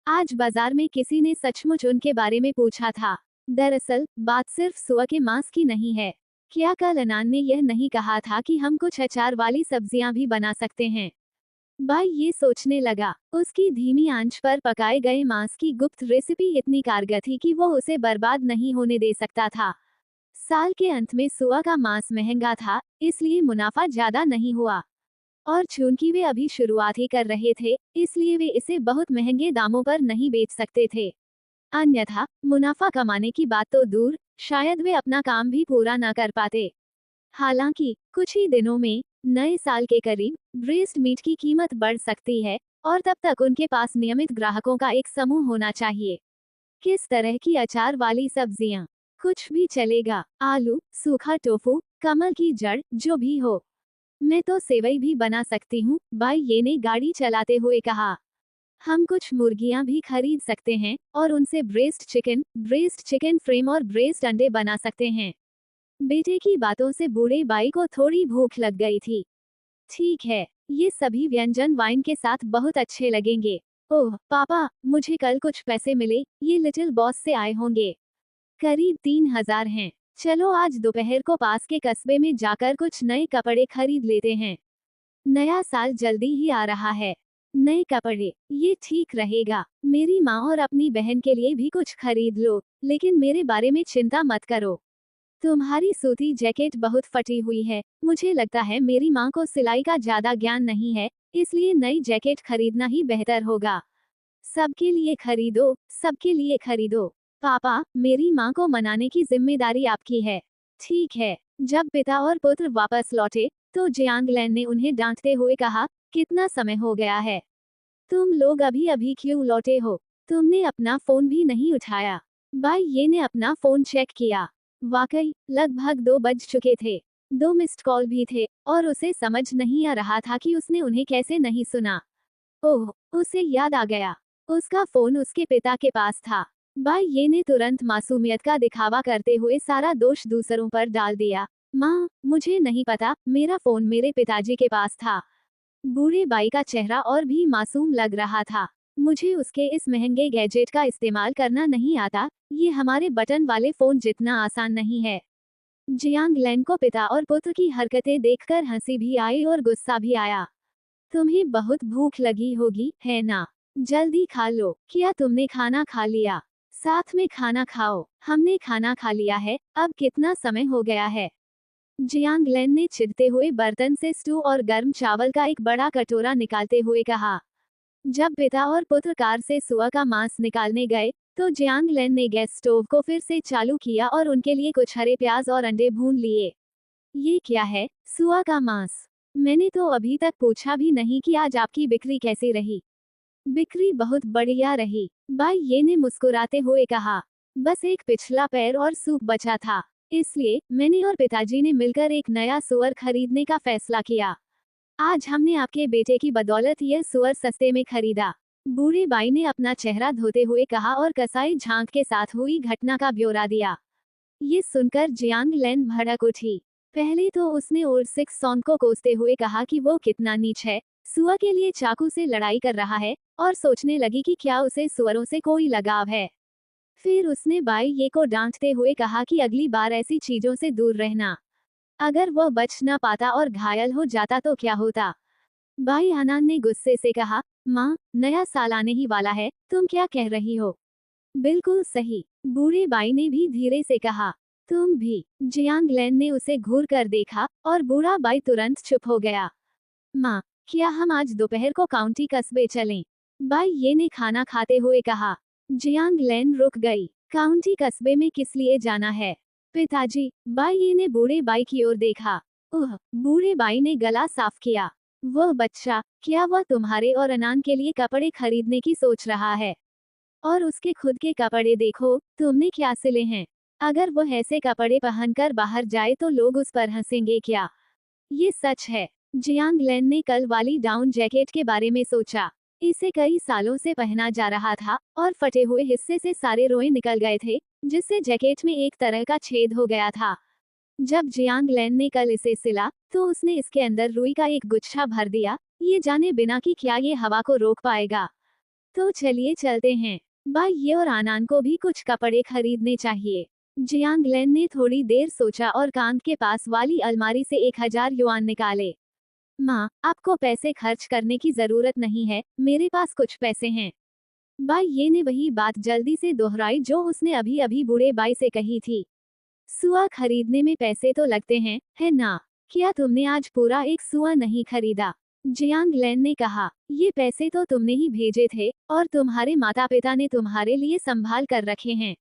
आज बाजार में किसी ने सचमुच उनके बारे में पूछा था। दरअसल बात सिर्फ सुअर के मांस की नहीं है। क्या कल अनान ने यह नहीं कहा था कि हम कुछ अचार वाली सब्जियां भी बना सकते हैं? बाई ये सोचने लगा। उसकी धीमी आंच पर पकाए गए मांस की गुप्त रेसिपी इतनी कारगर थी कि वो उसे बर्बाद नहीं होने दे सकता था। साल के अंत में सुअर का मांस महंगा था, इसलिए मुनाफा ज्यादा नहीं हुआ। और चूंकि वे अभी शुरुआत ही कर रहे थे, इसलिए वे इसे बहुत महंगे दामों पर नहीं बेच सकते थे। अन्यथा मुनाफा कमाने की बात तो दूर, शायद वे अपना काम भी पूरा न कर पाते। हालांकि कुछ ही दिनों में, नए साल के करीब, ब्रेस्ट मीट की कीमत बढ़ सकती है और तब तक उनके पास नियमित ग्राहकों का एक समूह होना चाहिए। किस तरह की अचार वाली सब्जियां? कुछ भी चलेगा, आलू, सूखा टोफू, कमल की जड़, जो भी हो। मैं तो सेवई भी बना सकती हूँ, बाई ये ने गाड़ी चलाते हुए कहा। हम कुछ मुर्गियां भी खरीद सकते हैं और उनसे ब्रेस्ट चिकन फ्रेम और ब्रेस्ट अंडे बना सकते हैं। बेटे की बातों से बूढ़े बाई को थोड़ी भूख लग गई थी। ठीक है, ये सभी व्यंजन वाइन के साथ बहुत अच्छे लगेंगे। ओह पापा, मुझे कल कुछ पैसे मिले, ये लिटिल बॉस से आए होंगे। करीब 3000 हैं। चलो आज दोपहर को पास के कस्बे में जाकर कुछ नए कपड़े खरीद लेते हैं। नया साल जल्दी ही आ रहा है। नए कपड़े, ये ठीक रहेगा। मेरी माँ और अपनी बहन के लिए भी कुछ खरीद लो, लेकिन मेरे बारे में चिंता मत करो। तुम्हारी सूती जैकेट बहुत फटी हुई है, मुझे लगता है मेरी माँ को सिलाई का ज्यादा ज्ञान नहीं है, इसलिए नई जैकेट खरीदना ही बेहतर होगा। सबके लिए खरीदो, सबके लिए खरीदो। पापा, मेरी माँ को मनाने की जिम्मेदारी आपकी है। ठीक है। जब पिता और पुत्र वापस लौटे, तो जियांगलैन ने उन्हें डांटते हुए कहा, कितना समय हो गया है? तुम लोग अभी अभी क्यों लौटे हो? तुमने अपना फोन भी नहीं उठाया। बाई ये ने अपना फोन चेक किया। वाकई, लगभग 2 बज चुके थे। 2 मिस्ड कॉल भी थे, और उसे समझ नहीं आ रहा था कि उसने उन्हें कैसे नहीं सुना। ओह, उसे याद आ गया। उसका फोन उसके पिता के पास था। बाई ये ने तुरंत मासूमियत का दिखावा करते हुए सारा दोष दूसरों पर डाल दिया। माँ, मुझे नहीं पता, मेरा फोन मेरे पिताजी के पास था। बूढ़े बाई का चेहरा और भी मासूम लग रहा था। मुझे उसके इस महंगे गैजेट का इस्तेमाल करना नहीं आता, ये हमारे बटन वाले फोन जितना आसान नहीं है। जियांगलैन को पिता और पुत्र की हरकतें देखकर हंसी भी आई और गुस्सा भी आया। तुम्हें बहुत भूख लगी होगी, है ना? जल्दी खा लो। क्या तुमने खाना खा लिया? साथ में खाना खाओ। हमने खाना खा लिया है, अब कितना समय हो गया है? जियांगलैन ने चिढ़ते हुए बर्तन से स्टू और गर्म चावल का एक बड़ा कटोरा निकालते हुए कहा। जब पिता और पुत्र कार से सुअर का मांस निकालने गए, तो जियांगलैन ने गैस स्टोव को फिर से चालू किया और उनके लिए कुछ हरे प्याज और अंडे भून लिए। ये क्या है? सुअर का मांस? मैंने तो अभी तक पूछा भी नहीं कि आज आपकी बिक्री कैसी रही। बिक्री बहुत बढ़िया रही, बाई ये ने मुस्कुराते हुए कहा। बस एक पिछला पैर और सूप बचा था, इसलिए मैंने और पिताजी ने मिलकर एक नया सुअर खरीदने का फैसला किया। आज हमने आपके बेटे की बदौलत यह सुअर सस्ते में खरीदा। बूढ़े बाई ने अपना चेहरा धोते हुए कहा और कसाई झांक के साथ हुई घटना का ब्यौरा दिया। ये सुनकर जियांग लैन भड़क उठी। पहले तो उसने ओरसिक सॉन को कोसते हुए कहा कि वो कितना नीच है, सुअर के लिए चाकू से लड़ाई कर रहा है, और सोचने लगी कि क्या उसे सुअरों से कोई लगाव है। फिर उसने बाई ये को डांटते हुए कहा कि अगली बार ऐसी चीजों से दूर रहना। अगर वह बच न पाता और घायल हो जाता तो क्या होता। बाई हनान ने गुस्से से कहा, माँ, नया साल आने ही वाला है, तुम क्या कह रही हो। बिल्कुल सही, बूढ़े बाई ने भी धीरे से कहा। तुम भी। जियांग लैन ने उसे घूर कर देखा और बूढ़ा बाई तुरंत चुप हो गया। माँ, क्या हम आज दोपहर को काउंटी कस्बे चलें? बाई ये ने खाना खाते हुए कहा। जियांग लैन रुक गई। काउंटी कस्बे में किस लिए जाना है? पिताजी, बाई ये ने बूढ़े बाई की ओर देखा। बूढ़े बाई ने गला साफ किया। वह बच्चा, क्या वह तुम्हारे और अनान के लिए कपड़े खरीदने की सोच रहा है? और उसके खुद के कपड़े देखो, तुमने क्या सिले हैं। अगर वह ऐसे कपड़े पहनकर बाहर जाए तो लोग उस पर हंसेंगे क्या? ये सच है। जियांग लैन ने कल वाली डाउन जैकेट के बारे में सोचा। इसे कई सालों से पहना जा रहा था और फटे हुए हिस्से से सारे रोए निकल गए थे, जिससे जैकेट में एक तरह का छेद हो गया था। जब जियांग लैन ने कल इसे सिला तो उसने इसके अंदर रुई का एक गुच्छा भर दिया, ये जाने बिना कि क्या ये हवा को रोक पाएगा। तो चलिए चलते हैं। बाई ये और आनान को भी कुछ कपड़े खरीदने चाहिए। जियांग लैन ने थोड़ी देर सोचा और कांध के पास वाली अलमारी से 1000 युआन निकाले। माँ, आपको पैसे खर्च करने की जरूरत नहीं है, मेरे पास कुछ पैसे हैं। बाई ये ने वही बात जल्दी से दोहराई जो उसने अभी अभी बूढ़े बाई से कही थी। सुआ खरीदने में पैसे तो लगते हैं, है ना? क्या तुमने आज पूरा एक सुआ नहीं खरीदा? जियांग लैन ने कहा, ये पैसे तो तुमने ही भेजे थे और तुम्हारे माता पिता ने तुम्हारे लिए संभाल कर रखे हैं।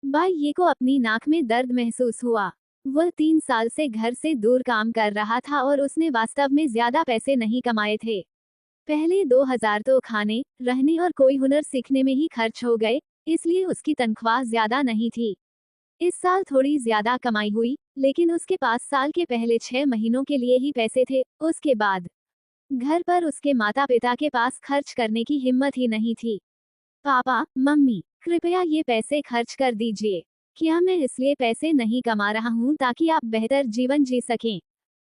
बाई ये को अपनी नाक में दर्द महसूस हुआ। वह 3 साल से घर से दूर काम कर रहा था और उसने वास्तव में ज्यादा पैसे नहीं कमाए थे। पहले 2000 तो खाने, रहने और कोई हुनर सीखने में ही खर्च हो गए, इसलिए उसकी तनख्वाह ज्यादा नहीं थी। इस साल थोड़ी ज्यादा कमाई हुई, लेकिन उसके पास साल के पहले 6 महीनों के लिए ही पैसे थे। उसके बाद घर पर उसके माता पिता के पास खर्च करने की हिम्मत ही नहीं थी। पापा, मम्मी, कृपया ये पैसे खर्च कर दीजिए। क्या मैं इसलिए पैसे नहीं कमा रहा हूँ ताकि आप बेहतर जीवन जी सकें?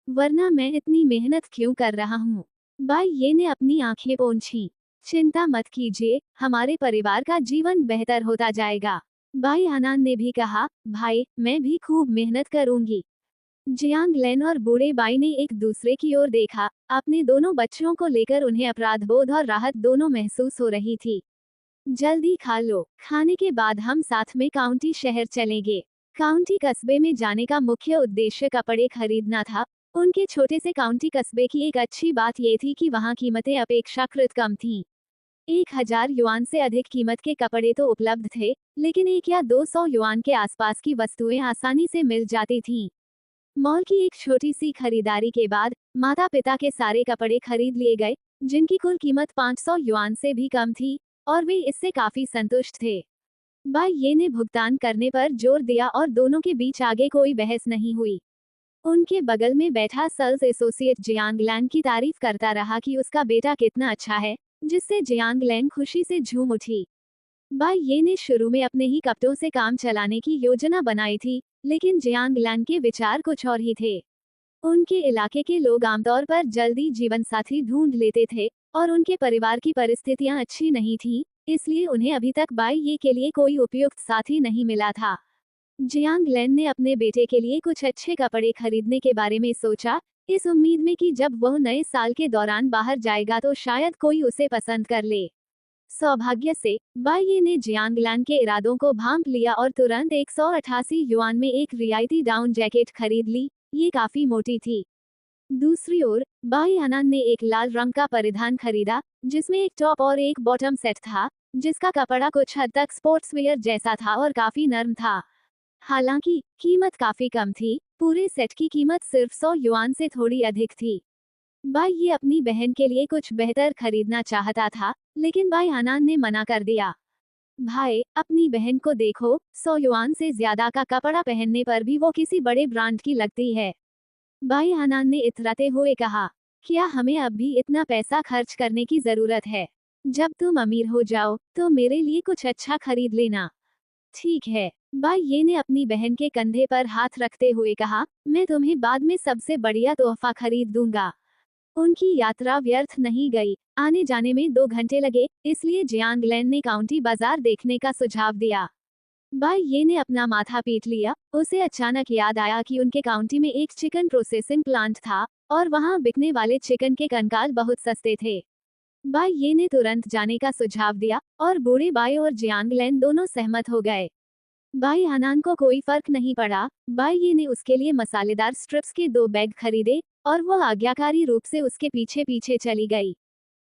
वरना मैं इतनी मेहनत क्यों कर रहा हूँ? बाई ये ने अपनी आंखें पोंछी। चिंता मत कीजिए, हमारे परिवार का जीवन बेहतर होता जाएगा। बाई हनान ने भी कहा, भाई, मैं भी खूब मेहनत करूंगी। जियांग लैन और बूढ़े बाई ने एक दूसरे की ओर देखा। अपने दोनों बच्चों को लेकर उन्हें अपराधबोध और राहत दोनों महसूस हो रही थी। जल्दी खा लो, खाने के बाद हम साथ में काउंटी शहर चलेंगे। काउंटी कस्बे में जाने का मुख्य उद्देश्य कपड़े खरीदना था। उनके छोटे से काउंटी कस्बे की एक अच्छी बात ये थी कि वहाँ कीमतें अपेक्षाकृत कम थीं। 1000 युआन से अधिक कीमत के कपड़े तो उपलब्ध थे, लेकिन 1 या 200 युआन के आसपास की वस्तुएं आसानी से मिल जाती थीं। मॉल की एक छोटी सी खरीदारी के बाद माता पिता के सारे कपड़े खरीद लिए गए, जिनकी कुल कीमत 500 युआन से भी कम थी, और वे इससे काफी संतुष्ट थे। बाई ये ने भुगतान करने पर जोर दिया और दोनों के बीच आगे कोई बहस नहीं हुई। उनके बगल में बैठा सेल्स एसोसिएट जियांग लैन की तारीफ करता रहा कि उसका बेटा कितना अच्छा है, जिससे जियांग लैन खुशी से झूम उठी। बाई ये ने शुरू में अपने ही कपड़ों से काम चलाने की योजना बनाई थी, लेकिन जियांग लैन के विचार कुछ और ही थे। उनके इलाके के लोग आमतौर पर जल्दी जीवन साथी ढूंढ लेते थे और उनके परिवार की परिस्थितियां अच्छी नहीं थीं, इसलिए उन्हें अभी तक बाई ये के लिए कोई उपयुक्त साथी नहीं मिला था। जियांग लैन ने अपने बेटे के लिए कुछ अच्छे कपड़े खरीदने के बारे में सोचा, इस उम्मीद में कि जब वह नए साल के दौरान बाहर जाएगा तो शायद कोई उसे पसंद कर ले। सौभाग्य से बाई ये ने जियांग लैन के इरादों को भांप लिया और तुरंत 188 युआन में एक रियायती डाउन जैकेट खरीद ली। ये काफी मोटी थी। दूसरी ओर बाई हनान ने एक लाल रंग का परिधान खरीदा, जिसमें एक टॉप और एक बॉटम सेट था, जिसका कपड़ा कुछ हद तक स्पोर्ट्सवेयर जैसा था और काफी नरम था। हालांकि कीमत काफी कम थी, पूरे सेट की कीमत सिर्फ 100 युआन से थोड़ी अधिक थी। बाई ये अपनी बहन के लिए कुछ बेहतर खरीदना चाहता था, लेकिन बाई हनान ने मना कर दिया। भाई, अपनी बहन को देखो, 100 युआन से ज्यादा का कपड़ा पहनने पर भी वो किसी बड़े ब्रांड की लगती है। बाई हनान ने इतराते हुए कहा, क्या हमें अब भी इतना पैसा खर्च करने की जरूरत है? जब तुम अमीर हो जाओ तो मेरे लिए कुछ अच्छा खरीद लेना। ठीक है, बाई ये ने अपनी बहन के कंधे पर हाथ रखते हुए कहा, मैं तुम्हें बाद में सबसे बढ़िया तोहफा खरीद दूंगा। उनकी यात्रा व्यर्थ नहीं गई। आने जाने में 2 घंटे लगे, इसलिए जियांग लैन ने काउंटी बाजार देखने का सुझाव दिया। बाई ये ने अपना माथा पीट लिया। उसे अचानक याद आया कि उनके काउंटी में एक चिकन प्रोसेसिंग प्लांट था और वहां बिकने वाले चिकन के कंकाल बहुत सस्ते थे। बाई ये ने तुरंत जाने का सुझाव दिया और बूढ़े बाई और जियांग लैन दोनों सहमत हो गए। बाई हनान को कोई फर्क नहीं पड़ा। बाई ये ने उसके लिए मसालेदार स्ट्रिप्स के 2 बैग खरीदे और वो आज्ञाकारी रूप से उसके पीछे पीछे चली गई।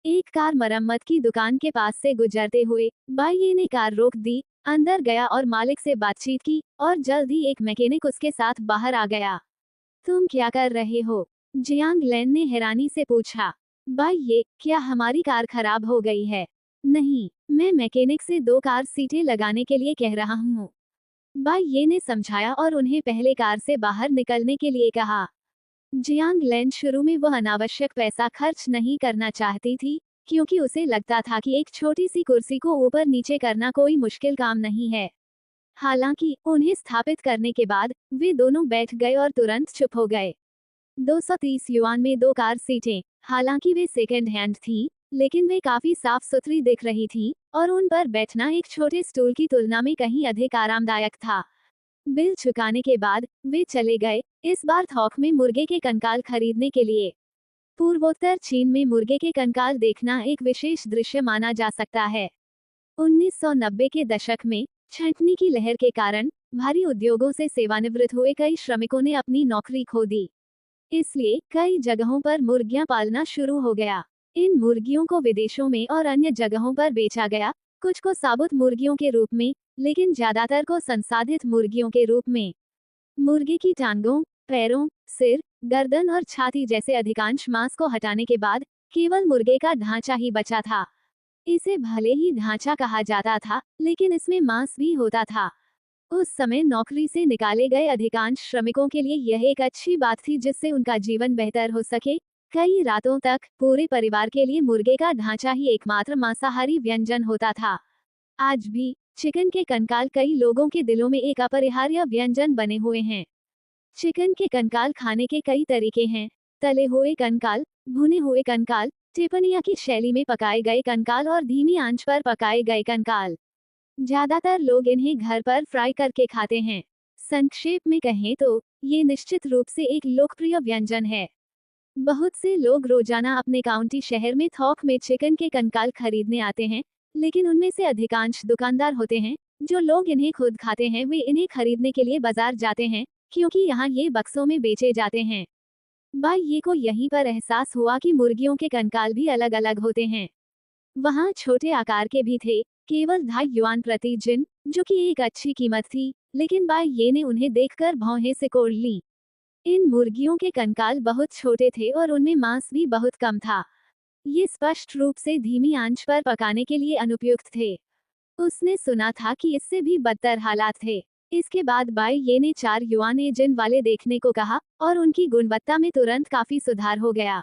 एक कार मरम्मत की दुकान के पास से गुजरते हुए बाई ये ने कार रोक दी, अंदर गया और मालिक से बातचीत की और जल्द ही एक मैकेनिक उसके साथ बाहर आ गया। तुम क्या कर रहे हो? जियांग लैन ने हैरानी से पूछा। बाई ये, क्या हमारी कार खराब हो गई है? नहीं, मैं मैकेनिक से 2 कार सीटें लगाने के लिए कह रहा हूँ। बाई ये ने समझाया और उन्हें पहले कार से बाहर निकलने के लिए कहा। जियांग लैन शुरू में वह अनावश्यक पैसा खर्च नहीं करना चाहती थी, क्योंकि उसे लगता था कि एक छोटी सी कुर्सी को ऊपर नीचे करना कोई मुश्किल काम नहीं है। हालांकि उन्हें स्थापित करने के बाद वे दोनों बैठ गए और तुरंत चुप हो गए। 230 युआन में 2 कार सीटें, हालांकि वे सेकंड हैंड थीं, लेकिन वे काफी साफ सुथरी दिख रही थीं और उन पर बैठना एक छोटे स्टूल की तुलना में कहीं अधिक आरामदायक था। बिल चुकाने के बाद वे चले गए, इस बार थोक में मुर्गे के कंकाल खरीदने के लिए। पूर्वोत्तर चीन में मुर्गे के कंकाल देखना एक विशेष दृश्य माना जा सकता है। 1990 के दशक में छंटनी की लहर के कारण भारी उद्योगों से सेवानिवृत्त हुए कई श्रमिकों ने अपनी नौकरी खो दी। इसलिए कई जगहों पर मुर्गियां पालना शुरू हो गया। इन मुर्गियों को विदेशों में और अन्य जगहों पर बेचा गया, कुछ को साबुत मुर्गियों के रूप में, लेकिन ज्यादातर को संसाधित मुर्गियों के रूप में। मुर्गे की टांगों, पैरों, सिर, गर्दन और छाती जैसे अधिकांश मांस को हटाने के बाद केवल मुर्गे का ढांचा ही बचा था। इसे भले ही ढांचा कहा जाता था, लेकिन इसमें मांस भी होता था। उस समय नौकरी से निकाले गए अधिकांश श्रमिकों के लिए यह एक अच्छी बात थी जिससे उनका जीवन बेहतर हो सके। कई रातों तक पूरे परिवार के लिए मुर्गे का ढांचा ही एकमात्र मांसाहारी व्यंजन होता था। आज भी चिकन के कंकाल कई लोगों के दिलों में एक अपरिहार्य व्यंजन बने हुए हैं। चिकन के कंकाल खाने के कई तरीके हैं। तले हुए कंकाल, भुने हुए कंकाल, टिपनिया की शैली में पकाए गए कंकाल और धीमी आंच पर पकाए गए कंकाल। ज्यादातर लोग इन्हें घर पर फ्राई करके खाते हैं। संक्षेप में कहें तो ये निश्चित रूप से एक लोकप्रिय व्यंजन है। बहुत से लोग रोजाना अपने काउंटी शहर में थोक में चिकन के कंकाल खरीदने आते हैं, लेकिन उनमें से अधिकांश दुकानदार होते हैं। जो लोग इन्हें खुद खाते हैं वे इन्हें खरीदने के लिए बाजार जाते हैं, क्योंकि यहाँ ये बक्सों में बेचे जाते हैं। बाई ये को यहीं पर एहसास हुआ कि मुर्गियों के कंकाल भी अलग अलग होते हैं। वहाँ छोटे आकार के भी थे, केवल 2.5 युआन प्रति जिन, जो कि एक अच्छी कीमत थी, लेकिन बाई ये ने उन्हें देखकर भौहें सिकोड़ ली। इन मुर्गियों के कंकाल बहुत छोटे थे और उनमें मांस भी बहुत कम था। ये स्पष्ट रूप से धीमी आंच पर पकाने के लिए अनुपयुक्त थे। उसने सुना था कि इससे भी बदतर हालात थे। इसके बाद बाई ये ने 4 युआन जिन वाले देखने को कहा और उनकी गुणवत्ता में तुरंत काफी सुधार हो गया।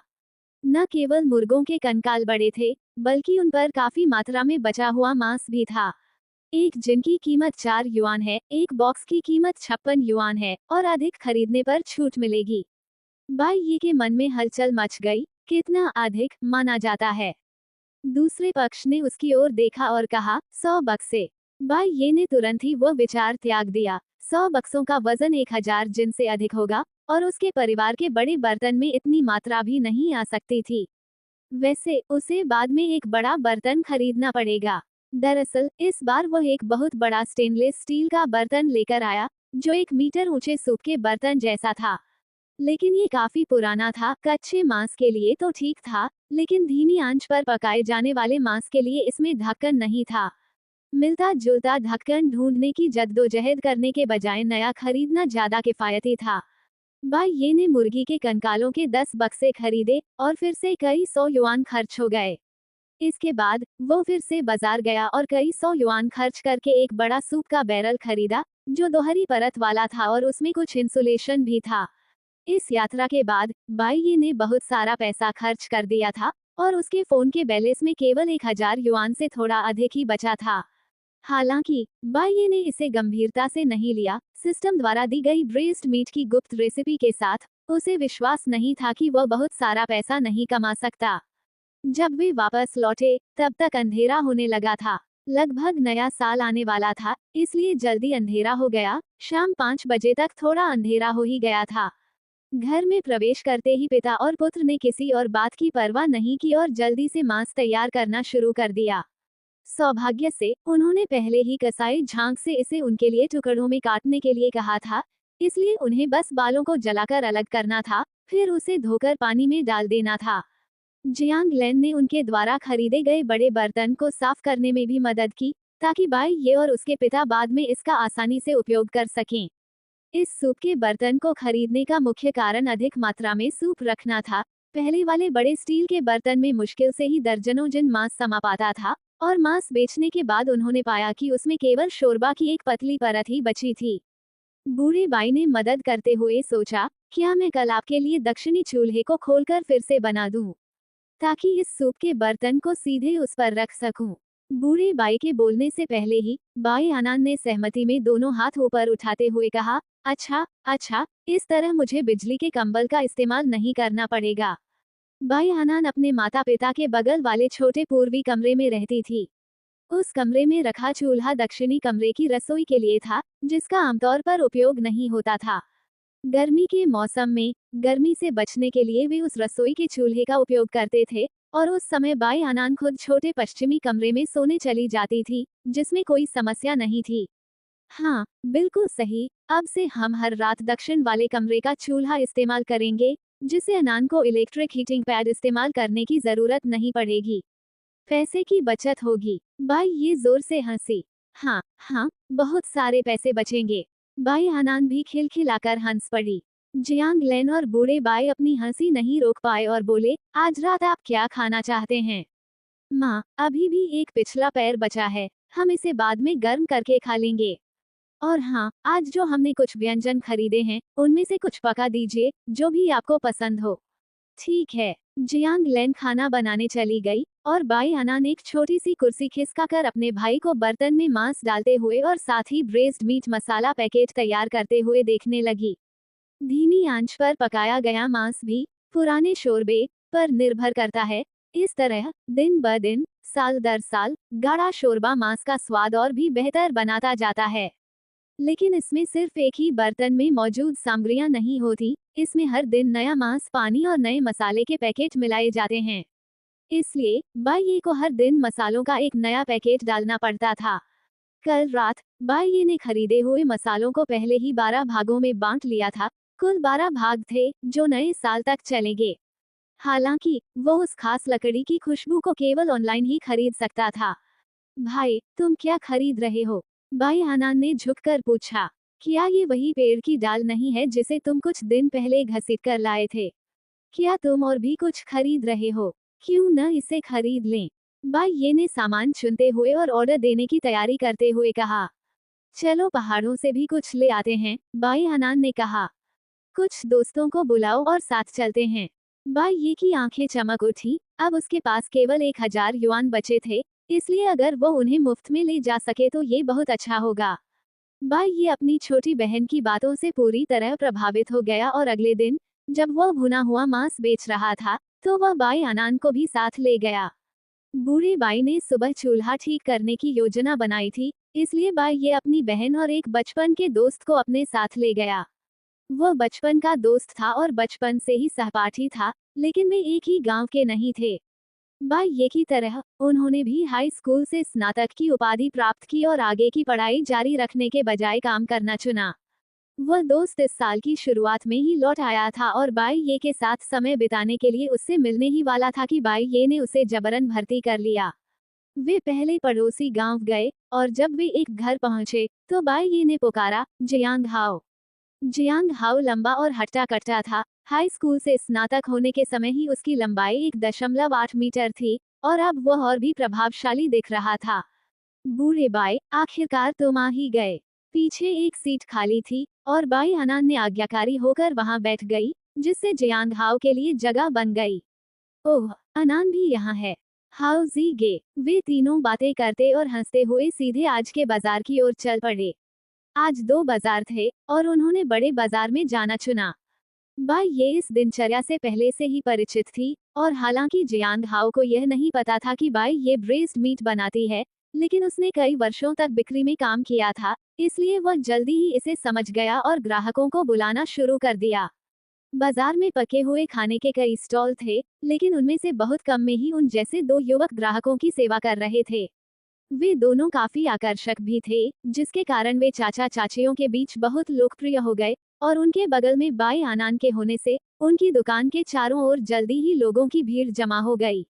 न केवल मुर्गों के कंकाल बड़े थे, बल्कि उन पर काफी मात्रा में बचा हुआ मांस भी था। एक जिन की कीमत 4 युआन है, एक बॉक्स की कीमत 56 युआन है और अधिक खरीदने पर छूट मिलेगी। बाई ये के मन में हलचल मच गई, कितना अधिक माना जाता है? दूसरे पक्ष ने उसकी ओर देखा और कहा, 100 बक्से। बाई ये ने तुरंत ही वह विचार त्याग दिया। 100 बक्सों का वजन 1000 जिन से अधिक होगा और उसके परिवार के बड़े बर्तन में इतनी मात्रा भी नहीं आ सकती थी। वैसे उसे बाद में एक बड़ा बर्तन खरीदना पड़ेगा। दरअसल इस बार वह एक बहुत बड़ा स्टेनलेस स्टील का बर्तन लेकर आया, जो 1 मीटर ऊंचे सूप के बर्तन जैसा था। लेकिन ये काफी पुराना था। कच्चे मांस के लिए तो ठीक था, लेकिन धीमी आंच पर पकाए जाने वाले मांस के लिए इसमें ढक्कन नहीं था। मिलता जुलता ढक्कन ढूंढने की जद्दोजहद करने के बजाय नया खरीदना ज्यादा किफायती था। बाई ये ने मुर्गी के कंकालों के 10 बक्से खरीदे और फिर से कई 100 युआन खर्च हो गए। इसके बाद वो फिर से बाजार गया और कई 100 युआन खर्च करके एक बड़ा सूप का बैरल खरीदा, जो दोहरी परत वाला था और उसमें कुछ इंसुलेशन भी था। इस यात्रा के बाद बाई ये ने बहुत सारा पैसा खर्च कर दिया था और उसके फोन के बैलेंस में केवल 1000 युआन से थोड़ा अधिक ही बचा था। हालांकि बाई ने इसे गंभीरता से नहीं लिया। सिस्टम द्वारा दी गई ब्रेस्ड मीट की गुप्त रेसिपी के साथ उसे विश्वास नहीं था कि वह बहुत सारा पैसा नहीं कमा सकता। जब वे वापस लौटे तब तक अंधेरा होने लगा था। लगभग नया साल आने वाला था, इसलिए जल्दी अंधेरा हो गया। शाम 5 बजे तक थोड़ा अंधेरा हो ही गया था। घर में प्रवेश करते ही पिता और पुत्र ने किसी और बात की परवाह नहीं की और जल्दी से मांस तैयार करना शुरू कर दिया। सौभाग्य से उन्होंने पहले ही कसाई झांक से इसे उनके लिए टुकड़ों में काटने के लिए कहा था, इसलिए उन्हें बस बालों को जलाकर अलग करना था, फिर उसे धोकर पानी में डाल देना था। जियांग लेन ने उनके द्वारा खरीदे गए बड़े बर्तन को साफ करने में भी मदद की, ताकि बाई ये और उसके पिता बाद में इसका आसानी से उपयोग कर सकें। इस सूप के बर्तन को खरीदने का मुख्य कारण अधिक मात्रा में सूप रखना था। पहले वाले बड़े स्टील के बर्तन में मुश्किल से ही दर्जनों जिन मांस समा पाता था, और मांस बेचने के बाद उन्होंने पाया कि उसमें केवल शोरबा की एक पतली परत ही बची थी। बूढ़े बाई ने मदद करते हुए सोचा, क्या मैं कल आपके लिए दक्षिणी चूल्हे को खोलकर फिर से बना दूं, ताकि इस सूप के बर्तन को सीधे उस पर रख सकूं। बूढ़े बाई के बोलने से पहले ही बाई आनंद ने सहमति में दोनों हाथ ऊपर उठाते हुए कहा, अच्छा अच्छा, इस तरह मुझे बिजली के कंबल का इस्तेमाल नहीं करना पड़ेगा। बाई आनंद अपने माता पिता के बगल वाले छोटे पूर्वी कमरे में रहती थी। उस कमरे में रखा चूल्हा दक्षिणी कमरे की रसोई के लिए था, जिसका आमतौर पर उपयोग नहीं होता था। गर्मी के मौसम में गर्मी से बचने के लिए वे उस रसोई के चूल्हे का उपयोग करते थे, और उस समय बाई आनंद खुद छोटे पश्चिमी कमरे में सोने चली जाती थी, जिसमें कोई समस्या नहीं थी। हाँ, बिल्कुल सही, अब से हम हर रात दक्षिण वाले कमरे का चूल्हा इस्तेमाल करेंगे, जिससे अनान को इलेक्ट्रिक हीटिंग पैड इस्तेमाल करने की जरूरत नहीं पड़ेगी। पैसे की बचत होगी। बाई ये जोर से हंसी। हाँ हाँ, बहुत सारे पैसे बचेंगे। बाई आनंद भी खिलखिलाकर हंस पड़ी। जियांग लेन और बूढ़े बाई अपनी हंसी नहीं रोक पाए और बोले, आज रात आप क्या खाना चाहते हैं? माँ, अभी भी एक पिछला पैर बचा है, हम इसे बाद में गर्म करके खा लेंगे। और हाँ, आज जो हमने कुछ व्यंजन खरीदे हैं, उनमें से कुछ पका दीजिए, जो भी आपको पसंद हो। ठीक है। जियांग लेन खाना बनाने चली गई, और बाई आनंद एक छोटी सी कुर्सी खिसकाकर अपने भाई को बर्तन में मांस डालते हुए और साथ ही ब्रेस्ड मीट मसाला पैकेट तैयार करते हुए देखने लगी। धीमी आंच पर पकाया गया मांस भी पुराने शोरबे पर निर्भर करता है। इस तरह दिन ब दिन, साल दर साल, गाढ़ा शोरबा मांस का स्वाद और भी बेहतर बनाता जाता है। लेकिन इसमें सिर्फ एक ही बर्तन में मौजूद सामग्रियां नहीं होती, इसमें हर दिन नया मांस, पानी और नए मसाले के पैकेट मिलाए जाते हैं। इसलिए बाई को हर दिन मसालों का एक नया पैकेट डालना पड़ता था। कल रात बाई ने खरीदे हुए मसालों को पहले ही 12 भागों में बांट लिया था। कुल 12 भाग थे, जो नए साल तक चलेंगे। हालांकि वो उस खास लकड़ी की खुशबू को केवल ऑनलाइन ही खरीद सकता था। भाई, तुम क्या खरीद रहे हो? बाई आनंद ने झुककर पूछा। क्या ये वही पेड़ की डाल नहीं है जिसे तुम कुछ दिन पहले घसीट कर लाए थे? क्या तुम और भी कुछ खरीद रहे हो? क्यों न इसे खरीद लें? बाई ने सामान चुनते हुए और ऑर्डर देने की तैयारी करते हुए कहा। चलो पहाड़ों से भी कुछ ले आते हैं, बाई आनंद ने कहा। कुछ दोस्तों को बुलाओ और साथ चलते हैं। बाई की आंखें चमक उठी। अब उसके पास केवल 1000 युआन बचे थे, इसलिए अगर वो उन्हें मुफ्त में ले जा सके तो ये बहुत अच्छा होगा। बाई अपनी छोटी बहन की बातों से पूरी तरह प्रभावित हो गया, और अगले दिन जब वह भुना हुआ मांस बेच रहा था, तो वह बाई आनंद को भी साथ ले गया। बूढ़े बाई ने सुबह चूल्हा ठीक करने की योजना बनाई थी, इसलिए बाई अपनी बहन और एक बचपन के दोस्त को अपने साथ ले गया। वह बचपन का दोस्त था और बचपन से ही सहपाठी था, लेकिन वे एक ही गांव के नहीं थे। बाई की तरह उन्होंने भी हाई स्कूल से स्नातक की उपाधि प्राप्त की और आगे की पढ़ाई जारी रखने के बजाय काम करना चुना। वह दोस्त इस साल की शुरुआत में ही लौट आया था और बाई के साथ समय बिताने के लिए उससे मिलने ही वाला था कि बाई ने उसे जबरन भर्ती कर लिया। वे पहले पड़ोसी गांव गए, और जब वे एक घर पहुंचे तो बाई ने पुकारा, जियांग हाओ। जियांग हाओ लंबा और हट्टा कट्टा था। हाई स्कूल से स्नातक होने के समय ही उसकी लंबाई 1.8 मीटर थी, और अब वह और भी प्रभावशाली दिख रहा था। बूढ़े बाई, आखिरकार तुम आ ही गए। पीछे एक सीट खाली थी, और बाई आनंद ने आज्ञाकारी होकर वहां बैठ गई, जिससे जियांग हाओ के लिए जगह बन गई। ओह, अनान भी यहाँ है। हाउ जी गे। वे तीनों बातें करते और हंसते हुए सीधे आज के बाजार की ओर चल पड़े। आज 2 बाजार थे और उन्होंने बड़े बाजार में जाना चुना। बाई ये इस दिनचर्या से पहले से ही परिचित थी और हालांकि जियांग हाओ को यह नहीं पता था कि बाई ये ब्रेस्ड मीट बनाती है, लेकिन उसने कई वर्षों तक बिक्री में काम किया था, इसलिए वह जल्दी ही इसे समझ गया और ग्राहकों को बुलाना शुरू कर दिया। बाजार में पके हुए खाने के कई स्टॉल थे, लेकिन उनमें से बहुत कम में ही उन जैसे 2 युवक ग्राहकों की सेवा कर रहे थे। वे दोनों काफी आकर्षक भी थे, जिसके कारण वे चाचा चाचियों के बीच बहुत लोकप्रिय हो गए और उनके बगल में बाई आनान के होने से उनकी दुकान के चारों ओर जल्दी ही लोगों की भीड़ जमा हो गई।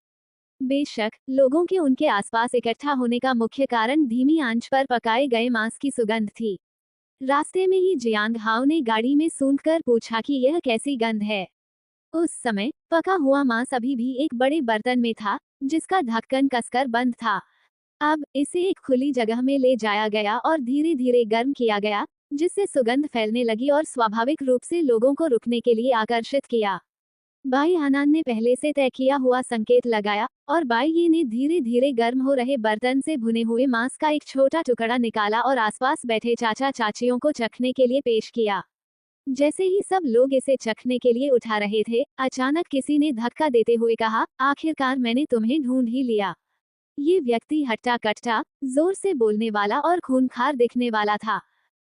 बेशक लोगों के उनके आसपास इकट्ठा होने का मुख्य कारण धीमी आंच पर पकाए गए मांस की सुगंध थी। रास्ते में ही जियांग हाओ ने गाड़ी में सूंघकर पूछा कि यह कैसी गंध है। उस समय पका हुआ मांस अभी भी एक बड़े बर्तन में था, जिसका ढक्कन कसकर बंद था। अब इसे एक खुली जगह में ले जाया गया और धीरे धीरे गर्म किया गया, जिससे सुगंध फैलने लगी और स्वाभाविक रूप से लोगों को रुकने के लिए आकर्षित किया। बाई आनंद ने पहले से तय किया हुआ संकेत लगाया और बाई ये ने धीरे धीरे गर्म हो रहे बर्तन से भुने हुए मांस का एक छोटा टुकड़ा निकाला और आसपास बैठे चाचा चाचियों को चखने के लिए पेश किया। जैसे ही सब लोग इसे चखने के लिए उठा रहे थे, अचानक किसी ने धक्का देते हुए कहा, आखिरकार मैंने तुम्हें ढूंढ ही लिया। ये व्यक्ति हट्टा कट्टा, जोर से बोलने वाला और खूंखार दिखने वाला था।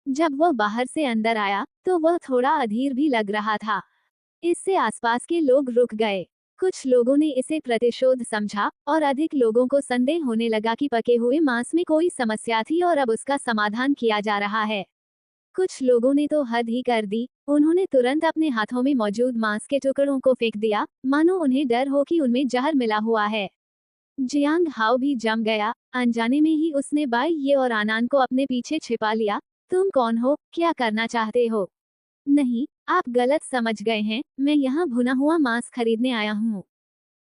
जब वह बाहर से अंदर आया तो वह थोड़ा अधीर भी लग रहा था। इससे आसपास के लोग रुक गए। कुछ लोगों ने इसे प्रतिशोध समझा और अधिक लोगों को संदेह होने लगा कि पके हुए मांस में कोई समस्या थी और अब उसका समाधान किया जा रहा है। कुछ लोगों ने तो हद ही कर दी, उन्होंने तुरंत अपने हाथों में मौजूद मांस के टुकड़ों को फेंक दिया, मानो उन्हें डर हो कि उनमें जहर मिला हुआ है। जियांग हाओ भी जम गया, अनजाने में ही उसने बाई ये और आनान को अपने पीछे छिपा लिया। तुम कौन हो, क्या करना चाहते हो? नहीं, आप गलत समझ गए हैं, मैं यहाँ भुना हुआ मांस खरीदने आया हूँ।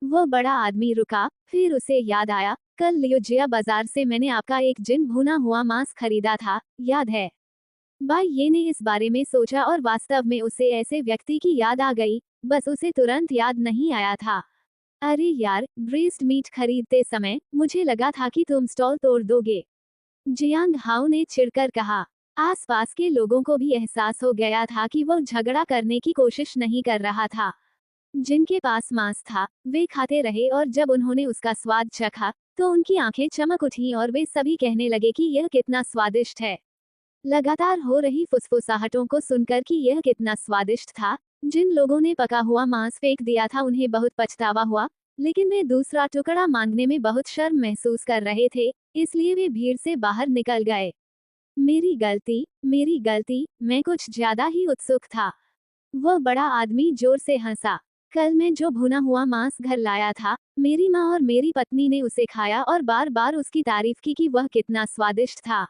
वह बड़ा आदमी रुका, फिर उसे याद आया, कल लियोजिया बाजार से मैंने आपका एक जिन भुना हुआ मांस खरीदा था, याद है? बाई ये ने इस बारे में सोचा और वास्तव में उसे ऐसे व्यक्ति की याद आ गई, बस उसे तुरंत याद नहीं आया था। अरे यार, ब्रेस्ट मीट खरीदते समय मुझे लगा था कि तुम स्टॉल तोड़ दोगे। जियांग हाओ ने चिढ़कर कहा। आसपास के लोगों को भी एहसास हो गया था कि वह झगड़ा करने की कोशिश नहीं कर रहा था। जिनके पास मांस था, वे खाते रहे और जब उन्होंने उसका स्वाद चखा, तो उनकी आंखें चमक उठीं और वे सभी कहने लगे कि यह कितना स्वादिष्ट है। लगातार हो रही फुसफुसाहटों को सुनकर कि यह कितना स्वादिष्ट था, जिन लोगों ने पका हुआ मांस फेंक दिया था उन्हें बहुत पछतावा हुआ, लेकिन वे दूसरा टुकड़ा मांगने में बहुत शर्म महसूस कर रहे थे, इसलिए वे भीड़ से बाहर निकल गए। मेरी गलती, मैं कुछ ज्यादा ही उत्सुक था। वह बड़ा आदमी जोर से हंसा। कल मैं जो भुना हुआ मांस घर लाया था, मेरी माँ और मेरी पत्नी ने उसे खाया और बार बार उसकी तारीफ की कि वह कितना स्वादिष्ट था।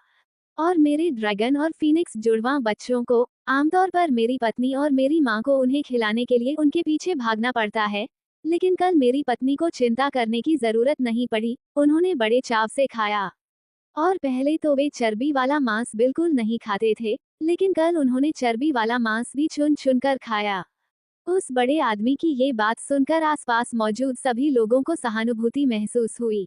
और मेरे ड्रैगन और फीनिक्स जुड़वां बच्चों को, आमतौर पर मेरी पत्नी और मेरी माँ को उन्हें खिलाने के लिए उनके पीछे भागना पड़ता है, लेकिन कल मेरी पत्नी को चिंता करने की जरूरत नहीं पड़ी, उन्होंने बड़े चाव से खाया। और पहले तो वे चर्बी वाला मांस बिल्कुल नहीं खाते थे, लेकिन कल उन्होंने चर्बी वाला मांस भी चुन चुन कर खाया। उस बड़े आदमी की ये बात सुनकर आसपास मौजूद सभी लोगों को सहानुभूति महसूस हुई।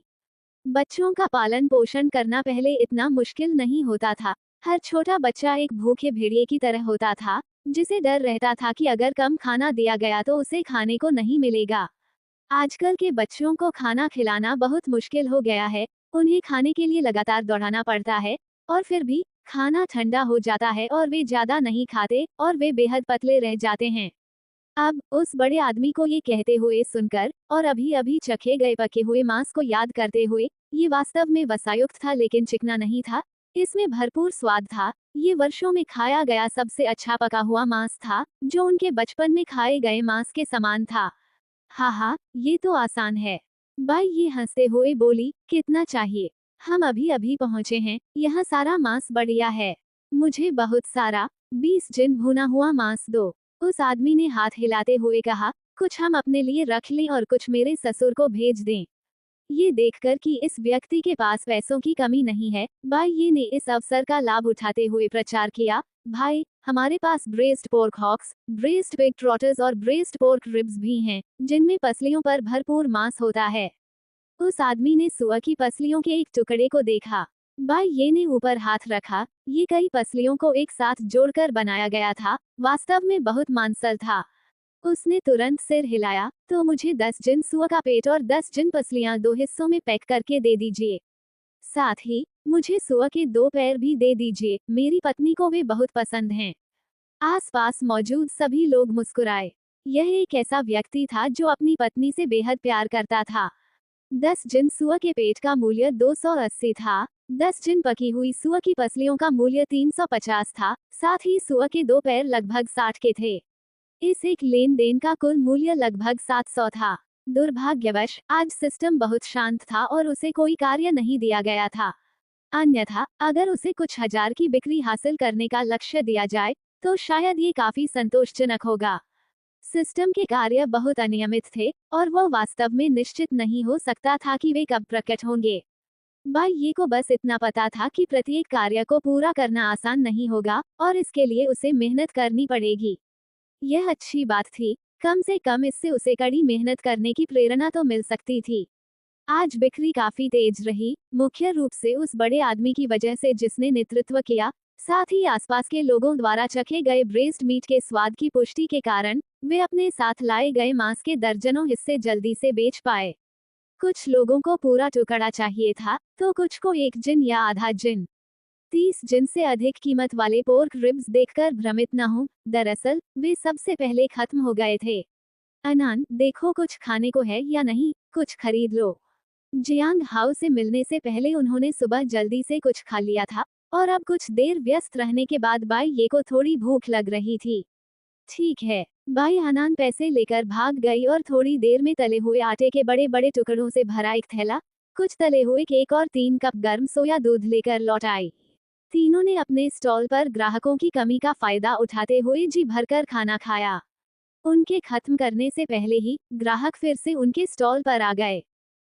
बच्चों का पालन पोषण करना पहले इतना मुश्किल नहीं होता था। हर छोटा बच्चा एक भूखे भेड़िए की तरह होता था, जिसे डर रहता था कि अगर कम खाना दिया गया तो उसे खाने को नहीं मिलेगा। आजकल के बच्चों को खाना खिलाना बहुत मुश्किल हो गया है, उन्हें खाने के लिए लगातार दौड़ाना पड़ता है, और फिर भी खाना ठंडा हो जाता है और वे ज्यादा नहीं खाते और वे बेहद पतले रह जाते हैं। अब उस बड़े आदमी को ये कहते हुए सुनकर और अभी अभी चखे गए पके हुए मांस को याद करते हुए, ये वास्तव में वसायुक्त था लेकिन चिकना नहीं था, इसमें भरपूर स्वाद था। ये वर्षों में खाया गया सबसे अच्छा पका हुआ मांस था, जो उनके बचपन में खाए गए मांस के समान था। हाँ, ये तो आसान है। बाई ये हंसते हुए बोली, कितना चाहिए? हम अभी अभी पहुँचे हैं, यहाँ सारा मांस बढ़िया है। मुझे बहुत सारा 20 जिन भुना हुआ मांस दो। उस आदमी ने हाथ हिलाते हुए कहा, कुछ हम अपने लिए रख लें और कुछ मेरे ससुर को भेज दें। ये देखकर कि इस व्यक्ति के पास पैसों की कमी नहीं है, बाई ये ने इस अवसर का लाभ उठाते हुए प्रचार किया, भाई, हमारे पास braised pork hocks, braised pig trotters और ब्रेस्ड पोर्क रिब्स भी हैं, जिनमें पसलियों पर भरपूर मांस होता है। उस आदमी ने सुअर की पसलियों के एक टुकड़े को देखा। भाई ये ने ऊपर हाथ रखा। ये कई पसलियों को एक साथ जोड़कर बनाया गया था, वास्तव में बहुत मांसल था। उसने तुरंत सिर हिलाया, तो मुझे 10 जिन सुअर का पेट और 10 जिन पसलियां 2 हिस्सों में पैक करके दे दीजिए। साथ ही मुझे सुअर के 2 पैर भी दे दीजिए, मेरी पत्नी को वे बहुत पसंद हैं। आसपास मौजूद सभी लोग मुस्कुराए। यह एक ऐसा व्यक्ति था जो अपनी पत्नी से बेहद प्यार करता था। 10 जिन सुअर के पेट का मूल्य 280 था। 10 जिन पकी हुई सुअर की पसलियों का मूल्य 350 था। साथ ही सुअर के 2 पैर लगभग 60 के थे। इस एक लेन देन का कुल मूल्य लगभग 700 था। दुर्भाग्यवश आज सिस्टम बहुत शांत था और उसे कोई कार्य नहीं दिया गया था। अन्यथा अगर उसे कुछ हजार की बिक्री हासिल करने का लक्ष्य दिया जाए तो शायद ये काफी संतोषजनक होगा। सिस्टम के कार्य बहुत अनियमित थे और वह वास्तव में निश्चित नहीं हो सकता था कि वे कब प्रकट होंगे। भाई ये को बस इतना पता था कि प्रत्येक कार्य को पूरा करना आसान नहीं होगा और इसके लिए उसे मेहनत करनी पड़ेगी। यह अच्छी बात थी, कम से कम इससे उसे कड़ी मेहनत करने की प्रेरणा तो मिल सकती थी। आज बिक्री काफी तेज रही, मुख्य रूप से उस बड़े आदमी की वजह से जिसने नेतृत्व किया। साथ ही आसपास के लोगों द्वारा चखे गए ब्रेस्ड मीट के स्वाद की पुष्टि के कारण वे अपने साथ लाए गए मांस के दर्जनों हिस्से जल्दी से बेच पाए। कुछ लोगों को पूरा टुकड़ा चाहिए था, तो कुछ को 1 जिन या आधा जिन। 30 जिन से अधिक कीमत वाले पोर्क रिब्स देखकर भ्रमित न हो, दरअसल वे सबसे पहले खत्म हो गए थे। अनान, देखो कुछ खाने को है या नहीं, कुछ खरीद लो। जियांग हाउ से मिलने से पहले उन्होंने सुबह जल्दी से कुछ खा लिया था और अब कुछ देर व्यस्त रहने के बाद बाई ये को थोड़ी भूख लग रही थी। ठीक है, बाई अनान पैसे लेकर भाग गई और थोड़ी देर में तले हुए आटे के बड़े बड़े टुकड़ों से भरा एक थैला, कुछ तले हुए केक और 3 कप गर्म सोया दूध लेकर लौट आई। तीनों ने अपने स्टॉल पर ग्राहकों की कमी का फायदा उठाते हुए जी भरकर खाना खाया। उनके खत्म करने से पहले ही ग्राहक फिर से उनके स्टॉल पर आ गए।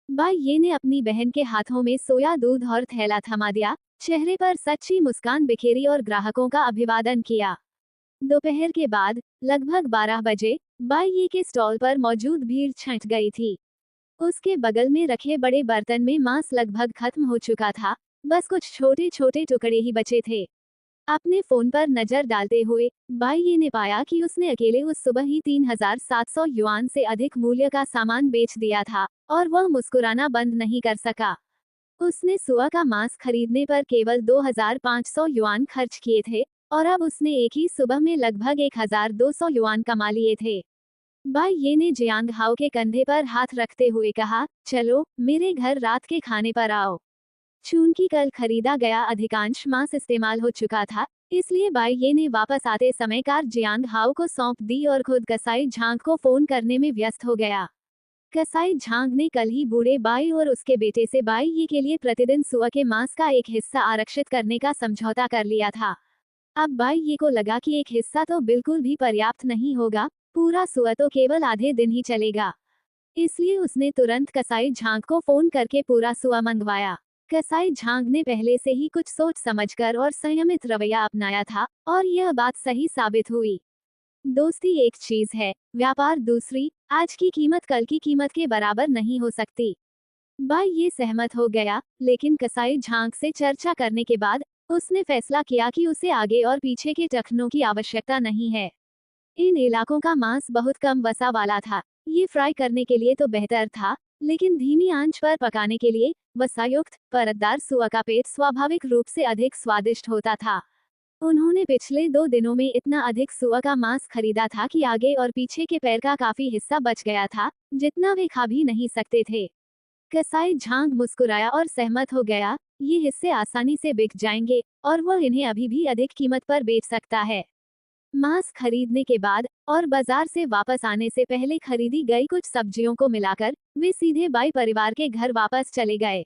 बाई ये ने अपनी बहन के हाथों में सोया दूध और थैला थमा दिया, चेहरे पर सच्ची मुस्कान बिखेरी और ग्राहकों का अभिवादन किया। दोपहर के बाद लगभग 12 बजे बाई ये के स्टॉल पर मौजूद भीड़ छंट गई थी। उसके बगल में रखे बड़े बर्तन में मांस लगभग खत्म हो चुका था, बस कुछ छोटे छोटे टुकड़े ही बचे थे। अपने फोन पर नजर डालते हुए बाई ये ने पाया कि उसने अकेले उस सुबह ही 3700 युआन से अधिक मूल्य का सामान बेच दिया था और वह मुस्कुराना बंद नहीं कर सका। उसने सुअर का मांस खरीदने पर केवल 2500 युआन खर्च किए थे और अब उसने एक ही सुबह में लगभग 1200 युआन कमा लिए थे। बाई ये ने जियांग हाओ के कंधे पर हाथ रखते हुए कहा, चलो मेरे घर रात के खाने पर आओ। चूंकि कल खरीदा गया अधिकांश मांस इस्तेमाल हो चुका था, इसलिए बाई ये ने वापस आते समय कार जियांग हाओ को सौंप दी और खुद कसाई झांग को फोन करने में व्यस्त हो गया। कसाई झांग ने कल ही बूढ़े बाई और उसके बेटे से बाई ये के लिए प्रतिदिन सुअर के मांस का एक हिस्सा आरक्षित करने का समझौता कर लिया था। अब बाई ये को लगा कि एक हिस्सा तो बिल्कुल भी पर्याप्त नहीं होगा, पूरा सुअर तो केवल आधे दिन ही चलेगा। इसलिए उसने तुरंत कसाई झांग को फोन करके पूरा सुअर मंगवाया। कसाई झांग ने पहले से ही कुछ सोच समझकर और संयमित रवैया अपनाया था और यह बात सही साबित हुई। दोस्ती एक चीज है, व्यापार दूसरी। आज की कीमत कल की कीमत के बराबर नहीं हो सकती। बाई ये सहमत हो गया, लेकिन कसाई झांग से चर्चा करने के बाद उसने फैसला किया कि उसे आगे और पीछे के टखनों की आवश्यकता नहीं है। इन इलाकों का मांस बहुत कम वसा वाला था, ये फ्राई करने के लिए तो बेहतर था, लेकिन धीमी आंच पर पकाने के लिए वसायुक्त परतदार सुअर का पेट स्वाभाविक रूप से अधिक स्वादिष्ट होता था। उन्होंने पिछले 2 दिनों में इतना अधिक सुअर का मांस खरीदा था कि आगे और पीछे के पैर का काफी हिस्सा बच गया था, जितना वे खा भी नहीं सकते थे। कसाई झांग मुस्कुराया और सहमत हो गया, ये हिस्से आसानी से बिक जाएंगे और वह इन्हें अभी भी अधिक कीमत पर बेच सकता है। मांस खरीदने के बाद और बाजार से वापस आने से पहले खरीदी गई कुछ सब्जियों को मिलाकर वे सीधे बाई परिवार के घर वापस चले गए।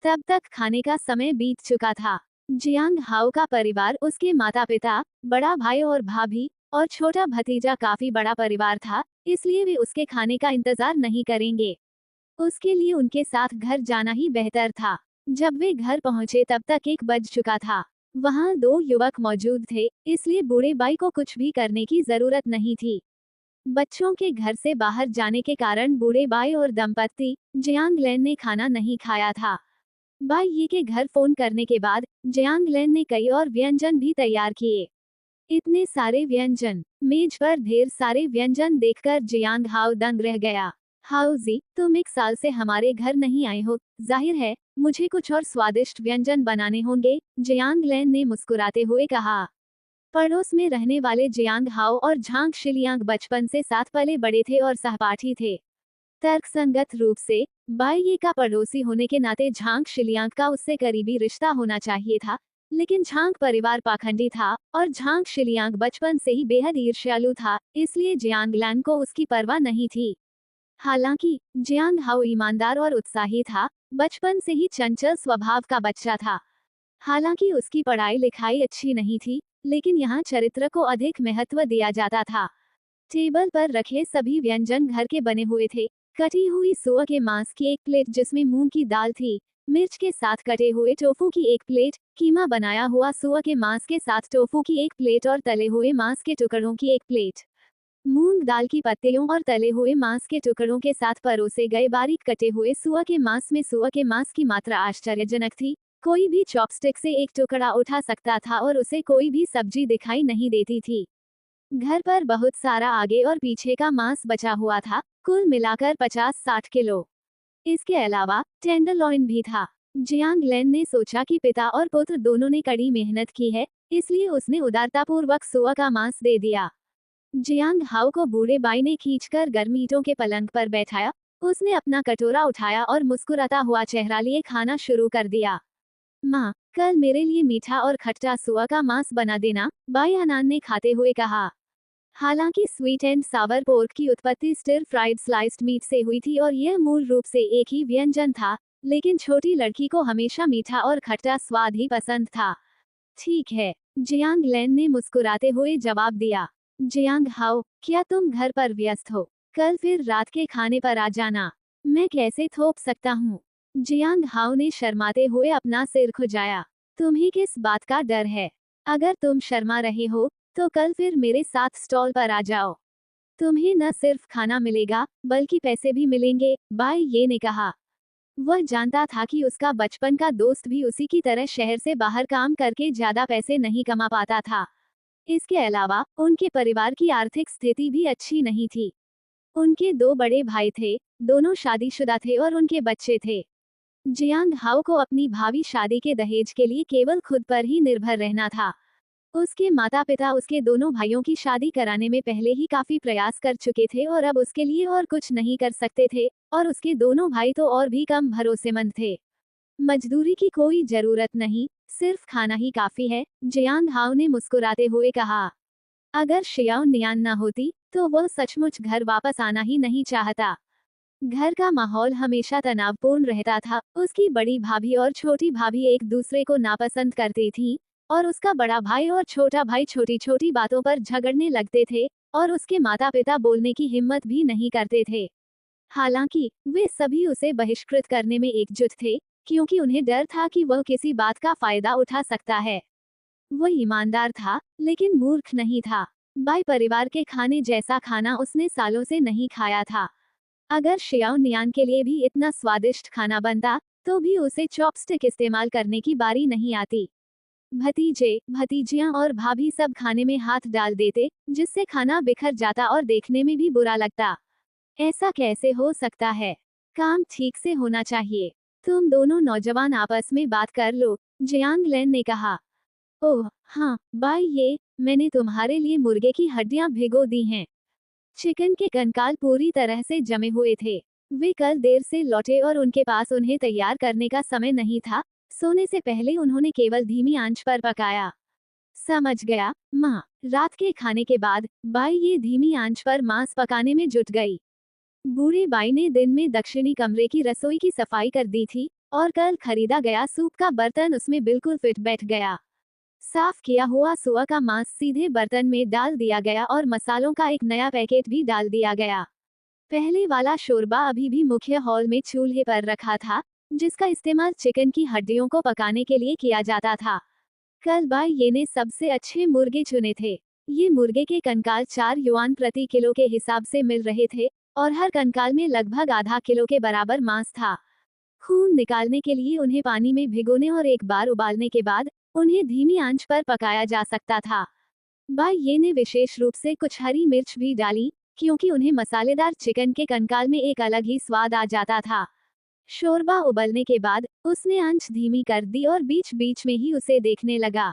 तब तक खाने का समय बीत चुका था। जियांग हाओ का परिवार उसके माता पिता, बड़ा भाई और भाभी और छोटा भतीजा काफी बड़ा परिवार था, इसलिए वे उसके खाने का इंतजार नहीं करेंगे। उसके लिए उनके साथ घर जाना ही बेहतर था। जब वे घर पहुंचे तब तक 1 बज चुका था। वहाँ 2 युवक मौजूद थे, इसलिए बूढ़े बाई को कुछ भी करने की जरूरत नहीं थी। बच्चों के घर से बाहर जाने के कारण बूढ़े बाई और दंपत्ति जियांगलेन ने खाना नहीं खाया था। बाई ये के घर फोन करने के बाद जियांगलेन ने कई और व्यंजन भी तैयार किए। इतने सारे व्यंजन, मेज पर ढेर सारे व्यंजन देखकर जियांग हाओ दंग रह गया। हाओ जी, तुम 1 साल से हमारे घर नहीं आए हो, जाहिर है मुझे कुछ और स्वादिष्ट व्यंजन बनाने होंगे, जियांगलेन ने मुस्कुराते हुए कहा। पड़ोस में रहने वाले जियांग हाओ और झांग शिलियांग बचपन से साथ पले बड़े थे और सहपाठी थे। तर्कसंगत रूप से बाई का पड़ोसी होने के नाते झांग शिलियांग का उससे करीबी रिश्ता होना चाहिए था, लेकिन झांग परिवार पाखंडी था और झांग शिलियांग बचपन से ही बेहद ईर्ष्यालु था, इसलिए जियांगलैन को उसकी परवाह नहीं थी। हालांकि जियांग हाओ ईमानदार और उत्साही था, बचपन से ही चंचल स्वभाव का बच्चा था। हालांकि उसकी पढ़ाई लिखाई अच्छी नहीं थी, लेकिन यहाँ चरित्र को अधिक महत्व दिया जाता था। टेबल पर रखे सभी व्यंजन घर के बने हुए थे। कटी हुई सुअर के मांस की एक प्लेट जिसमें मूंग की दाल थी, मिर्च के साथ कटे हुए टोफू की एक प्लेट, कीमा बनाया हुआ सुअर के मांस के साथ टोफू की एक प्लेट और तले हुए मांस के टुकड़ों की एक प्लेट। मूंग दाल की पत्तियों और तले हुए मांस के टुकड़ों के साथ परोसे गए बारीक कटे हुए सुअर के मांस में सुअर के मांस की मात्रा आश्चर्यजनक थी। कोई भी चॉपस्टिक से एक टुकड़ा उठा सकता था और उसे कोई भी सब्जी दिखाई नहीं देती थी। घर पर बहुत सारा आगे और पीछे का मांस बचा हुआ था, कुल मिलाकर 50-60 किलो। इसके अलावा टेंडरलॉइन भी था। जियांगलेन ने सोचा कि पिता और पुत्र दोनों ने कड़ी मेहनत की है, इसलिए उसने उदारतापूर्वक सुअर का मांस दे दिया। जियांग हाओ को बूढ़े बाई ने खींचकर गर्म ईंटों के पलंग पर बैठाया। उसने अपना कटोरा उठाया और मुस्कुराता हुआ चेहरा लिए खाना शुरू कर दिया। माँ, कल मेरे लिए मीठा और खट्टा सुअर का मांस बना देना, बाई हनान ने खाते हुए कहा। हालांकि स्वीट एंड सावर पोर्क की उत्पत्ति स्टिर फ्राइड स्लाइस्ड मीट से हुई थी और यह मूल रूप से एक ही व्यंजन था, लेकिन छोटी लड़की को हमेशा मीठा और खट्टा स्वाद ही पसंद था। ठीक है, जियांगलेन ने मुस्कुराते हुए जवाब दिया। जियांग हाओ, क्या तुम घर पर व्यस्त हो? कल फिर रात के खाने पर आ जाना। मैं कैसे थोप सकता हूँ? जियांग हाओ ने शर्माते हुए अपना सिर खुजाया। तुम्हें किस बात का डर है? अगर तुम शर्मा रहे हो तो कल फिर मेरे साथ स्टॉल पर आ जाओ। तुम्हें न सिर्फ खाना मिलेगा बल्कि पैसे भी मिलेंगे, बाई ये ने कहा। वह जानता था कि उसका बचपन का दोस्त भी उसी की तरह शहर से बाहर काम करके ज्यादा पैसे नहीं कमा पाता था। इसके अलावा उनके परिवार की आर्थिक स्थिति भी अच्छी नहीं थी। उनके 2 बड़े भाई थे, दोनों शादीशुदा थे और उनके बच्चे थे। जियांग हाओ को अपनी भावी शादी के दहेज के लिए केवल खुद पर ही निर्भर रहना था। उसके माता पिता उसके दोनों भाइयों की शादी कराने में पहले ही काफी प्रयास कर चुके थे और अब उसके लिए और कुछ नहीं कर सकते थे, और उसके दोनों भाई तो और भी कम भरोसेमंद थे। मजदूरी की कोई जरूरत नहीं, सिर्फ खाना ही काफी है, जियांग हाओ ने मुस्कुराते हुए कहा। अगर शियाओ नियान न होती तो वह सचमुच घर वापस आना ही नहीं चाहता। घर का माहौल हमेशा तनावपूर्ण रहता था। उसकी बड़ी भाभी और छोटी भाभी एक दूसरे को नापसंद करती थीं, और उसका बड़ा भाई और छोटा भाई छोटी छोटी बातों पर झगड़ने लगते थे, और उसके माता पिता बोलने की हिम्मत भी नहीं करते थे। हालांकि वे सभी उसे बहिष्कृत करने में एकजुट थे, क्योंकि उन्हें डर था कि वह किसी बात का फायदा उठा सकता है। वह ईमानदार था, लेकिन मूर्ख नहीं था। बाई परिवार के खाने जैसा खाना उसने सालों से नहीं खाया था। अगर शियाओ नियान के लिए भी इतना स्वादिष्ट खाना बनता, तो भी उसे चॉपस्टिक इस्तेमाल करने की बारी नहीं आती। भतीजे, भतीजियां और भाभी सब खाने में हाथ डाल देते, जिससे खाना बिखर जाता और देखने में भी बुरा लगता। ऐसा कैसे हो सकता है? काम ठीक से होना चाहिए। तुम दोनों नौजवान आपस में बात कर लो, जियांगलेन ने कहा। ओह हाँ बाई, ये मैंने तुम्हारे लिए मुर्गे की हड्डियां भिगो दी हैं। चिकन के कंकाल पूरी तरह से जमे हुए थे। वे कल देर से लौटे और उनके पास उन्हें तैयार करने का समय नहीं था। सोने से पहले उन्होंने केवल धीमी आंच पर पकाया। समझ गया माँ। रात के खाने के बाद बाई ये धीमी आंच पर मांस पकाने में जुट गई। बूढ़े बाई ने दिन में दक्षिणी कमरे की रसोई की सफाई कर दी थी, और कल खरीदा गया सूप का बर्तन उसमें बिल्कुल फिट बैठ गया। साफ किया हुआ सुअर का मांस सीधे बर्तन में डाल दिया गया और मसालों का एक नया पैकेट भी डाल दिया गया। पहले वाला शोरबा अभी भी मुख्य हॉल में चूल्हे पर रखा था, जिसका इस्तेमाल चिकन की हड्डियों को पकाने के लिए किया जाता था। कल बाई ये ने सबसे अच्छे मुर्गे चुने थे। ये मुर्गे के कंकाल 4 युआन प्रति किलो के हिसाब से मिल रहे थे और हर कंकाल में लगभग आधा किलो के बराबर मांस था। खून निकालने के लिए उन्हें पानी में भिगोने और एक बार उबालने के बाद उन्हें धीमी आंच पर पकाया जा सकता था। बाई ये ने विशेष रूप से कुछ हरी मिर्च भी डाली, क्योंकि उन्हें मसालेदार चिकन के कंकाल में एक अलग ही स्वाद आ जाता था। शोरबा उबलने के बाद उसने आंच धीमी कर दी और बीच बीच में ही उसे देखने लगा।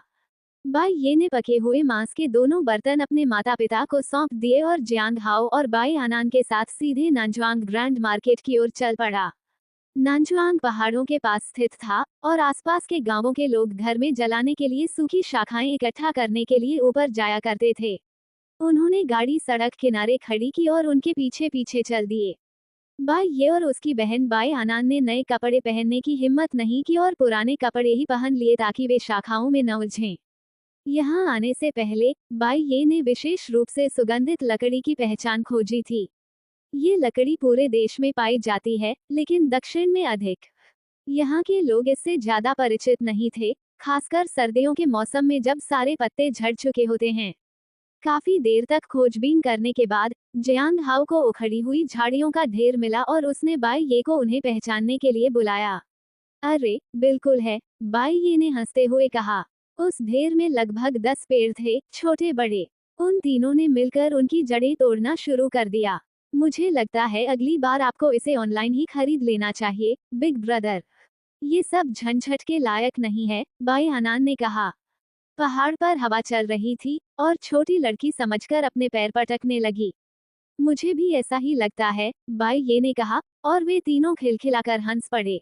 बाई ये ने पके हुए मांस के दोनों बर्तन अपने माता पिता को सौंप दिए और जियांग हाओ और बाई आनान के साथ सीधे नानजुआंग ग्रैंड मार्केट की ओर चल पड़ा। नानजुआंग पहाड़ों के पास स्थित था और आसपास के गांवों के लोग घर में जलाने के लिए सूखी शाखाएं इकट्ठा करने के लिए ऊपर जाया करते थे। उन्होंने गाड़ी सड़क किनारे खड़ी की और उनके पीछे पीछे चल दिए। बाई ये और उसकी बहन बाई आनान ने नए कपड़े पहनने की हिम्मत नहीं की और पुराने कपड़े ही पहन लिए ताकि वे शाखाओं में न उलझें। यहाँ आने से पहले बाई ये ने विशेष रूप से सुगंधित लकड़ी की पहचान खोजी थी। ये लकड़ी पूरे देश में पाई जाती है, लेकिन दक्षिण में अधिक। यहाँ के लोग इससे ज्यादा परिचित नहीं थे, खासकर सर्दियों के मौसम में जब सारे पत्ते झड़ चुके होते हैं। काफी देर तक खोजबीन करने के बाद जियांग हाओ को उखड़ी हुई झाड़ियों का ढेर मिला और उसने बाई ये को उन्हें पहचानने के लिए बुलाया। अरे बिल्कुल है, बाई ये ने हंसते हुए कहा। उस ढेर में लगभग 10 पेड़ थे, छोटे बड़े। उन तीनों ने मिलकर उनकी जड़ें तोड़ना शुरू कर दिया। मुझे लगता है अगली बार आपको इसे ऑनलाइन ही खरीद लेना चाहिए, बिग ब्रदर। ये सब झंझट के लायक नहीं है, बाई आनान ने कहा। पहाड़ पर हवा चल रही थी और छोटी लड़की समझकर अपने पैर पटकने लगी। मुझे भी ऐसा ही लगता है, बाई ये ने कहा, और वे तीनों खिलखिलाकर हंस पड़े।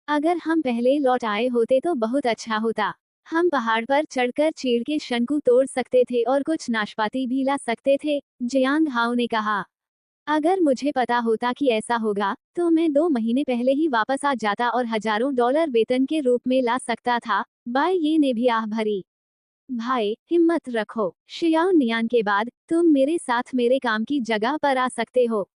अगर हम पहले लौट आए होते तो बहुत अच्छा होता। हम पहाड़ पर चढ़कर चीड़ के शंकु तोड़ सकते थे और कुछ नाशपाती भी ला सकते थे, जियांग हाओ ने कहा। अगर मुझे पता होता कि ऐसा होगा, तो मैं 2 महीने पहले ही वापस आ जाता और हजारों डॉलर वेतन के रूप में ला सकता था, बाई ये ने भी आह भरी। भाई हिम्मत रखो, शियाओ नियान के बाद तुम मेरे साथ मेरे काम की जगह पर आ सकते हो।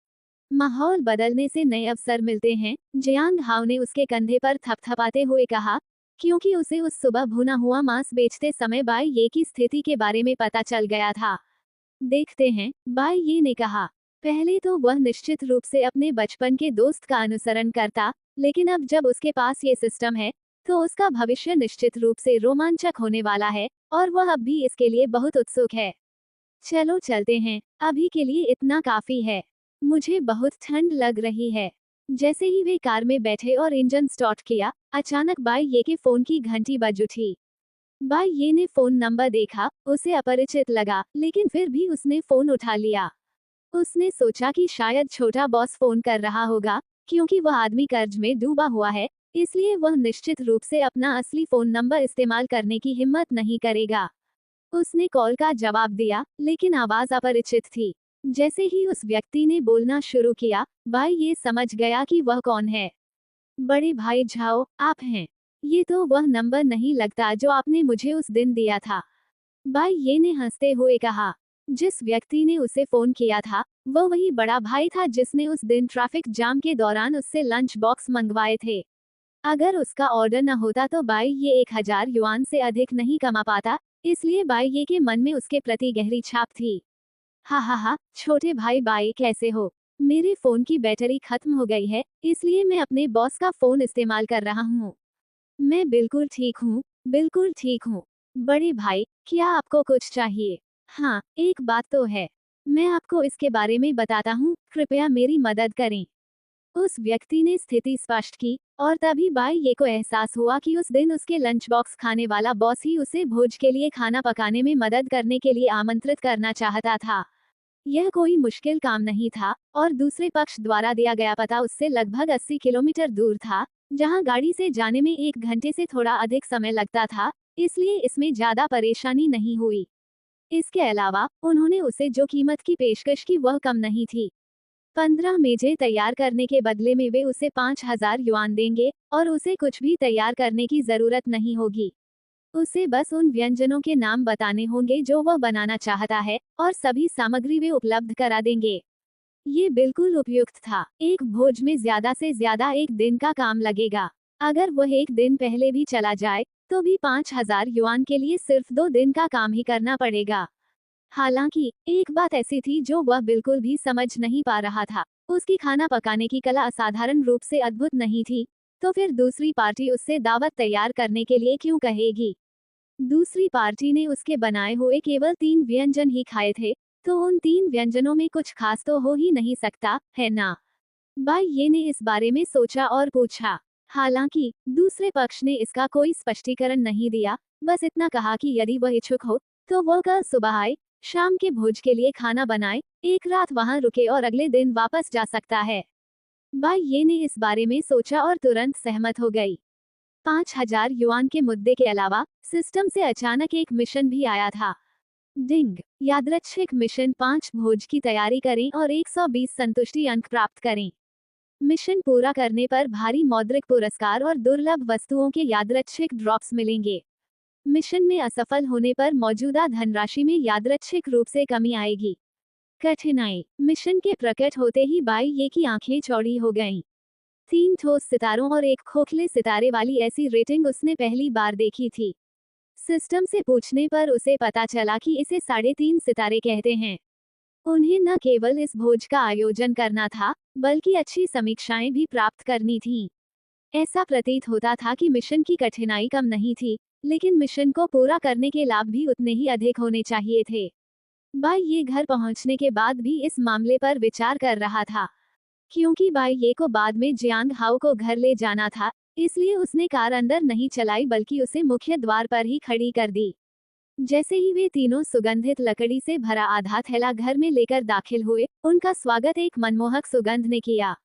माहौल बदलने से नए अवसर मिलते हैं, जियांग हाओ ने उसके कंधे पर थपथपाते हुए कहा, क्योंकि उसे उस सुबह भुना हुआ मांस बेचते समय बाई ये की स्थिति के बारे में पता चल गया था। देखते हैं, बाई ये ने कहा। पहले तो वह निश्चित रूप से अपने बचपन के दोस्त का अनुसरण करता, लेकिन अब जब उसके पास ये सिस्टम है, तो उसका भविष्य निश्चित रूप से रोमांचक होने वाला है और वह अब भी इसके लिए बहुत उत्सुक है। चलो चलते हैं, अभी के लिए इतना काफी है। मुझे बहुत ठंड लग रही है। जैसे ही वे कार में बैठे और इंजन स्टार्ट किया, अचानक बाई ये के फोन की घंटी बज उठी। बाई ये ने फोन नंबर देखा, उसे अपरिचित लगा, लेकिन फिर भी उसने फोन उठा लिया। उसने सोचा कि शायद छोटा बॉस फोन कर रहा होगा, क्योंकि वह आदमी कर्ज में डूबा हुआ है, इसलिए वह निश्चित रूप से अपना असली फोन नंबर इस्तेमाल करने की हिम्मत नहीं करेगा। उसने कॉल का जवाब दिया, लेकिन आवाज अपरिचित थी। जैसे ही उस व्यक्ति ने बोलना शुरू किया, बाई ये समझ गया कि वह कौन है। बड़े भाई झाओ, आप हैं? ये तो वह नंबर नहीं लगता जो आपने मुझे उस दिन दिया था, बाई ये ने हंसते हुए कहा। जिस व्यक्ति ने उसे फोन किया था, वह वही बड़ा भाई था जिसने उस दिन ट्रैफिक जाम के दौरान उससे लंच बॉक्स मंगवाए थे। अगर उसका ऑर्डर न होता तो बाई ये 1000 युआन से अधिक नहीं कमा पाता, इसलिए बाई ये के मन में उसके प्रति गहरी छाप थी। हा, छोटे भाई बाई कैसे हो? मेरे फोन की बैटरी खत्म हो गई है, इसलिए मैं अपने बॉस का फोन इस्तेमाल कर रहा हूँ। मैं बिल्कुल ठीक हूँ, बिल्कुल ठीक हूँ। बड़े भाई, क्या आपको कुछ चाहिए? हाँ, एक बात तो है। मैं आपको इसके बारे में बताता हूँ, कृपया मेरी मदद करें। उस व्यक्ति ने स्थिति स्पष्ट की, और तभी बाई ये को एहसास हुआ कि उस दिन उसके लंच बॉक्स खाने वाला बॉस ही उसे भोज के लिए खाना पकाने में मदद करने के लिए आमंत्रित करना चाहता था। यह कोई मुश्किल काम नहीं था, और दूसरे पक्ष द्वारा दिया गया पता उससे लगभग 80 किलोमीटर दूर था, जहां गाड़ी से जाने में 1 घंटे से थोड़ा अधिक समय लगता था, इसलिए इसमें ज्यादा परेशानी नहीं हुई। इसके अलावा उन्होंने उसे जो कीमत की पेशकश की वह कम नहीं थी। 15 मेजें तैयार करने के बदले में वे उसे 5000 युआन देंगे, और उसे कुछ भी तैयार करने की जरूरत नहीं होगी। उसे बस उन व्यंजनों के नाम बताने होंगे जो वह बनाना चाहता है, और सभी सामग्री वे उपलब्ध करा देंगे। ये बिल्कुल उपयुक्त था। एक भोज में ज्यादा से ज्यादा 1 दिन का काम लगेगा। अगर वह 1 दिन पहले भी चला जाए, तो भी 5,000 युआन के लिए सिर्फ 2 दिन का काम ही करना पड़ेगा। हालांकि एक बात ऐसी थी जो वह बिल्कुल भी समझ नहीं पा रहा था। उसकी खाना पकाने की कला असाधारण रूप से अद्भुत नहीं थी, तो फिर दूसरी पार्टी उससे दावत तैयार करने के लिए क्यों कहेगी। दूसरी पार्टी ने उसके बनाए हुए केवल 3 व्यंजन ही खाए थे, तो उन 3 व्यंजनों में कुछ खास तो हो ही नहीं सकता, है ना। बाई ये ने इस बारे में सोचा और पूछा। हालांकि दूसरे पक्ष ने इसका कोई स्पष्टीकरण नहीं दिया, बस इतना कहा कि यदि वह इच्छुक हो तो वह कल सुबह आए, शाम के भोज के लिए खाना बनाए, एक रात वहां रुके और अगले दिन वापस जा सकता है। बाई ये ने इस बारे में सोचा और तुरंत सहमत हो गई। 5,000 युआन के मुद्दे के अलावा सिस्टम से अचानक एक मिशन भी आया था। डिंग, यादृच्छिक मिशन 5 भोज की तैयारी करें और 120 संतुष्टि अंक प्राप्त करें। मिशन पूरा करने पर भारी मौद्रिक पुरस्कार और दुर्लभ वस्तुओं के यादृच्छिक ड्रॉप्स मिलेंगे। मिशन में असफल होने पर मौजूदा धनराशि में यादृच्छिक रूप से कमी आएगी। कठिनाई, मिशन के प्रकट होते ही बाई ये की आंखें चौड़ी हो गईं। 3 ठोस सितारों और एक खोखले सितारे वाली ऐसी रेटिंग उसने पहली बार देखी थी। सिस्टम से पूछने पर उसे पता चला कि इसे 3.5 सितारे कहते हैं। उन्हें न केवल इस भोज का आयोजन करना था, बल्कि अच्छी समीक्षाएं भी प्राप्त करनी थीं। ऐसा प्रतीत होता था कि मिशन की कठिनाई कम नहीं थी, लेकिन मिशन को पूरा करने के लाभ भी उतने ही अधिक होने चाहिए थे। बाई ये घर पहुंचने के बाद भी इस मामले पर विचार कर रहा था। क्योंकि बाई ये को बाद में जियांग हाओ को घर ले जाना था, इसलिए उसने कार अंदर नहीं चलाई बल्कि उसे मुख्य द्वार पर ही खड़ी कर दी। जैसे ही वे तीनों सुगंधित लकड़ी से भरा आधा थैला घर में लेकर दाखिल हुए, उनका स्वागत एक मनमोहक सुगंध ने किया।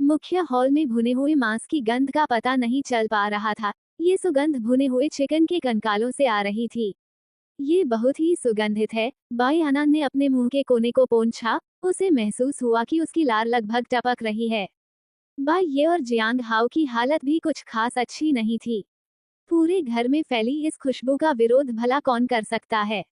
मुख्य हॉल में भुने हुए मांस की गंध का पता नहीं चल पा रहा था, ये सुगंध भुने हुए चिकन के कंकालों से आ रही थी। ये बहुत ही सुगंधित है। बाई आनंद ने अपने मुंह के कोने को पोंछा, उसे महसूस हुआ कि उसकी लार लगभग टपक रही है। बाई ये और जियांग हाओ की हालत भी कुछ खास अच्छी नहीं थी। पूरे घर में फैली इस खुशबू का विरोध भला कौन कर सकता है।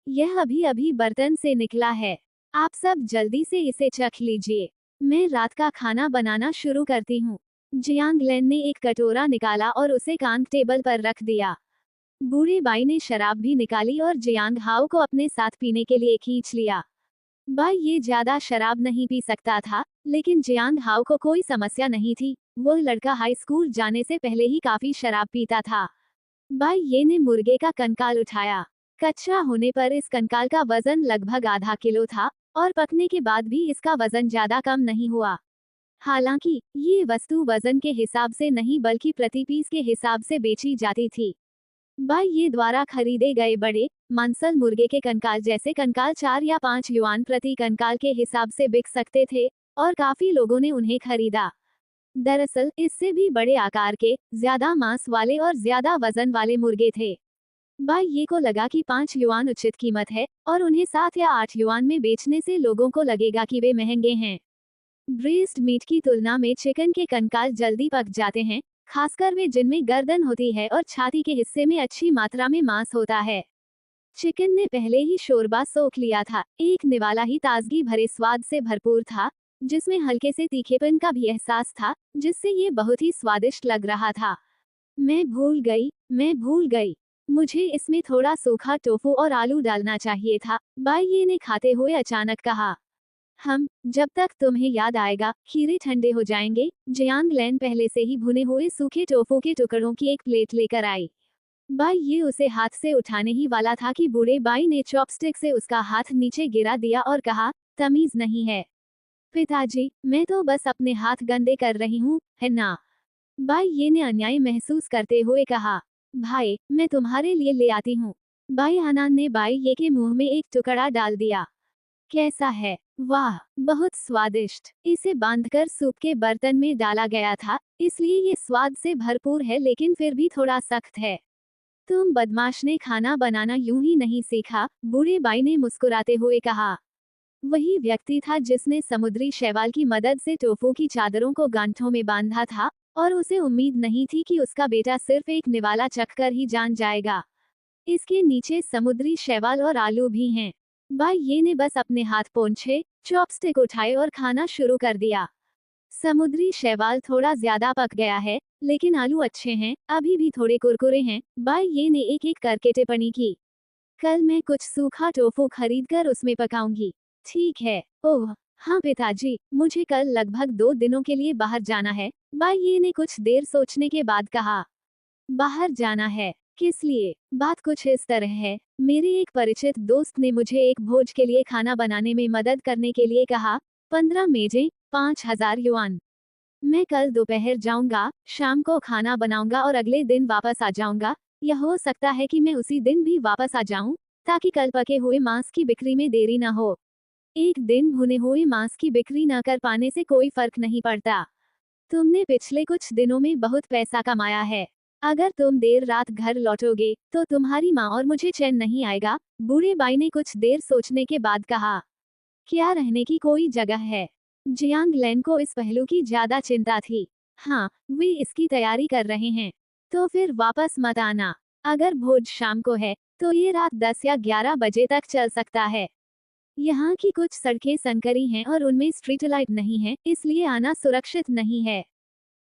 यह अभी अभी बर्तन से निकला है। आप सब जल्दी से इसे चख लीजिए। मैं रात का खाना बनाना शुरू करती हूँ। जियांग लेन ने एक कटोरा निकाला और उसे कांग टेबल पर रख दिया। बूढ़े बाई ने शराब भी निकाली और जियांग हाओ को अपने साथ पीने के लिए खींच लिया। बाई ये ज्यादा शराब नहीं पी सकता था, लेकिन जियांग हाओ को कोई समस्या नहीं थी। वो लड़का हाई स्कूल जाने से पहले ही काफी शराब पीता था। बाई ये ने मुर्गे का कंकाल उठाया। कच्चा होने पर इस कंकाल का वजन लगभग आधा किलो था, और पकने के बाद भी इसका वजन ज्यादा कम नहीं हुआ। हालांकि ये वस्तु वजन के हिसाब से नहीं बल्कि प्रति पीस के हिसाब से बेची जाती थी। बाई ये द्वारा खरीदे गए बड़े मांसल मुर्गे के कंकाल जैसे कंकाल 4 या 5 युआन प्रति कंकाल के हिसाब से बिक सकते थे, और काफी लोगों ने उन्हें खरीदा। दरअसल इससे भी बड़े आकार के, ज्यादा मांस वाले और ज्यादा वजन वाले मुर्गे थे। बाई ये को लगा कि 5 युआन उचित कीमत है, और उन्हें 7 या 8 युआन में बेचने से लोगों को लगेगा कि वे महंगे हैं। ब्रेस्ड मीट की तुलना में चिकन के कंकाल जल्दी पक जाते हैं, खासकर वे जिनमें गर्दन होती है और छाती के हिस्से में अच्छी मात्रा में मांस होता है। चिकन ने पहले ही शोरबा सोख लिया था, एक निवाला ही ताजगी भरे स्वाद से भरपूर था, जिसमें हल्के से तीखेपन का भी एहसास था, जिससे ये बहुत ही स्वादिष्ट लग रहा था। मैं भूल गई। मुझे इसमें थोड़ा सूखा टोफू और आलू डालना चाहिए था, बाई ये ने खाते हुए अचानक कहा। जब तक तुम्हें याद आएगा, खीरे ठंडे हो जाएंगे। जियांग लैन पहले से ही भुने हुए सूखे टोफू के टुकड़ों की एक प्लेट लेकर आई। बाई ये उसे हाथ से उठाने ही वाला था कि बूढ़े बाई ने चॉपस्टिक से उसका हाथ नीचे गिरा दिया और कहा, तमीज नहीं है। पिताजी, मैं तो बस अपने हाथ गंदे कर रही हूँ, है ना। बाई ये ने अन्याय महसूस करते हुए कहा। भाई, मैं तुम्हारे लिए ले आती हूँ। बाई आनंद ने बाई ये के मुंह में एक टुकड़ा डाल दिया। कैसा है? वाह, बहुत स्वादिष्ट। इसे बांधकर सूप के बर्तन में डाला गया था, इसलिए ये स्वाद से भरपूर है, लेकिन फिर भी थोड़ा सख्त है। तुम बदमाश ने खाना बनाना यूं ही नहीं सीखा, बूढ़े बाई ने मुस्कुराते हुए कहा। वही व्यक्ति था जिसने समुद्री शैवाल की मदद से टोफू की चादरों को गांठों में बांधा था, और उसे उम्मीद नहीं थी कि उसका बेटा सिर्फ एक निवाला चखकर ही जान जाएगा। इसके नीचे समुद्री शैवाल और आलू भी हैं। बाई ये ने बस अपने हाथ पोंछे, चॉपस्टिक उठाए और खाना शुरू कर दिया। समुद्री शैवाल थोड़ा ज्यादा पक गया है, लेकिन आलू अच्छे हैं, अभी भी थोड़े कुरकुरे हैं। बाई ये ने एक एक करके टिप्पणी की। कल मैं कुछ सूखा टोफू खरीद कर उसमें पकाऊंगी। ठीक है। ओह हाँ पिताजी, मुझे कल लगभग 2 दिनों के लिए बाहर जाना है। बाई ये ने कुछ देर सोचने के बाद कहा। बाहर जाना है? किस लिए? बात कुछ इस तरह है, मेरे एक परिचित दोस्त ने मुझे एक भोज के लिए खाना बनाने में मदद करने के लिए कहा। 15 मेजें, 5,000 युआन। मैं कल दोपहर जाऊंगा, शाम को खाना बनाऊंगा और अगले दिन वापस आ जाऊंगा। यह हो सकता है कि मैं उसी दिन भी वापस आ जाऊं, ताकि कल पके हुए मांस की बिक्री में देरी न हो। एक दिन भुने हुए मांस की बिक्री न कर पाने से कोई फर्क नहीं पड़ता। तुमने पिछले कुछ दिनों में बहुत पैसा कमाया है। अगर तुम देर रात घर लौटोगे, तो तुम्हारी माँ और मुझे चैन नहीं आएगा। बूढ़े बाई ने कुछ देर सोचने के बाद कहा। क्या रहने की कोई जगह है? जियांग लैन को इस पहलू की ज्यादा चिंता थी। हाँ, वे इसकी तैयारी कर रहे हैं। तो फिर वापस मत आना। अगर भोज शाम को है, तो ये रात 10 या 11 बजे तक चल सकता है। यहाँ की कुछ सड़कें संकरी हैं और उनमें स्ट्रीट लाइट नहीं है, इसलिए आना सुरक्षित नहीं है।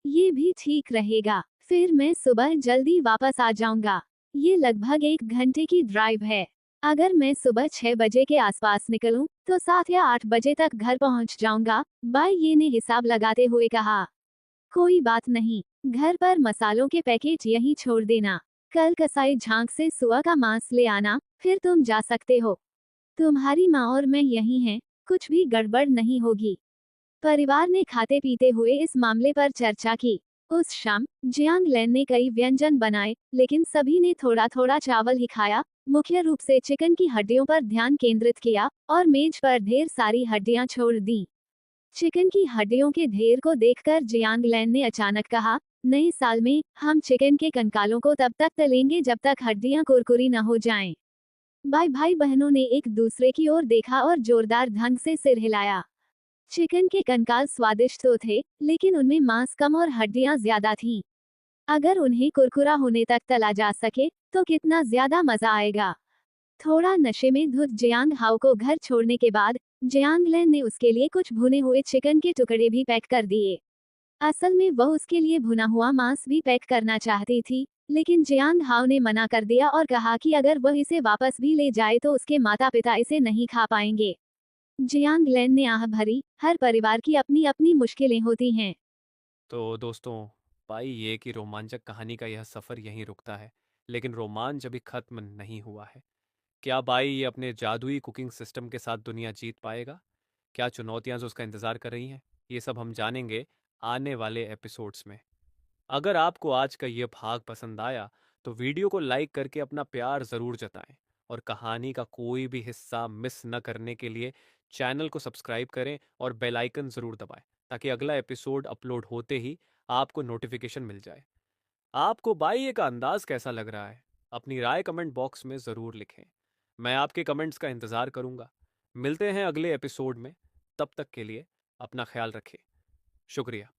ये भी ठीक रहेगा। फिर मैं सुबह जल्दी वापस आ जाऊंगा। ये लगभग 1 घंटे की ड्राइव है। अगर मैं सुबह 6 बजे के आसपास निकलूं, तो 7 या 8 बजे तक घर पहुंच जाऊंगा। बाई ये ने हिसाब लगाते हुए कहा। कोई बात नहीं, घर पर मसालों के पैकेट यहीं छोड़ देना। कल कसाई झांक से सुअर का मांस ले आना, फिर तुम जा सकते हो। तुम्हारी माँ और मैं यहीं हैं, कुछ भी गड़बड़ नहीं होगी। परिवार ने खाते पीते हुए इस मामले पर चर्चा की। उस शाम जियांग लैन ने कई व्यंजन बनाए, लेकिन सभी ने थोड़ा थोड़ा चावल ही खाया। मुख्य रूप से चिकन की हड्डियों पर ध्यान केंद्रित किया और मेज पर ढेर सारी हड्डियां छोड़ दी। चिकन की हड्डियों के ढेर को देखकर जियांग लैन ने अचानक कहा, नए साल में हम चिकन के कंकालों को तब तक तलेंगे जब तक हड्डियां कुरकुरी न हो जाएं। भाई भाई बहनों ने एक दूसरे की ओर देखा और जोरदार ढंग से सिर हिलाया। चिकन के कंकाल स्वादिष्ट तो थे, लेकिन उनमें मांस कम और हड्डियां ज्यादा थीं। अगर उन्हें कुरकुरा होने तक तला जा सके, तो कितना ज्यादा मजा आएगा। थोड़ा नशे में धुत जियांग हाओ को घर छोड़ने के बाद, जियांग लैन ने उसके लिए कुछ भुने हुए चिकन के टुकड़े भी पैक कर दिए। असल में वह उसके लिए भुना हुआ मांस भी पैक करना चाहती थी, लेकिन जियांग हाओ ने मना कर दिया और कहा कि अगर वह इसे वापस भी ले जाए तो उसके माता पिता इसे नहीं खा पाएंगे। जियांग लैन ने आह भरी, हर परिवार की अपनी अपनी मुश्किलें होती हैं। तो दोस्तों, पाई ये कि रोमांचक कहानी का यह सफ़र यहीं रुकता है, लेकिन रोमांच अभी खत्म नहीं हुआ है। क्या बाई ये अपने जादुई कुकिंग सिस्टम के साथ दुनिया जीत पाएगा? क्या चुनौतियां जो उसका इंतज़ार कर रही हैं? ये सब हम जानेंगे आने वाले एपिसोड्स में। अगर आपको आज का ये भाग पसंद आया, तो वीडियो को लाइक करके अपना प्यार ज़रूर जताएं और कहानी का कोई भी हिस्सा मिस न करने के लिए चैनल को सब्सक्राइब करें और बेल आइकन ज़रूर दबाएं, ताकि अगला एपिसोड अपलोड होते ही आपको नोटिफिकेशन मिल जाए। आपको बाई का अंदाज कैसा लग रहा है? अपनी राय कमेंट बॉक्स में ज़रूर लिखें। मैं आपके कमेंट्स का इंतज़ार करूंगा। मिलते हैं अगले एपिसोड में। तब तक के लिए अपना ख्याल रखें। शुक्रिया।